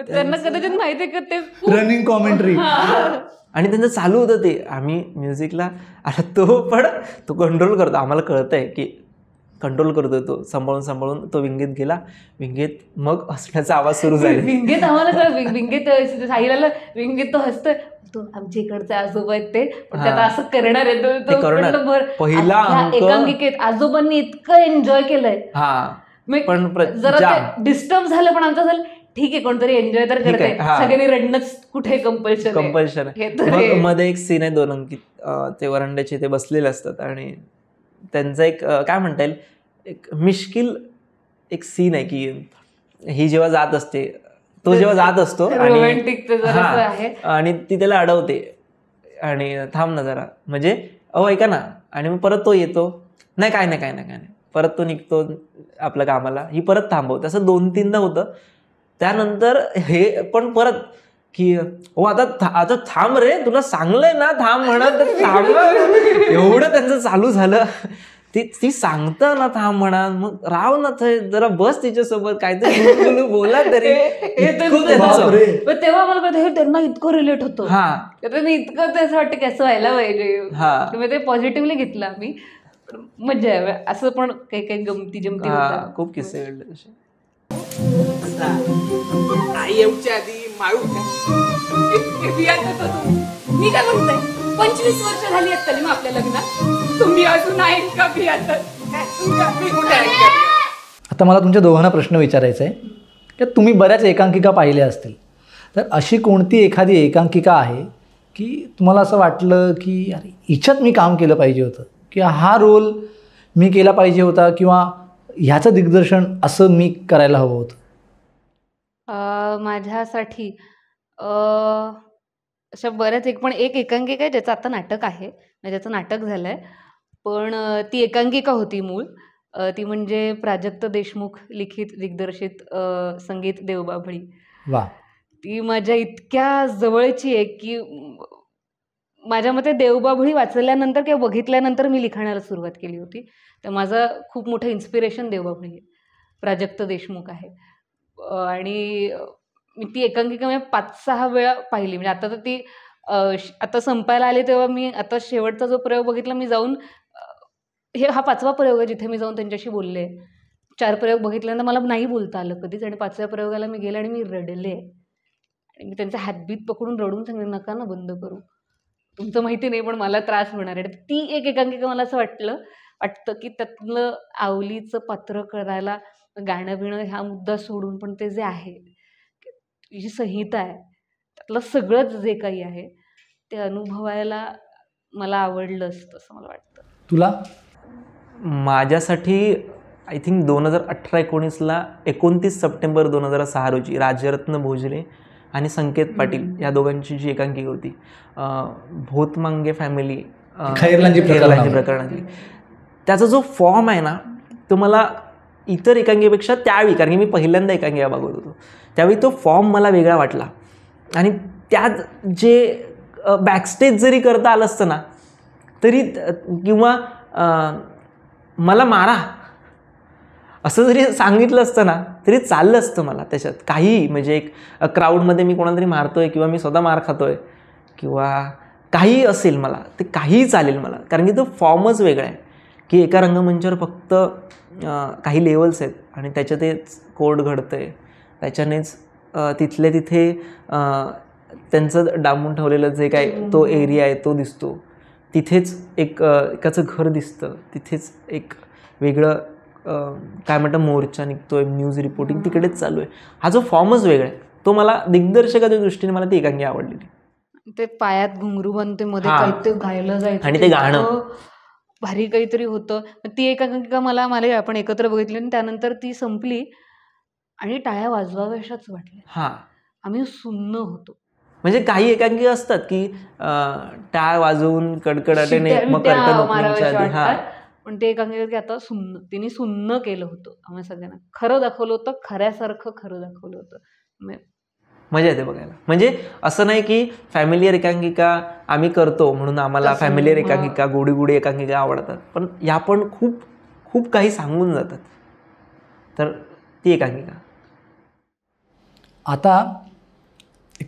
त्यांना कदाचित माहिती आहे का ते रनिंग कॉमेंट्री. आणि त्यांचं चालू होतं ते. आम्ही म्युझिकला, आता तो कंट्रोल करतो, आम्हाला कळतंय की कंट्रोल करतोय तो, सांभाळून तो विंगेत गेला. विंगेत मग हसण्याचा आवाज सुरू झाला. विंगेत आम्हाला कळलं, विंगेत साहिलाला विंगेत तो हसतोय, तो आमच्या इकडचे आजोबा आहेत ते, पण त्याला असं करणार आहे. पहिला एकांकिकेत आजोबांनी इतकं एन्जॉय केलंय. पण जरा डिस्टर्ब झालं, पण आमचं झालं ठीक आहे, कोणतरी एन्जॉय तर करते, सगळ्यांनी रडणंच कुठे कंपल्शन. मध्ये एक सीन आहे 2 अंकी, ते वरांड्याचे ते बसलेले असतात, आणि त्यांचा एक काय म्हणता येईल, एक मिश्किल एक सीन आहे की ही जेव्हा जात असते, तो जेव्हा जात असतो, आणि ती त्याला अडवते, आणि थांब ना जरा, म्हणजे ऐका ना, आणि मग परत तो येतो, नाही काय नाही, परत तो निघतो आपल्या कामाला, ही परत थांबवते. असं 2-3दा होतं. त्यानंतर हे पण परत की आता थांब रे, तुला सांगलंय ना थांब म्हणत, थांब. एवढं त्यांचं चालू झालं. ती सांगतं ना थांब म्हणा, मग राव ना जरा बस तिच्यासोबत, काहीतरी बोला तरी. तेव्हा मला कळतं त्यांना इतकं रिलेट होतं, त्यांनी इतकं ते असं वाटतं की असं व्हायला पाहिजे. ते पॉझिटिव्हली घेतलं आम्ही, मजा आहे. असं पण काही गमती जमती होतात, खूप किस्से घडले तसे. आई येऊच्या आधी माळू इतके बियातच होतो मी काय म्हणते 25 वर्ष झाली आहेत तरी मग आपल्या लग्नात तुम्ही अजून आहे का बियातच मी कुठे आहे? आता मला तुमच्या दोघांना प्रश्न विचारायचा आहे की तुम्ही बऱ्याच एकांकिका पाहिल्या असतील, तर अशी कोणती एखादी एकांकिका आहे की तुम्हाला असं वाटलं की अरे हिच्यात मी काम केलं पाहिजे होतं, किंवा हा रोल मी केला पाहिजे होता, किंवा ह्याचं दिग्दर्शन असं मी करायला हवं होतं? माझ्यासाठी अशा बऱ्याच पण एक एकांकिका आहे ज्याचं आता नाटक आहे, म्हणजे ज्याचं नाटक झालं आहे, पण ती एकांकिका होती मूळ. ती म्हणजे प्राजक्त देशमुख लिखित दिग्दर्शित संगीत देवबाभळी. वा. ती माझ्या इतक्या जवळची आहे की माझ्या मते देवबाभळी वाचल्यानंतर किंवा बघितल्यानंतर मी लिखाणाला सुरुवात केली होती. तर माझं खूप मोठं इन्स्पिरेशन देवबाभळी आहे, प्राजक्त देशमुख आहे. आणि मी ती एकांकिका मी 5-6 वेळा पाहिली. म्हणजे आता तर ती आता संपायला आली तेव्हा मी आता शेवटचा जो प्रयोग बघितला, मी जाऊन हा 5वा प्रयोग आहे जिथे मी जाऊन त्यांच्याशी बोलले. 4 प्रयोग बघितल्यानंतर मला नाही बोलता आलं कधीच, आणि 5व्या प्रयोगाला मी गेले आणि मी रडले. आणि मी त्यांचा हातबीत पकडून रडून सांगितलं, नका ना बंद करू, तुमचं माहिती नाही पण मला त्रास होणार आहे. ती एक एकांकिका मला असं वाटतं की त्यातलं आवलीचं पात्र करायला गाणं बिणं ह्या मुद्दा सोडून पण ते जे आहे, जी संहिता आहे, त्यातलं सगळंच जे काही आहे ते अनुभवायला मला आवडलं असतं असं मला वाटतं. तुला? माझ्यासाठी आय थिंक 2018-19ला 29 सप्टेंबर 2006 रोजी राजरत्न भोजले आणि संकेत पाटील या दोघांची जी एकांकिका होती, भोतमांगे फॅमिली खैरलांची प्रकरणातली, त्याचा जो फॉर्म आहे ना, तो मला इतर एकांकिकेपेक्षा त्यावेळी, कारण की मी पहिल्यांदा एकांकिका बघत होतो त्यावेळी तो फॉर्म मला वेगळा वाटला. आणि त्यात जे बॅकस्टेज जरी करता आलं असतं ना तरी, किंवा मला मारा असं जरी सांगितलं असतं ना तरी चाललं असतं मला त्याच्यात काही. म्हणजे एक क्राऊडमध्ये मी कोणाला तरी मारतोय किंवा मी स्वतः मार खातोय किंवा काही असेल, मला ते काहीही चालेल मला, कारण की तो फॉर्मच वेगळा आहे की एका रंगमंचावर फक्त काही लेवल्स आहेत आणि त्याच्यातच कोड घडतं आहे, त्याच्यानेच तिथले तिथे त्यांचं डांबून ठेवलेलं जे काय तो एरिया आहे तो दिसतो, तिथेच एकाचं घर दिसतं, तिथेच एक वेगळं काय म्हणतात मोर्चा निघतोय, न्यूज रिपोर्टिंग तिकडेच चालू आहे. हा जो फॉर्मच वेगळा आहे, तो मला दिग्दर्शकाच्या दृष्टीने मला ती एकांकिका आवडलेली. ते पायात घुंगरू बनते मध्ये काहीतरी गायलं जायचं आणि ते गाणं भारी काहीतरी होतं. ती एकांकिका मला आपण एकत्र बघितली आणि त्यानंतर ती संपली आणि टाळ्या वाजवाव्याशाच वाटल्या. हां, आम्ही सुन्न होतो. म्हणजे काही एकांकिका असतात की टाळ वाजवून कडकडाटीने मग कर्टन ओपनिंगच्या आधी. हां, पण ते एकांकिका आता तिने सुन्न केलं होतं, आम्हाला सगळ्यांना खरं दाखवलं होतं, खऱ्यासारखं खरं दाखवलं होतं. मजा येते बघायला. म्हणजे असं नाही की फॅमिलियर एकांकिका आम्ही करतो म्हणून आम्हाला फॅमिलियर एकांकिका, गोडी गोडी एकांकिका आवडतात, पण या पण खूप खूप काही सांगून जातात. तर ती एकांकिका. आता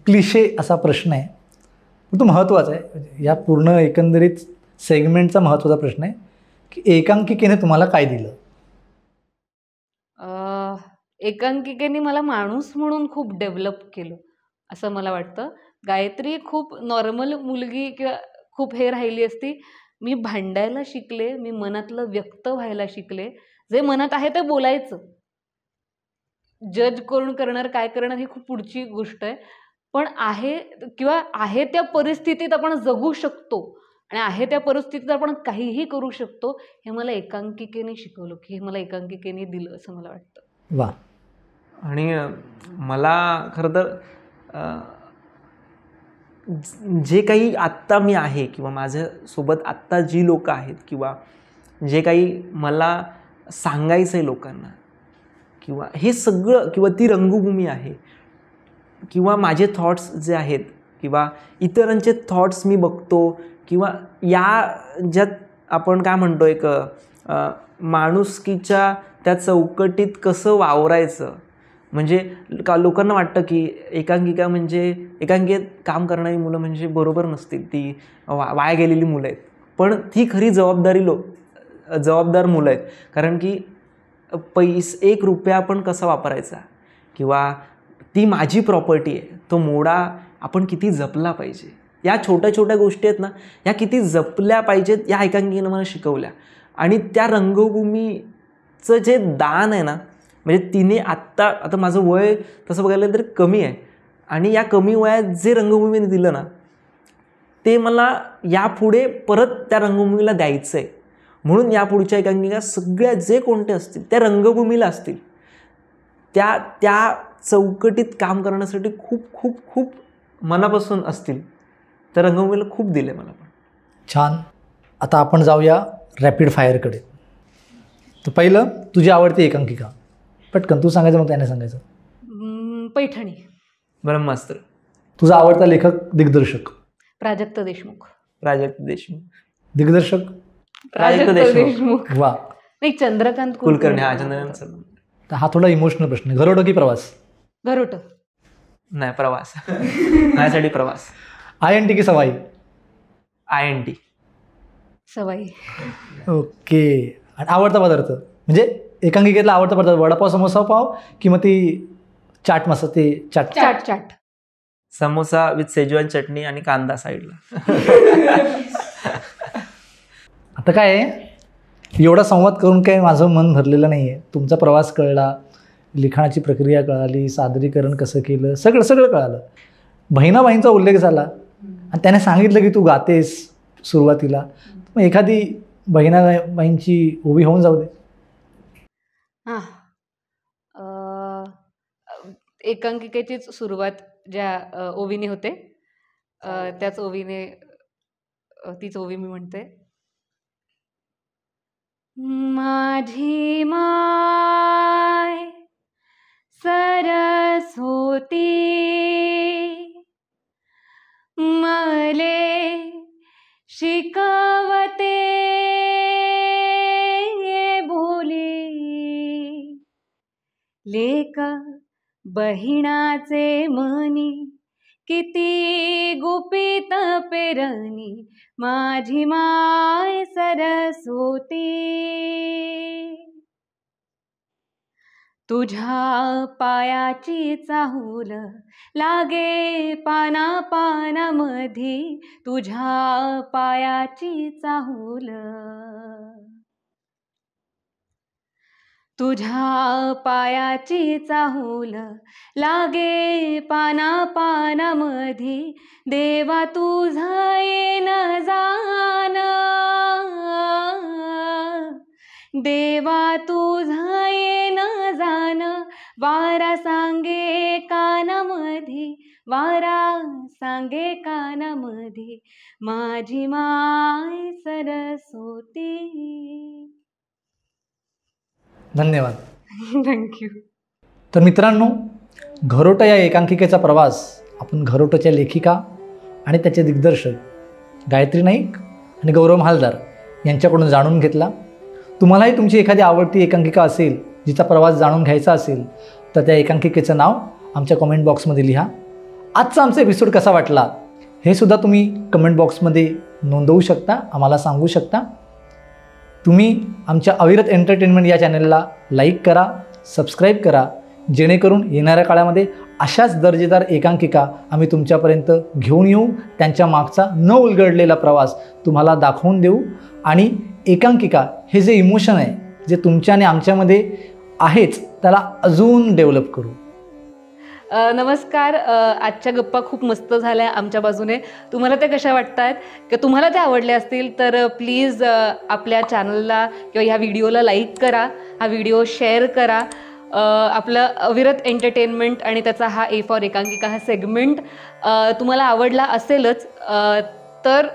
क्लिशे असा प्रश्न आहे, पण तो महत्त्वाचा आहे, या पूर्ण एकंदरीत सेगमेंटचा महत्त्वाचा प्रश्न आहे की एकांकिकेने तुम्हाला काय दिलं? एकांकिकेने मला माणूस म्हणून खूप डेव्हलप केलं असं मला वाटतं. गायत्री खूप नॉर्मल मुलगी किंवा खूप हे राहिली असती. मी भांडायला शिकले, मी मनातलं व्यक्त व्हायला शिकले, जे मनात आहे ते बोलायचं. जज करून करणार काय करणार ही खूप पुढची गोष्ट आहे, पण आहे त्या परिस्थितीत आपण जगू शकतो आणि आहे त्या परिस्थितीत आपण काहीही करू शकतो, हे मला एकांकिकेने शिकवलं, की हे मला एकांकिकेने दिलं असं मला वाटतं. वा. आणि मला खरं तर जे काही आत्ता मी आहे किंवा माझ्यासोबत आत्ता जी लोकं आहेत किंवा जे काही मला सांगायचं आहे लोकांना, किंवा हे सगळं, किंवा ती रंगभूमी आहे, किंवा माझे थॉट्स जे आहेत किंवा इतरांचे थॉट्स मी बघतो, किंवा या ज्यात आपण काय म्हणतो एक माणुसकीच्या त्या चौकटीत कसं वावरायचं. म्हणजे लोकांना वाटतं की एकांकिकेत काम करणारी मुलं म्हणजे बरोबर नसतील, ती वाया गेलेली मुलं आहेत, पण ती खरी जबाबदार मुलं आहेत. कारण की 1 रुपया आपण कसा वापरायचा, किंवा ती माझी प्रॉपर्टी आहे, तो मोडा आपण किती जपला पाहिजे. या छोट्या छोट्या गोष्टी आहेत ना, या किती जपल्या पाहिजेत या एकांकिकेनं मला शिकवल्या. आणि त्या रंगभूमीचं जे दान आहे ना, म्हणजे तिने आता माझं वय तसं बघायला तर कमी आहे, आणि या कमी वयात जे रंगभूमीने दिलं ना, ते मला यापुढे परत त्या रंगभूमीला द्यायचं आहे. म्हणून यापुढच्या एकांकिका सगळ्या जे कोणते असतील त्या रंगभूमीला असतील, त्या चौकटीत काम करण्यासाठी खूप खूप खूप मनापासून असतील. तर रंगभूमीला खूप दिले मला पण. छान. आता आपण जाऊया रॅपिड फायरकडे. तर पहिलं तुझी आवडती एकांकिका, पटकन तू सांगायचं मग त्याने सांगायचं. पैठणी. ब्रह्मास्त्र. तुझा आवडता लेखक दिग्दर्शक. प्राजक्त देशमुख. प्राजक्त देशमुख. दिग्दर्शक. प्राजक्त देशमुख. वा. नाही, चंद्रकांत कुलकर्णी. हा चंद्रकांत सर. तर हा थोडा इमोशनल प्रश्न आहे. घरोटं की प्रवास? घरोट. नाही, प्रवास. माझ्यासाठी प्रवास. INT की सवाई? INT. सवाई. ओके. आणि आवडता पदार्थ म्हणजे एकांकिकेतला आवडता पदार्थ वडापाव, समोसा, पाव की मग ती चाट मसाला, ते चाट? चाट. समोसा विथ शेजवान चटणी आणि कांदा साईडला. आता काय आहे, एवढा संवाद करून काय माझं मन भरलेलं नाही आहे. तुमचा प्रवास कळला, लिखाणाची प्रक्रिया कळाली, सादरीकरण कसं केलं, सगळं कळालं. बहिणाबाईंचा उल्लेख झाला आणि त्याने सांगितलं की तू गातेस सुरुवातीला. मग एखादी बहिणाबाईंची ओवी होऊन जाऊ दे. हां. एकांकिकेचीच सुरुवात ज्या ओवीने होते, त्याच ओवीने तीच ओवी मी म्हणते. माझी माय सरस्वती मले शिकवते बोली, लेक बहिणाचे मनी किती गुपित पेरणी, माझी माय सरस्वती. तुझ्या पायाची चाहूल लागे पाना पानामधी, तुझ्या पायाची चाहूल, तुझ्या पायाची चाहूल लागे पाना पानामधी, देवा तुझं येन जान, देवा तुझं येन जान, वारा सांगे कानामधी, वारा सांगे कानामधी, माझी माय सरस्वती. धन्यवाद. थँक्यू. तर मित्रांनो, घरोटं या एकांकिकेचा प्रवास आपण घरोटच्या लेखिका आणि त्याचे दिग्दर्शक गायत्री नाईक आणि गौरव महालदार यांच्याकडून जाणून घेतला. तुम्हालाही तुमची एखादी आवडती एकांकिका असेल, जिचा प्रवास जाणून घ्यायचा असेल, तर त्या एकांकिकेचं नाव आमच्या कमेंट बॉक्समध्ये लिहा. आजचा आमचा एपिसोड कसा वाटला हे सुद्धा तुम्ही कमेंट बॉक्समध्ये नोंदवू शकता, आम्हाला सांगू शकता. तुम्ही आमच्या अविरत एंटरटेनमेंट या चॅनलला लाईक करा, सबस्क्राईब करा, जेणेकरून येणाऱ्या काळामध्ये अशाच दर्जेदार एकांकिका आम्ही तुमच्यापर्यंत घेऊन येऊ, त्यांच्या मागचा न उलगडलेला प्रवास तुम्हाला दाखवून देऊ आणि एकांकिका हे जे इमोशन आहे, जे तुमच्या आणि आमच्यामध्ये आहेच, त्याला अजून डेव्हलप करू. नमस्कार. आजच्या गप्पा खूप मस्त झाल्या आमच्या बाजूने. तुम्हाला त्या कशा वाटतात? की तुम्हाला त्या आवडल्या असतील तर प्लीज आपल्या चॅनलला किंवा ह्या व्हिडिओला लाईक करा, हा व्हिडिओ शेअर करा. आपलं अविरत एंटरटेनमेंट आणि त्याचा हा ए फॉर एकांकिका हा सेगमेंट तुम्हाला आवडला असेलच, तर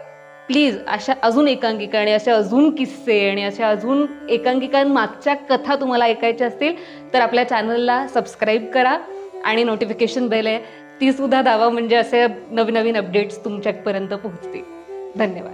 प्लीज अशा अजून एकांकिका आणि अशा अजून किस्से आणि अशा अजून एकांकिकांमागच्या कथा तुम्हाला ऐकायच्या असतील तर आपल्या चॅनलला सबस्क्राईब करा आणि नोटिफिकेशन बेल आहे तीसुद्धा दावा, म्हणजे असे नवीन नवीन अपडेट्स तुमच्यापर्यंत पोहोचतील. धन्यवाद.